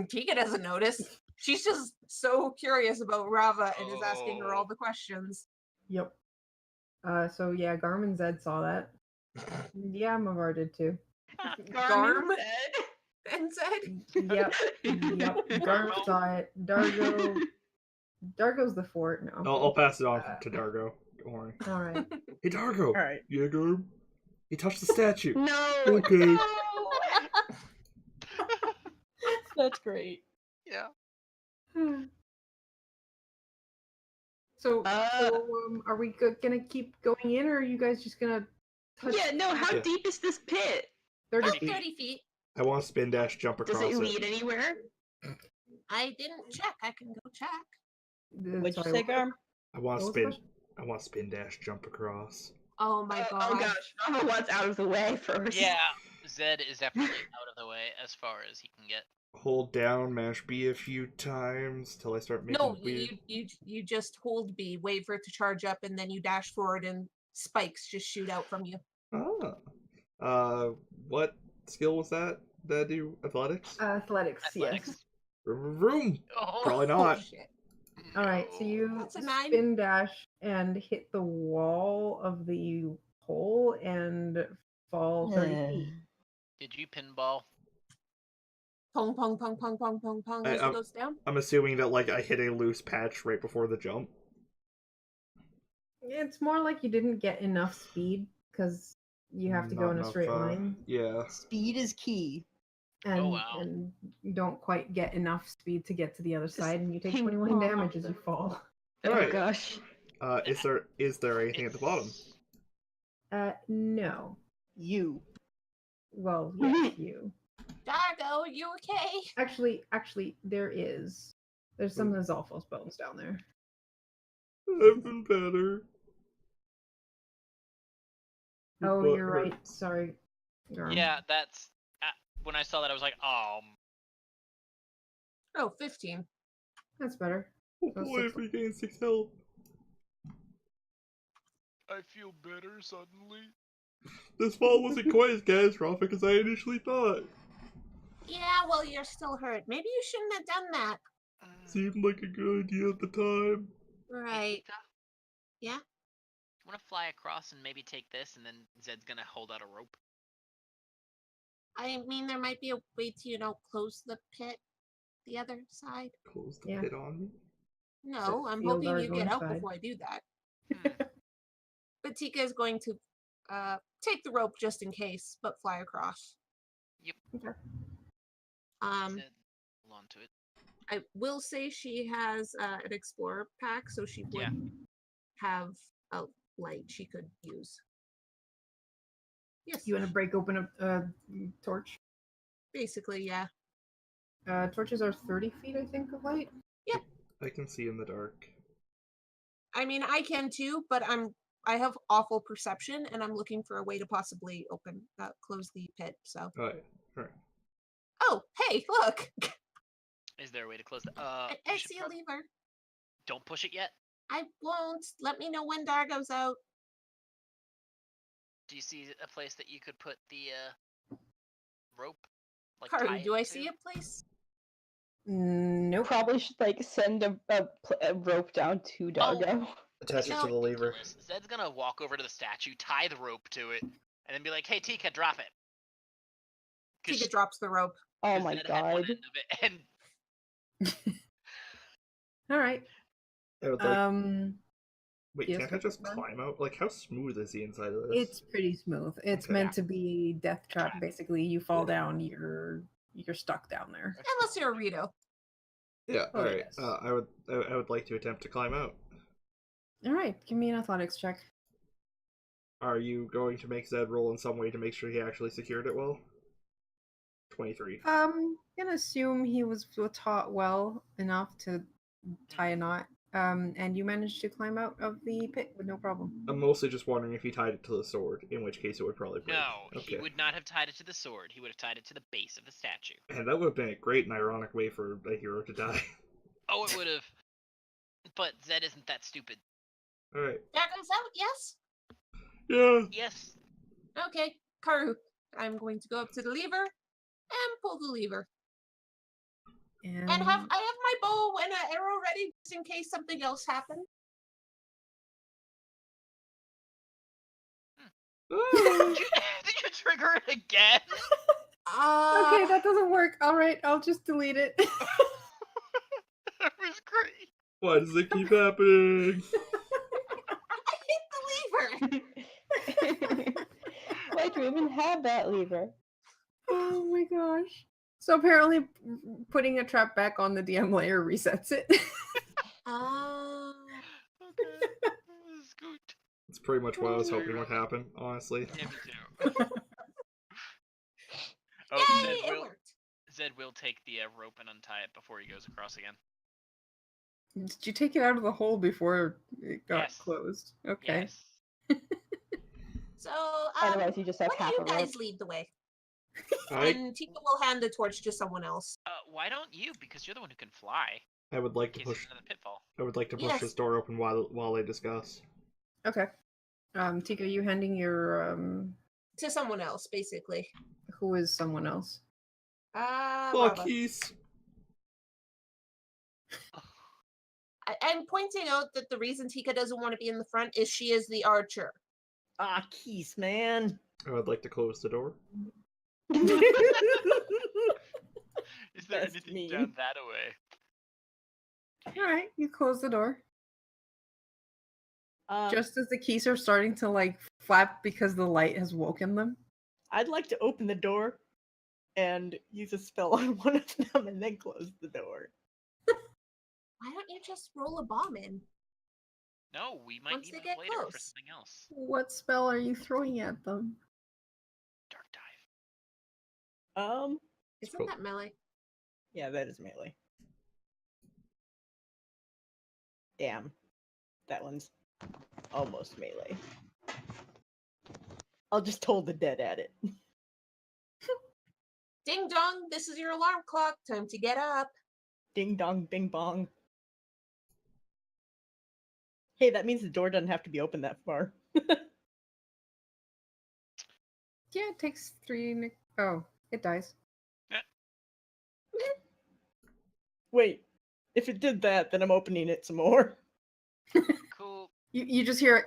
Tika doesn't notice. She's just so curious about Rava and is asking her all Oh. the questions. Yep. So yeah, Garm and Zed saw that. Yeah, Mavar did too. Garm and said, Yep. Yep. Garm saw it. Dargo's the fort now. I'll pass it on to Dargo. Don't worry. All right. Hey, Dargo. All right. Yeah, Garm. He touched the statue. No. Okay. No. That's great. Yeah. So, are we gonna keep going in, or are you guys just gonna touch? Yeah. No. How Yeah. deep is this pit? 30 about feet. 30 feet. I want to spin dash jump Does across it it. lead anywhere? I didn't check. I can go check. What'd you Sorry, say, what- Garm? I want to What was the spin. question? I want to spin dash jump across. Oh my god. Oh gosh. Rava wants out of the way first. Yeah, Zed is definitely out of the way as far as he can get. Hold down, mash B a few times till I start making No, weird. you just hold B, wait for it to charge up, and then you dash forward, and spikes just shoot out from you. What skill was that? Did I do athletics? Athletics. Athletics. Yes. Room. Oh, Probably not. Shit. All right. So you That's a 9. spin dash and hit the wall of the hole and fall 30 feet. Did you pinball? Pong, pong, pong, pong, pong, pong, pong as it goes down. I'm assuming that like I hit a loose patch right before the jump. It's more like you didn't get enough speed because you have to go Not in a enough, straight line, Yeah. Speed is key. and wow. and you don't quite get enough speed to get to the other side, and you take ping 21 pong. damage as you fall. Oh Alright. gosh. Is there anything at the bottom? No. You. Well, yes, you. Dargo, you okay? Actually, there is. There's some of the Zolfos bones down there. I've been better. Your Oh, butt you're right. hurts. Sorry. Garm. Yeah, that's. When I saw that, I was like, oh. Oh, 15. That's better. Oh So boy, 6 I've regained 6 health. I feel better suddenly. This fall wasn't quite as catastrophic as I initially thought. Yeah, well, you're still hurt. Maybe you shouldn't have done that. Seemed like a good idea at the time. Right. Yeah? You want to fly across and maybe take this, and then Zed's gonna hold out a rope. I mean, there might be a way to, close the pit the other side. Close the Yeah. pit on me. No, I'm field hoping you art get on out side. before I do that. Hmm. But Tika is going to take the rope just in case, but fly across. Yep. Okay. Um, Zed, hold on to it. I will say she has an explorer pack, so she would Yeah. have a light she could use. Yes. You want to break open a torch? Basically, yeah. Torches are 30 feet, I think, of light. I can see in the dark. I mean, I can too, but I have awful perception, and I'm looking for a way to possibly close the pit. So. Alright. Alright. Oh, hey, look! Is there a way to close the? I You should see a lever. don't push it yet. I won't. Let me know when Dargo's out. Do you see a place that you could put the rope? Like Karu, tie do it I to? see a place? Nope. Probably should like send a rope down to Dargo. Attach it No. to the lever. Ridiculous. Zed's gonna walk over to the statue, tie the rope to it, and then be like, "Hey, Tika, drop it." 'Cause Tika drops the rope. Oh 'cause my Zed had one god. end of it, and All right. I would like. Wait, yes, can't I just Pokemon? climb out? Like, how smooth is the inside of this? It's pretty smooth. It's Okay. meant to be death trap. trap. Basically, you fall down, you're stuck down there. Unless you're a Rito. Yeah. Oh, All right. yes. I would like to attempt to climb out. All right, give me an athletics check. Are you going to make Zed roll in some way to make sure he actually secured it well? 23. Gonna assume he was taught well enough to tie a knot. And you managed to climb out of the pit with no problem. I'm mostly just wondering if he tied it to the sword, in which case it would probably break. no, Okay. he would not have tied it to the sword. He would have tied it to the base of the statue. And that would have been a great and ironic way for a hero to die. Oh, it would have. But Zed isn't that stupid. Alright. Dargo's out, yes? Yeah. Yes. Okay, Karu, I'm going to go up to the lever and pull the lever. And I have my bow and an arrow ready just in case something else happened. Did you trigger it again? Okay, that doesn't work. All right, I'll just delete it. That was great. Why does it keep happening? I hit the lever. Why do we even have that lever? Oh my gosh. So apparently putting a trap back on the DM layer resets it. Okay. That was good. That's pretty much what I was hoping would happen, honestly. Yeah, me too. Oh, Yay, Zed it will, worked. Zed will take the rope and untie it before he goes across again. Did you take it out of the hole before it got Yes. closed? Okay. Yes. So, Otherwise, you just have why half don't a you rope. guys lead the way? I And Tika will hand the torch to someone else. Why don't you? Because you're the one who can fly. would like In to case push. there's another pitfall. I would like to push Yes. this door open while they discuss. Okay. Tika, you handing your To someone else, basically. who is someone else? Fuck, Rava. he's. I'm pointing out that the reason Tika doesn't want to be in the front is she is the archer. Ah, Keys, man. I would like to close the door. Is there That's anything mean. down that way? All right, you close the door. Um, Just as the keys are starting to like flap because the light has woken them. I'd like to open the door and use a spell on one of them and then close the door. Why don't you just roll a bomb in? No, we might Once need they it get later for close. something else. What spell are you throwing at them? Dark dive. Isn't cool. that melee? Yeah, that is melee. Damn. That one's almost melee. I'll just toll the dead at it. Ding dong, this is your alarm clock. Time to get up. Ding dong, bing bong. Hey, that means the door doesn't have to be open that far. Yeah, it takes 3. Oh, it dies. Wait, if it did that, then I'm opening it some more. Cool. You just hear it.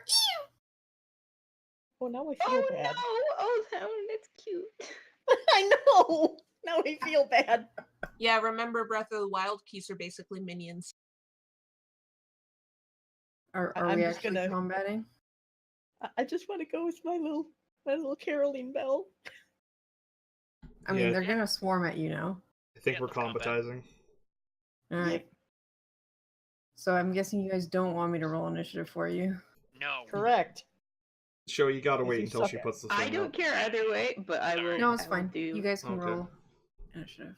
Oh, now I Oh feel no! bad. Oh, that's cute. I know! Now I feel bad. Yeah, remember Breath of the Wild keys are basically minions. Are I'm we just actually gonna- combating? I just want to go with my little caroling bell. I mean, Yeah. they're gonna swarm at you now. I think Yeah, we're let's combat. combatizing. All right. So I'm guessing you guys don't want me to roll initiative for you. No. Correct. Show you gotta If wait you until suck she at- puts the I thing don't up. care either way, but I will. No, it's I will fine. Do... You guys can Okay. roll initiative.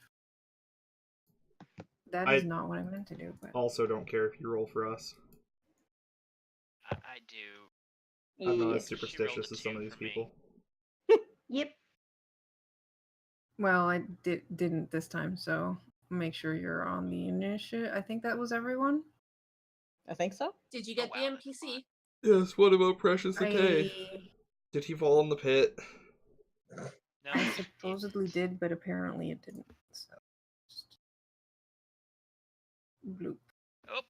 That I- is not what I meant to do, but Also, don't care if you roll for us. I do. I'm not Yeah. as superstitious a as some of 2 these for me. people. Yep. well, I didn't this time, so make sure you're on the initiative. I think that was everyone. I think so. Did you Oh, get wow, the that's a lot. NPC? Yes, what about Precious Atay? I Did he fall in the pit? No, I he supposedly didn't. did, but apparently it didn't. So just bloop. Oh,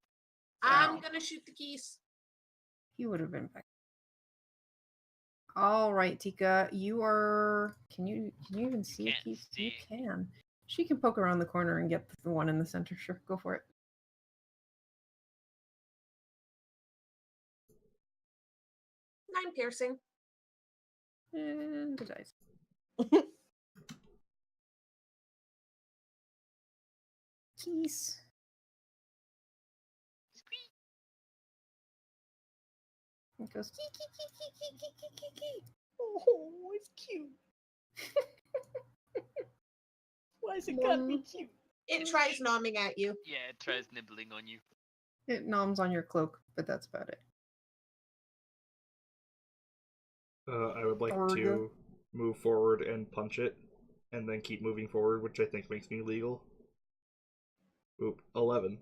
I'm Wow. gonna shoot the geese. He would have been back. All right, Tika, you are. Can you even see a Can't keys? see. You can. She can poke around the corner and get the one in the center. Sure, go for it. 9 piercing. And the dice. Keys. Squeak. It goes key key key key key key key key key. Oh, it's cute. Why is it gotta be cute? It tries nomming at you. Yeah, it tries nibbling on you. It noms on your cloak, but that's about it. I would like Orga. to move forward and punch it, and then keep moving forward, which I think makes me legal. Oop, 11.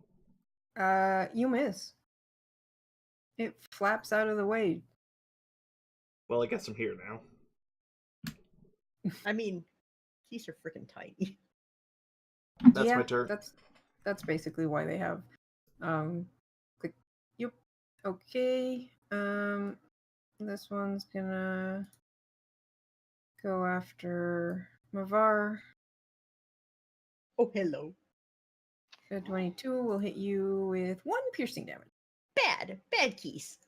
You miss. It flaps out of the way. Well, I guess I'm here now. I mean, keys are freaking tiny. That's yeah, my turn. That's basically why they have click. Yep. Okay. This one's gonna go after Mavar. Oh, hello. The 22 will hit you with 1 piercing damage. Bad keys.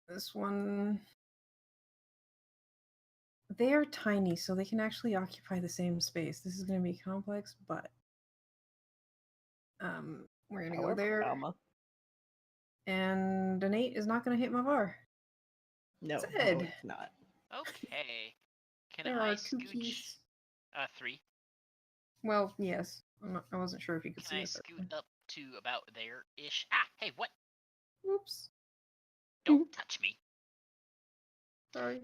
This one. They are tiny, so they can actually occupy the same space. This is going to be complex, but we're going to go there. Comma. And an 8 is not going to hit Mavar. No, Zed. no, it's not. Okay. Can There I are 2 scooch? keys. 3. Well, yes. I wasn't sure if you could Can see I it. scoot up to about there-ish? Ah, hey, what? Oops. Don't touch me. Sorry.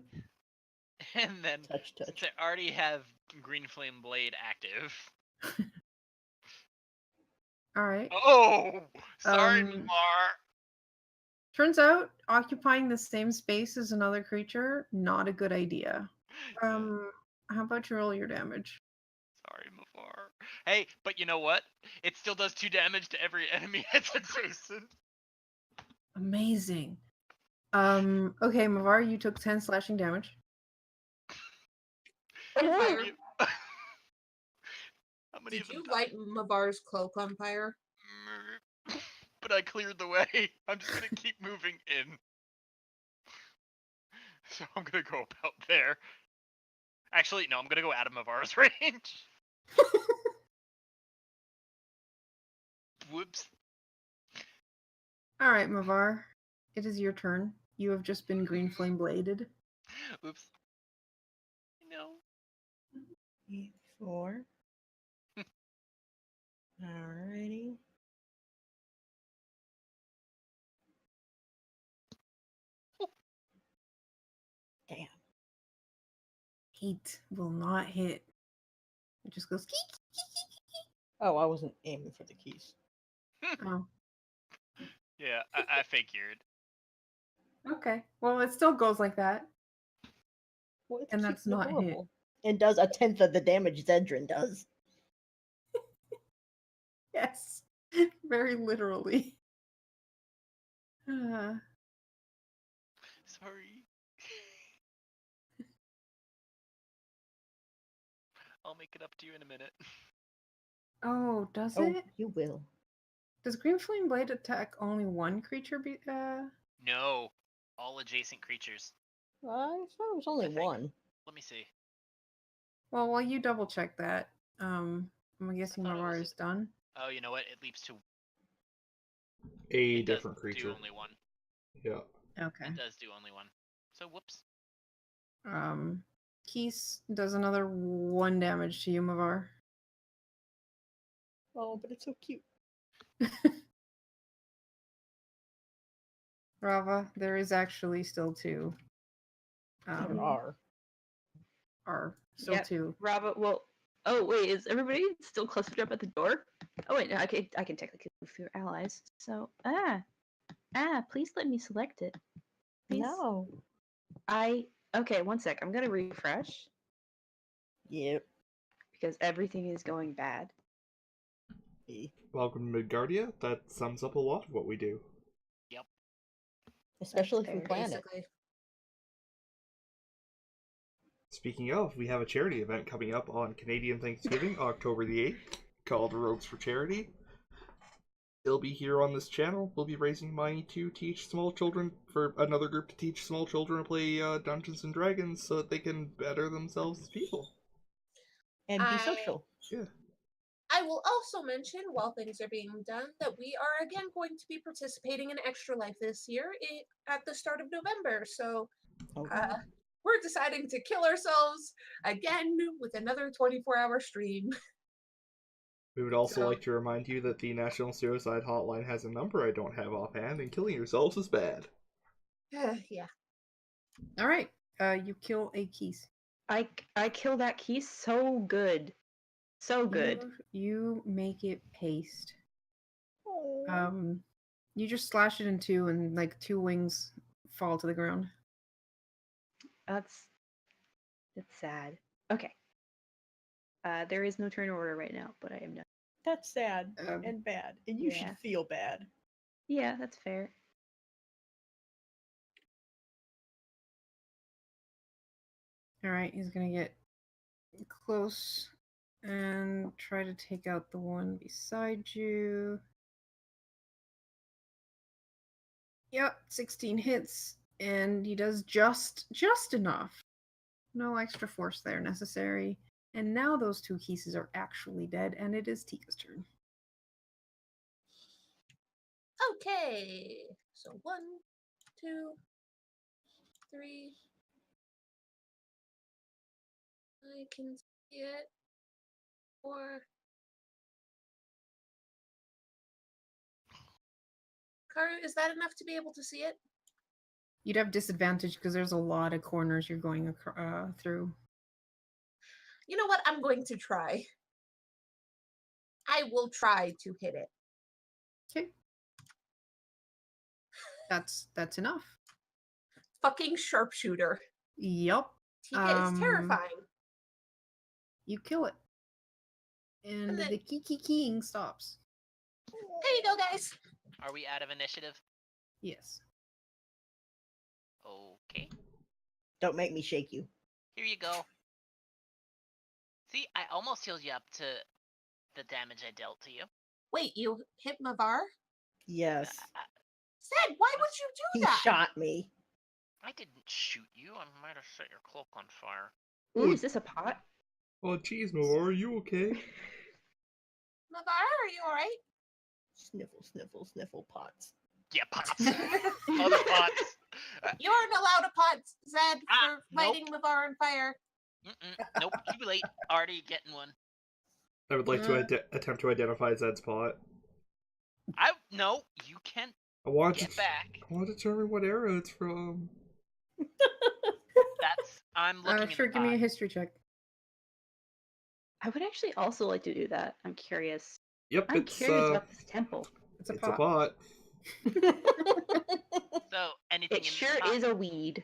And then, Touch. since I already have Green Flame Blade active. All right. Oh! Sorry, Um, Mar. Turns out occupying the same space as another creature, not a good idea. How about you roll your damage? Sorry, Mafar. Hey, but you know what? It still does 2 damage to every enemy that's adjacent. Amazing. Okay, Mavar, you took 10 slashing damage. How Fire. many Did of them you died? light Mavar's cloak on fire? But I cleared the way. I'm just gonna keep moving in. So I'm gonna go about there. Actually, no, I'm gonna go out of Mavar's range. Whoops. All right, Mavar, it is your turn. You have just been green flame bladed. Oops. No. 4. Alrighty. Damn. 8 will not hit. It just goes. Oh, I wasn't aiming for the keys. Oh, Yeah, I figured. okay. Well, it still goes like that. Well, it's And cute that's not hit. adorable. And does a 10th of the damage Zedrin does. Yes, very literally. Sorry. I'll make it up to you in a minute. Oh, does Oh, it? you will. Does green flame blade attack only one creature? No. All adjacent creatures. I thought it was only I think. one. Let me see. Well, while you double check that, I'm guessing thought it Mavar was- is done. Oh, you know what? It leaps to A it does different do creature. only one. Yeah. Okay. It does do only one. So whoops. Keys does another 1 damage to you, Mavar. Oh, but it's so cute. Rava, there is actually still 2. There are. Are still Yep. 2. Rava will Oh wait, is everybody still clustered up at the door? Oh wait, no, I can technically move through allies. So please let me select it. Please. No. Okay, one sec. I'm gonna refresh Yep. because everything is going bad. Welcome to Midgardia. That sums up a lot of what we do. Especially if we fair. plan it. Basically. Speaking of, we have a charity event coming up on Canadian Thanksgiving, October the 8th, called Rogues for Charity. It'll be here on this channel. We'll be raising money to teach small children, for another group to teach small children to play Dungeons and Dragons so that they can better themselves as people. And be I- social. Yeah. I will also mention, while things are being done, that we are again going to be participating in Extra Life this year at the start of November. So we're deciding to kill ourselves again with another 24-hour stream. We would also So- like to remind you that the National Suicide Hotline has a number I don't have offhand, and killing yourselves is bad. Yeah. All right. You kill a Keese. I kill that key so good. So good. You make it paste. You just slash it in two, and like two wings fall to the ground. That's sad. Okay. There is no turn order right now, but I am done. That's sad and bad. And you yeah. should feel bad. Yeah, that's fair. All right, he's gonna get close and try to take out the one beside you. Yep, 16 hits, and he does just enough. No extra force there necessary. And now those two Keeses are actually dead, and it is Tika's turn. Okay. So 1, 2, 3. I can see it. 4. Karu, is that enough to be able to see it? You'd have disadvantage because there's a lot of corners you're going through. You know what? I'm going to try. I will try to hit it. Okay. That's enough. Fucking sharpshooter. Yup. Tika is terrifying. You kill it. And then- the keying stops. There you go, guys. Are we out of initiative? Yes. Okay. Don't make me shake you. Here you go. See, I almost healed you up to the damage I dealt to you. Wait, you hit Mavar? Yes. Zed, why would you do He that? shot me. I didn't shoot you. I might have set your cloak on fire. Ooh, is this a pot? Oh, jeez, Mo, are you okay? Mavar, are you alright? Sniffle, sniffle, sniffle pots. Yeah, pots. Other pots. You aren't allowed a pot, Zed, for nope. lighting Mavar on fire. Nope, too late. Already getting one. I would like to attempt to identify Zed's pot. No, you can't I want get to back. I want to determine what era it's from. I'm looking Sure, in the give me a pot. history check. I would actually also like to do that. I'm curious. Yep, I'm it's curious about this temple. It's a it's pot. a pot. So anything It in sure the pot? is a weed.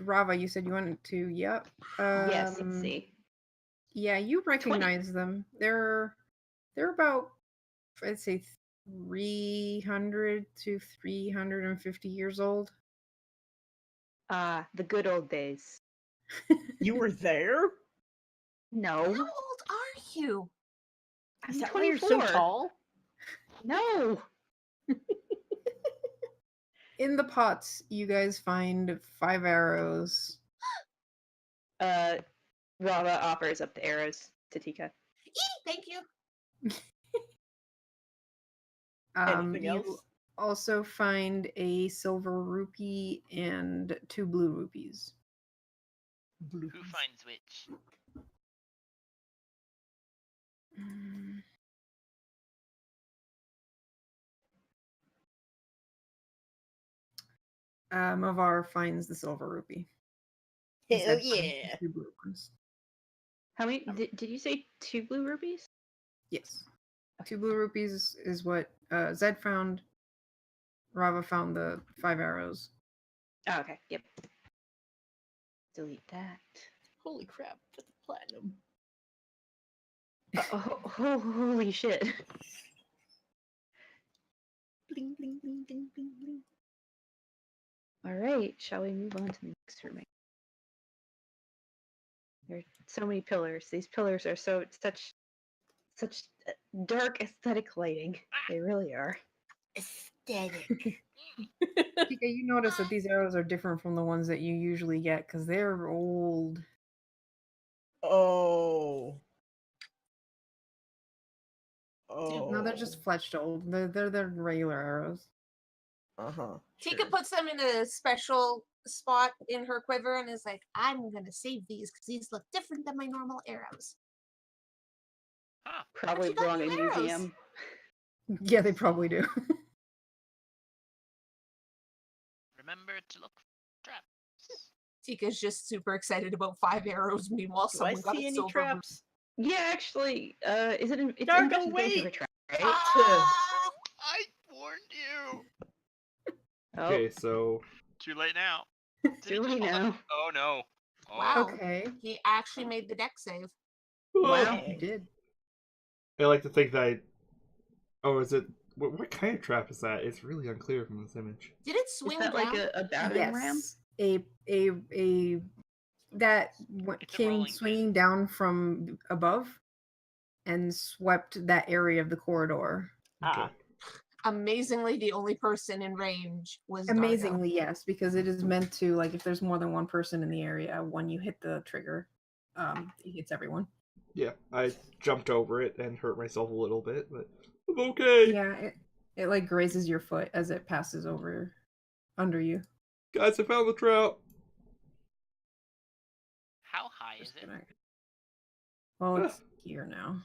Rava, you said you wanted to. Yep. Yes, let's see. Yeah, you recognize them. They're about, I'd say, 300 to 350 years old. The good old days. You were there? No, How old are you? I'm Is that why you're so 24. tall? No. In the pots, you guys find 5 arrows. Rava offers up the arrows to Tika. Thank you. Anything You else? also find a silver rupee and 2 blue rupees. Who finds which? Mavar finds the silver rupee. Hell Zed finds yeah. 2 blue ones. How many? Did you say 2 blue rupees? Yes. 2 blue rupees is what Zed found. Rava found the 5 arrows. Oh, okay. Yep. Delete that. Holy crap, that's platinum. Holy shit. Bling, bling, bling, bling, bling, bling. All right, shall we move on to the next room? There are so many pillars. These pillars are such dark aesthetic lighting. They really are. Aesthetic. Tika, you notice that these arrows are different from the ones that you usually get because they're old. Oh. Oh. No, they're just fletched old. They're regular arrows. Uh-huh. Tika sure. puts them in a special spot in her quiver and is like, I'm gonna save these because these look different than my normal arrows. Huh. Probably you got belong in new a arrows? museum. Yeah, they probably do. Remember to look for traps. Tika's just super excited about 5 arrows. Meanwhile, Do I someone got see a any silver traps? Yeah, actually, is it? It's Dargo, investigation wait! for trap, right? Ah! I warned you. Oh, Okay, so Too late now. too late now. Oh no. Oh. Wow. Okay. He actually made the deck save. Wow. You did. I like to think that Oh, is it... What kind of trap is that? It's really unclear from this image. Did it Is swing that down? like a battering ram? Yes. A that It's a came rolling swinging down from above and swept that area of the corridor. Okay. Ah. Amazingly, the only person in range was Dargo. Amazingly, yes, because it is meant to, like, if there's more than one person in the area, when you hit the trigger, it hits everyone. Yeah, I jumped over it and hurt myself a little bit, but I'm okay. Yeah, it like grazes your foot as it passes over under you. Guys, I found the trout. How high is Just it? gonna... Well, it's here now.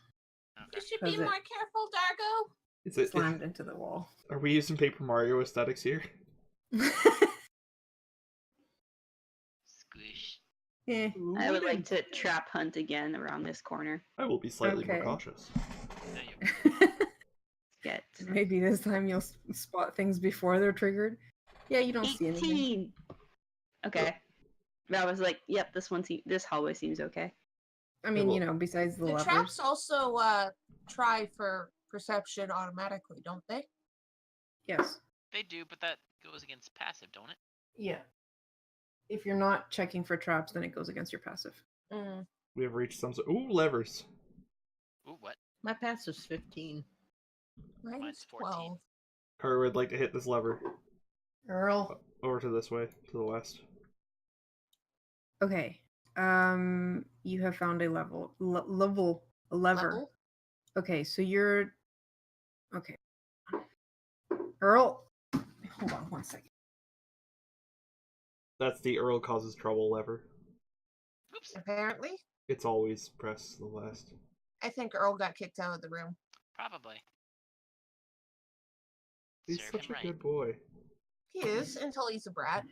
You Okay. should be Does more it- careful, Dargo. Is it? Slammed into the wall. Are we using Paper Mario aesthetics here? Squish. Eh. I would like to trap hunt again around this corner. I will be slightly more Okay. cautious. There you go. Get Maybe this time you'll spot things before they're triggered. Yeah, you don't see anything. 18. Okay. I was like, yep, this hallway seems okay. I mean, well, you know, besides the The levers. traps also try for perception automatically, don't they? Yes. They do, but that goes against passive, don't it? Yeah. If you're not checking for traps, then it goes against your passive. Mm. We have reached some sort... Ooh, levers. Ooh, what? My passive's 15. Mine's 14. 12. Haru would like to hit this lever. Earl. Over to this way, to the west. Okay. You have found a lever. Level? Okay, so you're... Okay. Earl. Hold on 1 second. That's the Earl causes trouble lever. Oops. Apparently. It's always press the west. I think Earl got kicked out of the room. Probably. He's Serve such him a right. good boy. He is, until he's a brat.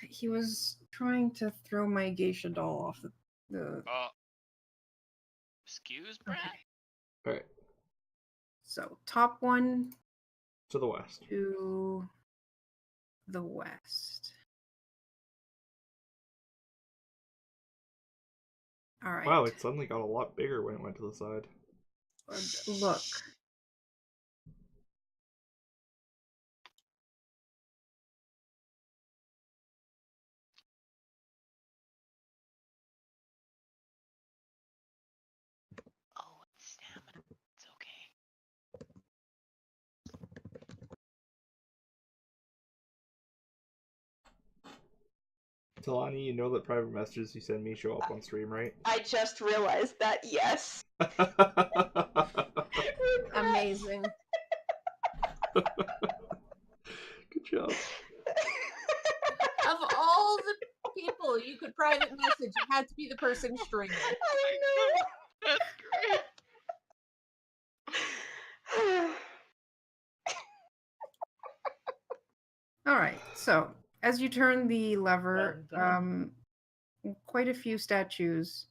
He was trying to throw my geisha doll off the... Excuse, Brad? Okay. Alright, So, top one to the west. to the west. All right. Wow, it suddenly got a lot bigger when it went to the side. Look. Oh, it's stamina. It's okay. Talani, you know that private messages you send me show up on stream, right? I just realized that, yes. Amazing. Good job. Of all the people you could private message, it had to be the person streaming. I know. That's great. All right. So, as you turn the lever, Well done. quite a few statues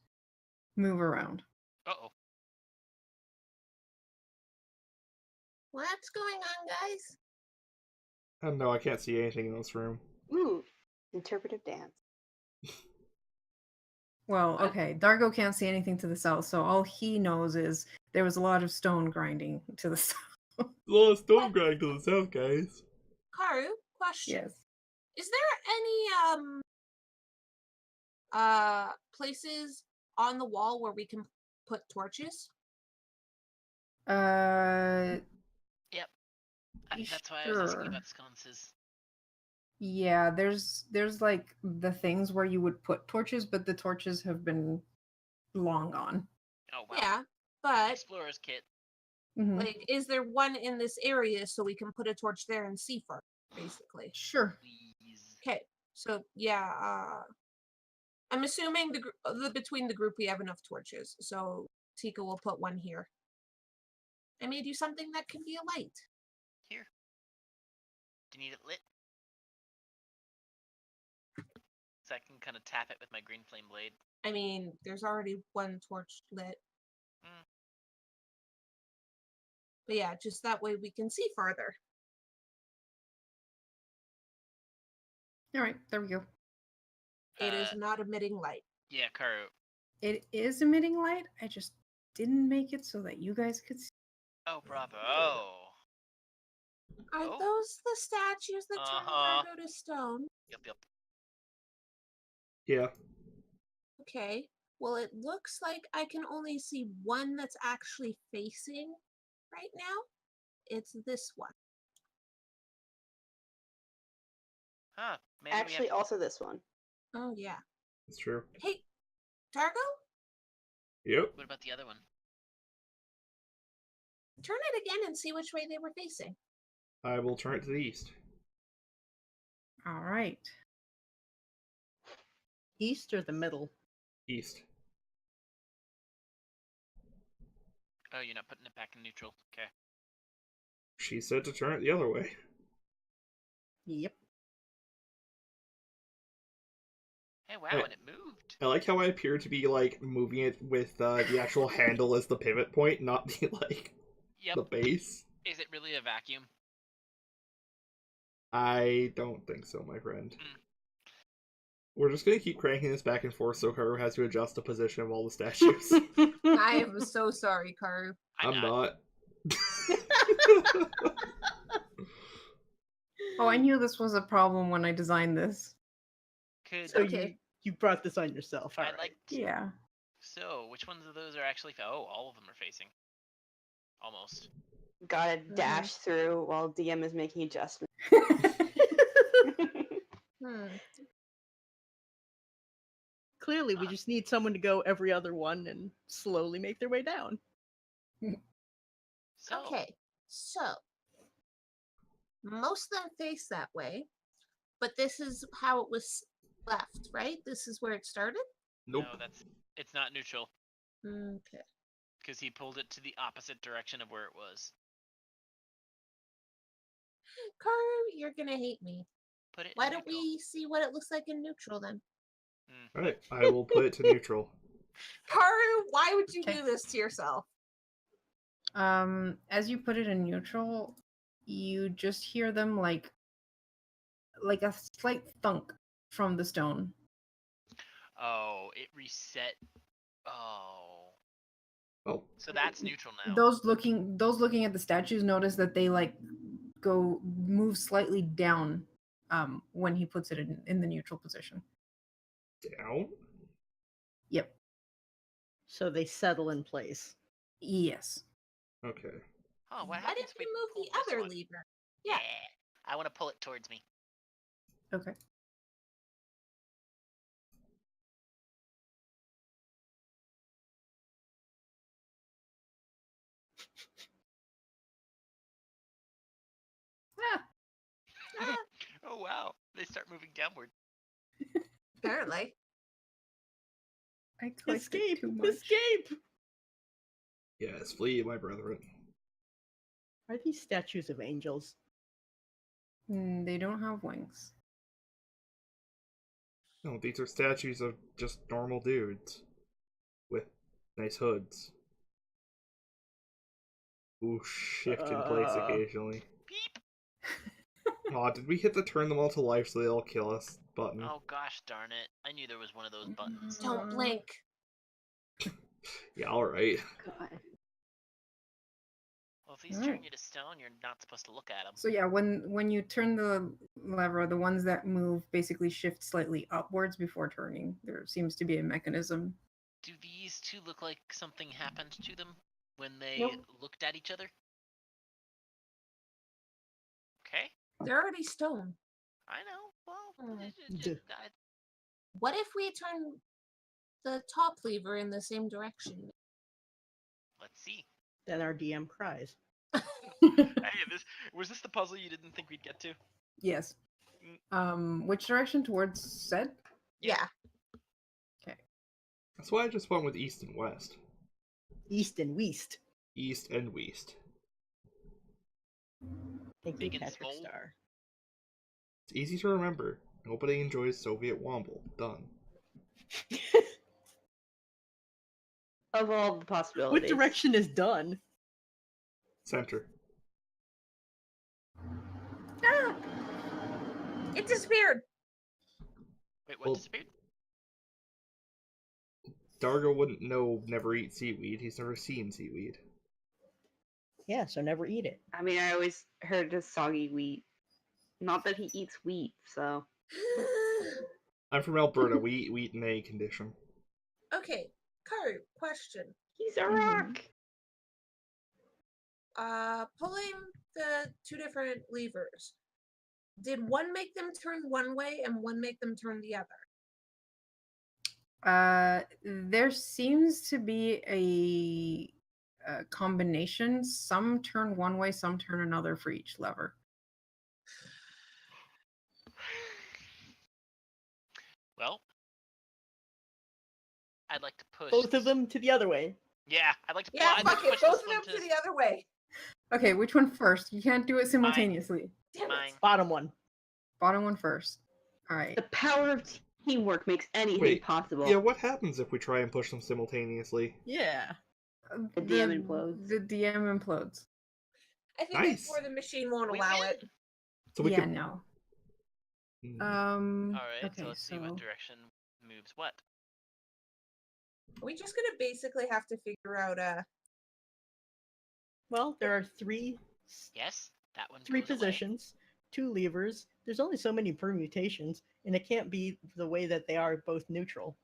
move around. Uh-oh. What's going on, guys? Oh no, I can't see anything in this room. Ooh, interpretive dance. Well, What? okay, Dargo can't see anything to the south, so all he knows is there was a lot of stone grinding to the south. A lot of stone grind to the south, guys. Karu, question. Yes. Is there any places on the wall where we can put torches? Yep. That's why I was asking Sure. about sconces. Yeah, there's like the things where you would put torches, but the torches have been long gone. Oh wow. Yeah, but Explorer's kit. Mhm. like, is there one in this area so we can put a torch there and see first, basically? Sure. Please. Okay, so yeah, I'm assuming between the group we have enough torches, so Tika will put one here. I made you something that can be a light. Here. Do you need it lit? So I can kind of tap it with my green flame blade. I mean, there's already one torch lit. Mm. But yeah, just that way we can see farther. All right, there we go. It is not emitting light. Yeah, Karu. It is emitting light. I just didn't make it so that you guys could see. Oh, bravo. Are Oh. those the statues that turn Uh-huh. Dargo to stone? Yep. Yeah. Okay. Well, it looks like I can only see one that's actually facing right now. It's this one. Huh. Maybe Actually, also this one. Oh, yeah. It's true. Hey, Dargo, Yep. What about the other one? turn it again and see which way they were facing. I will turn it to the east. All right. East or the middle? East. Oh, you're not putting it back in neutral. Okay. She said to turn it the other way. Yep. Hey, wow, Hey. and it moved. I like how I appear to be like moving it with the actual handle as the pivot point, not the Yep. the base. Is it really a vacuum? I don't think so, my friend. Mm. We're just gonna keep cranking this back and forth so Karu has to adjust the position of all the statues. I am so sorry, Karu. I'm not. Oh, I knew this was a problem when I designed this. Could So Okay. you brought this on yourself. All I'd right. like to... Yeah. So, which ones of those are actually... Oh, all of them are facing. Almost. Gotta dash through while DM is making adjustments. Clearly, we just need someone to go every other one and slowly make their way down. So, Okay, so most of them face that way, but this is how it was left, right? This is where it started? Nope. no, it's not neutral. Okay. Because he pulled it to the opposite direction of where it was. Karu, you're gonna hate me. Put it Why in don't neutral. we see what it looks like in neutral then? Alright, I will put it to neutral. Karu, why would you Okay. do this to yourself? As you put it in neutral, you just hear them like a slight thunk from the stone. Oh, it reset. Oh. Oh. So that's neutral now. Those looking at the statues notice that they like move slightly down when he puts it in the neutral position. Down? Yep. So they settle in place. Yes. Okay. Oh, what Why happens didn't if we you move pull the this other one? lever? Yeah. Yeah. I want to pull it towards me. Okay. Ah, Oh, wow. They start moving downward. apparently. I clicked Escape! it too much. Escape! Yes, flee, my brethren. Are these statues of angels? They don't have wings. No, these are statues of just normal dudes with nice hoods who shift in place occasionally. Beep. Aw, did we hit the turn them all to life so they all kill us button? Oh gosh darn it. I knew there was one of those buttons. Don't blink. Yeah, alright. God. Well, if these Alright. turn you to stone, you're not supposed to look at them. So yeah, when you turn the lever, the ones that move basically shift slightly upwards before turning. There seems to be a mechanism. Do these two look like something happened to them when they Nope. looked at each other? Okay, They're already stone. I know. Well, Duh. What if we turn the top lever in the same direction? Let's see. Then our DM cries. Hey, was this the puzzle you didn't think we'd get to? Yes. Which direction? Towards said? Yeah. That's why I just went with east and west. East and west. East and west. Thank Big you, and Patrick small. Star. It's easy to remember. Nobody enjoys Soviet Womble. Done. Of all the What possibilities. direction is done? Center. Ah! It disappeared. Wait, what Well- disappeared? Dargo wouldn't know never eat seaweed. He's never seen seaweed. Yeah, so never eat it. I mean, I always heard of soggy wheat. Not that he eats wheat, so. I'm from Alberta. We eat wheat in a condition. Okay, Karu, question. He's a Mhm. rock! Pulling the two different levers. Did one make them turn one way and one make them turn the other? There seems to be a combination. Some turn one way, some turn another for each lever. Well, I'd like to push Both of this- them to the other way. Yeah, I'd like to. Yeah, I'd like fuck to it. push Both this of one them to the other way. Okay, which one first? You can't do it simultaneously. Damn Mine. it. Bottom one. Bottom one first. All right. The power of teamwork makes anything Wait, possible. Yeah, what happens if we try and push them simultaneously? Yeah. The DM implodes. The DM implodes. I think Nice. it's more the machine won't We allow win. it. So we yeah, could. no. Hmm. All right, Okay, so let's see what so- direction moves what. Are we just gonna basically have to figure out Well, there are three Yes, that one. three goes away. positions, two levers. There's only so many permutations, and it can't be the way that they are both neutral.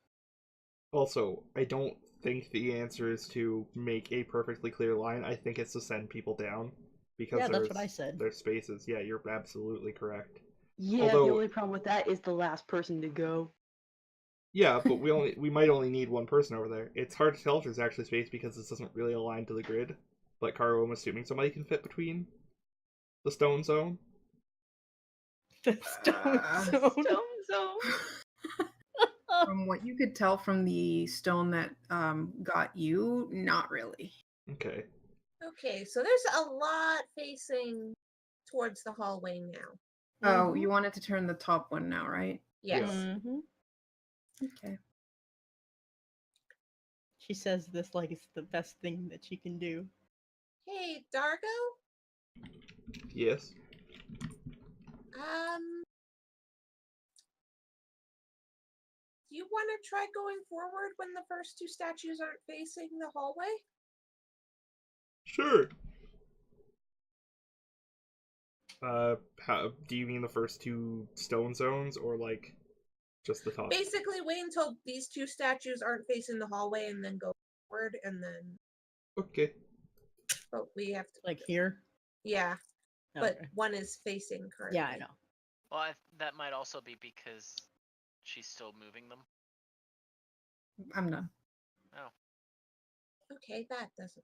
Also, I don't think the answer is to make a perfectly clear line. I think it's to send people down because Yeah, that's there's, what I said. there's spaces. Yeah, you're absolutely correct. Yeah, Although- the only problem with that is the last person to go. Yeah, but we might only need one person over there. It's hard to tell if there's actually space because this doesn't really align to the grid. But Caro, I'm assuming somebody can fit between the stone zone. The stone zone. Stone zone. From what you could tell from the stone that got you, not really. Okay. okay, so there's a lot facing towards the hallway now. Oh, you wanted to turn the top one now, right? Yes. Mhm. Okay. She says this like it's the best thing that she can do. Hey, Dargo? Yes. Do you want to try going forward when the first two statues aren't facing the hallway? Sure. How do you mean the first two stone zones or like just the top? Basically, wait until these two statues aren't facing the hallway and then go forward, and then. Okay. But we have to. Like here. Yeah, but Okay. one is facing currently. Yeah, I know. Well, that might also be because she's still moving them. I'm done. Oh, Okay, that doesn't.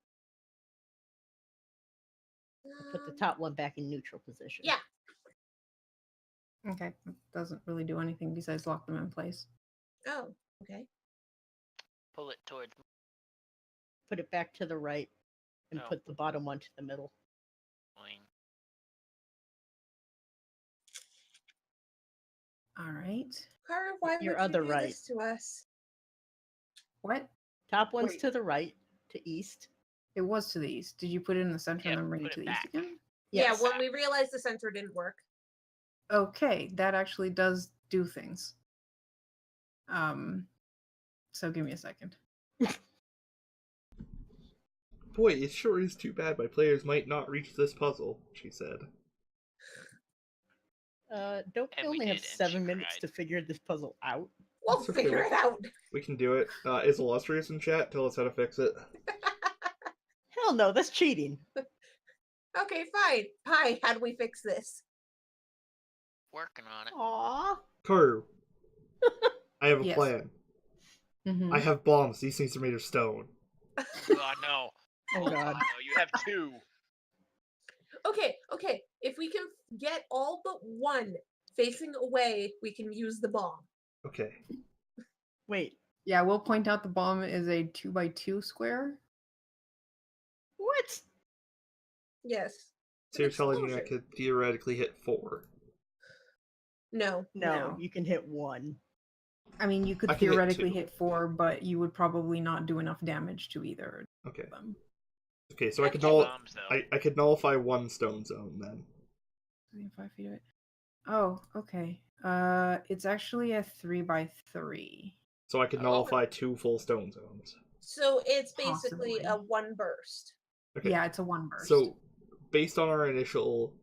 Put the top one back in neutral position. Yeah. Okay. It doesn't really do anything besides lock them in place. Oh, okay. pull it towards. Put it back to the right, and Oh. put the bottom one to the middle. Fine. All right. Kara, why Your would you other do right. this to us? What? Top one's Wait. to the right, to east. It was to the east. Did you put it in the center Yeah, and then bring it put to it the east back. again? Yes. Yeah, when we realized the center didn't work. Okay, that actually does do things. So give me a second. Boy, it sure is too bad my players might not reach this puzzle, she said. Don't we And we only have did, and she 7 minutes cried. to figure this puzzle out? We'll It's okay, figure we- it out. We can do it. Is Illustrious in chat? Tell us how to fix it. Hell no, that's cheating. Okay, fine. Hi, how do we fix this? Working on it. Aww. Karu, I have a Yes. plan. Mm-hmm. I have bombs. These things are made of stone. God, no. Oh god. No, you have 2. Okay. If we can get all but one facing away, we can use the bomb. Okay. Wait, Yeah, we'll point out the bomb is a 2x2 square. what? Yes. So you're An telling me I explosion. could theoretically hit 4? No. No, you can hit 1. I mean, you could I can hit theoretically 2. hit 4, but you would probably not do enough damage to either Okay. of them. Okay, so I could Okay. Bombs, though. I could nullify 1 stone zone then. 5 feet of it. Oh, okay. It's actually a 3x3. So I could Oh. nullify 2 full stone zones. So it's basically Possibly. a one burst. Okay. Yeah, it's a 1 burst. So, based on our initial,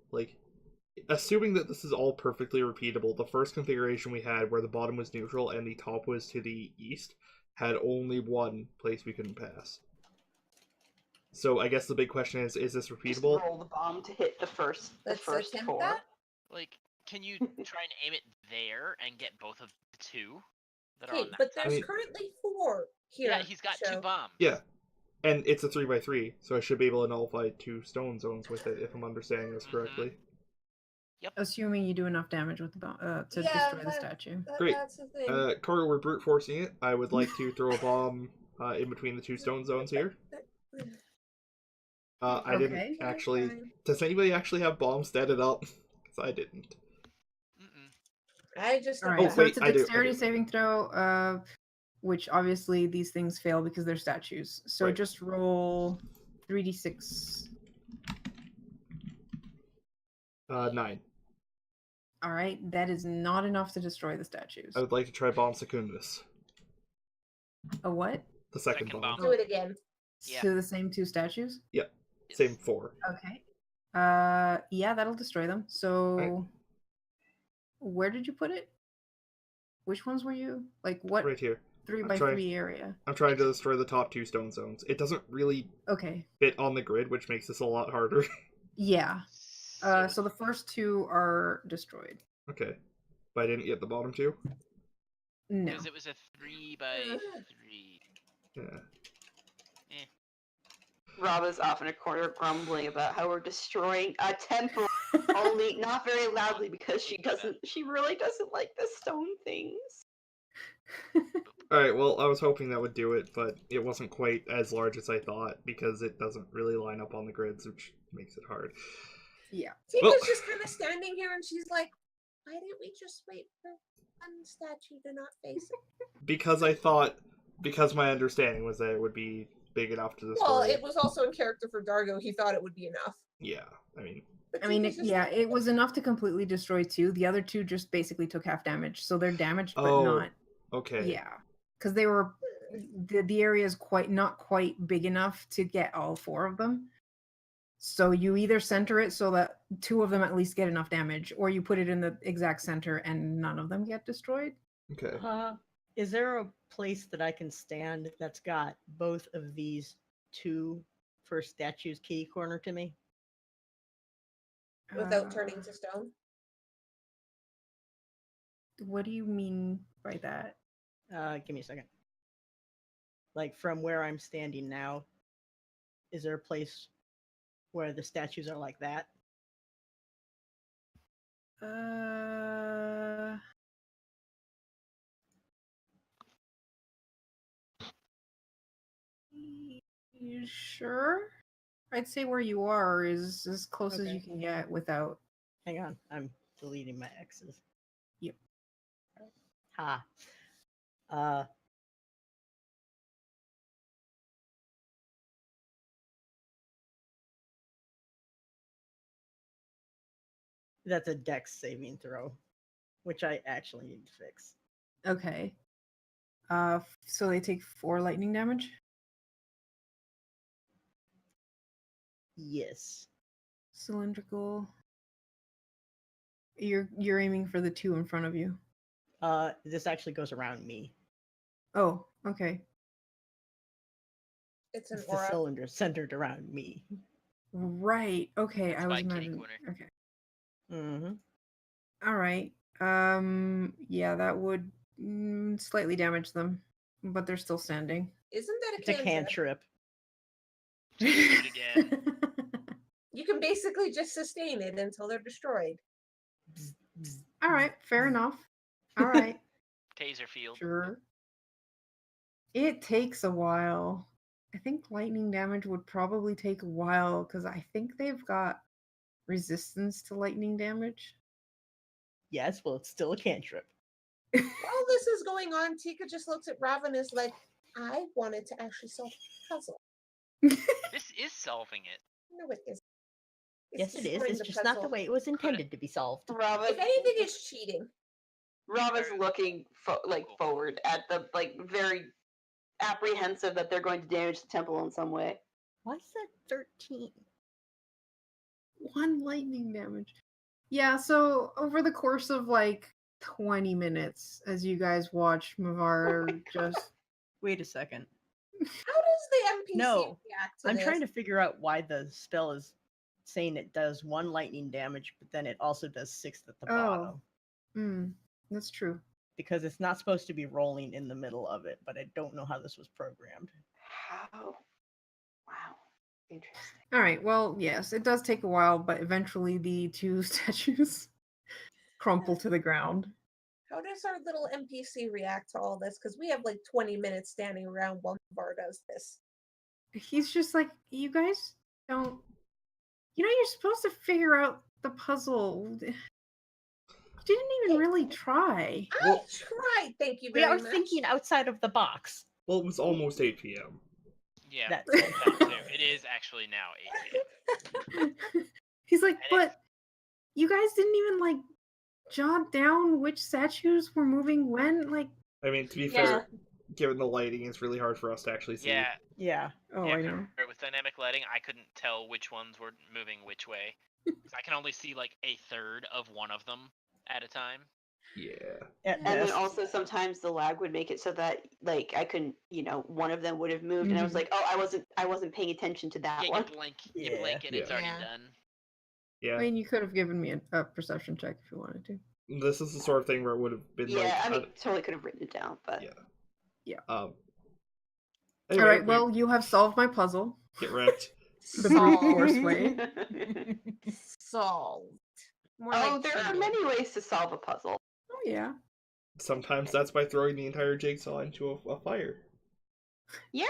assuming that this is all perfectly repeatable, the first configuration we had where the bottom was neutral and the top was to the east had only one place we couldn't pass. So I guess the big question is this Just repeatable? roll the bomb to hit the first Let's 4. attempt that. Like, can you try and aim it there and get both of the 2 that are Okay, on that but side? there's mean- currently 4 here. Yeah, he's got 2 so- bombs. Yeah. And it's a 3x3, so I should be able to nullify 2 stone zones with it if I'm understanding this correctly. Assuming you do enough damage with the bomb to Yeah, destroy the that- statue. Great. That's the thing. Carter, we're brute forcing it. I would like to throw a bomb in between the 2 stone zones here. I Okay. didn't actually. Does anybody actually have bombs standing up? Because I didn't. Mm-mm. I just All don't right, know. so wait, it's a I do. dexterity saving throw, which obviously these things fail because they're statues. So Right. just roll 3d6. 9. All right, that is not enough to destroy the statues. I would like to try bomb secundus. A what? The second Second bomb. bomb. Do it again. Yeah. To the same 2 statues? Yep. Yes. Same 4. Okay. Yeah, that'll destroy them. So, Right. where did you put it? Which ones were you? Like, what Right here. 3x3 area? I'm trying to destroy the top 2 stone zones. It doesn't really Okay. fit on the grid, which makes this a lot harder. Yeah. So the first 2 are destroyed. Okay. But I didn't get the bottom 2? No. Because it was a 3x3. Yeah. Rava's off in a corner grumbling about how we're destroying a temple, only not very loudly because she really doesn't like the stone things. Alright, well, I was hoping that would do it, but it wasn't quite as large as I thought because it doesn't really line up on the grids, which makes it hard. Yeah. Tika's Well- just kind of standing here and she's like, why didn't we just wait for one statue to not face it? Because my understanding was that it would be big enough to destroy. Well, it was also in character for Dargo. He thought it would be enough. Yeah, I mean, But I mean, Tika's just yeah, like, it was enough to completely destroy 2. The other 2 just basically took half damage. So they're damaged, but Oh, not. okay. Yeah. Because they were. The area is not quite big enough to get all 4 of them. So you either center it so that 2 of them at least get enough damage, or you put it in the exact center and none of them get destroyed. Okay. Is there a place that I can stand that's got both of these 2 first statues kitty corner to me? without turning to stone. What do you mean by that? Give me a second. Like from where I'm standing now, is there a place where the statues are like that? Sure. I'd say where you are is as close as Okay. you can get without. Hang on, I'm deleting my X's. Yep. Ha. Uh. That's a dex saving throw, which I actually need to fix. Okay. So they take 4 lightning damage. Yes. Cylindrical. You're aiming for the 2 in front of you. This actually goes around me. Oh, okay. It's an It's the aura. cylinder centered around me. Right. Okay, That's I was by kitty imagining. corner. Okay. Mm-hmm. All right. Yeah, that would slightly damage them, but they're still standing. Isn't that It's a cantrip. Just do it again. You can basically just sustain it until they're destroyed. All right, fair enough. All right, Taser field. sure. It takes a while. I think lightning damage would probably take a while because I think they've got resistance to lightning damage. Yes, well, it's still a cantrip. While this is going on, Tika just looks at Robin as like, I wanted to actually solve the puzzle. This is solving it. No, it isn't. Yes, it is. destroying It's the just not the puzzle. way it was intended to be solved. Robin, If anything, it's cheating. Robin's Or- looking forward at the very apprehensive that they're going to damage the temple in some way. Why is that 13? 1 lightning damage. Yeah, so over the course of like 20 minutes, as you guys watch Mavar just. Wait a second. How does the NPC No, react to I'm this? trying to figure out why the spell is saying it does 1 lightning damage, but then it also does 6 at the bottom. That's true. Because it's not supposed to be rolling in the middle of it, but I don't know how this was programmed. How? Wow. Interesting. All right, well, yes, it does take a while, but eventually the 2 statues crumple to the ground. How does our little NPC react to all this? Because we have like 20 minutes standing around while Var does this. He's just like, you guys don't. You know, you're supposed to figure out the puzzle. You didn't even really try. I tried, thank you We very are much. thinking outside of the box. Well, it was almost 8 p.m. Yeah, That's that too. It is actually now 8 p.m. He's like, And but you guys didn't even like jot down which statues were moving when. Like, I mean, to be Yeah. fair, given the lighting, it's really hard for us to actually see. Yeah, Yeah. oh, yeah, I know. with dynamic lighting, I couldn't tell which ones were moving which way. 'Cause I can only see like a third of one of them at a time. Yeah. At And then best. also sometimes the lag would make it so that I couldn't, one of them would have moved, and I was Mhm. like, oh, I wasn't paying attention to that Yeah, one. you blink and it's already Yeah. done. I Yeah. mean, you could have given me a perception check if you wanted to. This is the sort of thing where it would have been Yeah, I like. mean, totally could have written it down, but Yeah. Yeah. Anyway, All right, well, you have solved my puzzle. get wrecked. The brute force way. Solved. More oh, like there are cheating. many ways to solve a puzzle. Oh, yeah. Sometimes that's by throwing the entire jigsaw into a fire. Yeah,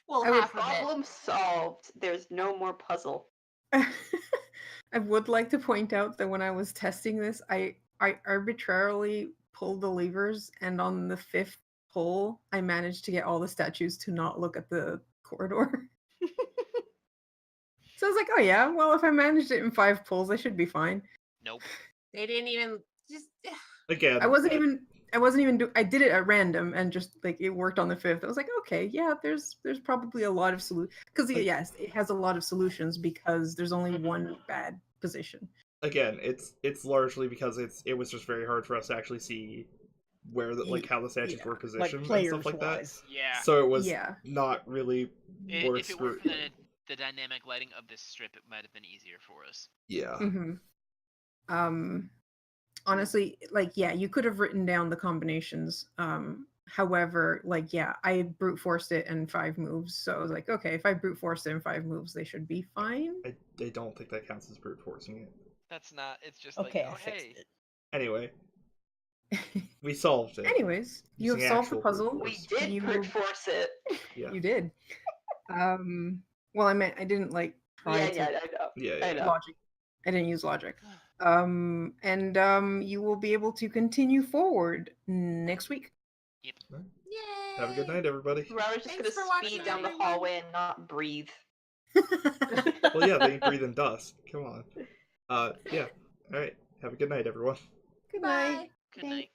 Well, I would half of it. problem solved. There's no more puzzle. I would like to point out that when I was testing this, I arbitrarily pulled the levers, and on the 5th pull, I managed to get all the statues to not look at the corridor. So I was like, oh yeah, well, if I managed it in 5 pulls, I should be fine. Nope. They didn't even just. Again, I wasn't even I did it at random, and just like it worked on the 5th. I was like, okay, yeah, there's probably a lot of solutions, because yes, it has a lot of solutions because there's only one bad position. Again, it's largely because it was just very hard for us to actually see where how the statues Yeah. were Like positioned and players stuff like that. wise. Yeah. So it was Yeah. not really worth If it weren't for the dynamic lighting of this strip, it might have been easier for us. Yeah. Mm-hmm. Honestly, you could have written down the combinations. However, I brute forced it in 5 moves, so I was like, okay, if I brute forced it in 5 moves, they should be fine. I don't think that counts as brute forcing it. That's not. It's just Okay, like, oh I fixed hey. it. Anyway, we solved it. Anyways, you have Using solved the actual brute puzzle. We force. did You- brute force it. Yeah. You did. Well, I meant I didn't try Yeah, to yeah, I know. Yeah, I yeah. know. logic. I didn't use logic. And you will be able to continue forward next week. Yep. Yay! Have a good night, everybody. Robert's just Thanks for gonna speed watching, down the everyone. hallway and not breathe. Well, yeah, they breathe in dust. Come on. Yeah. All right. Have a good night, everyone. Good Bye. night. Good night.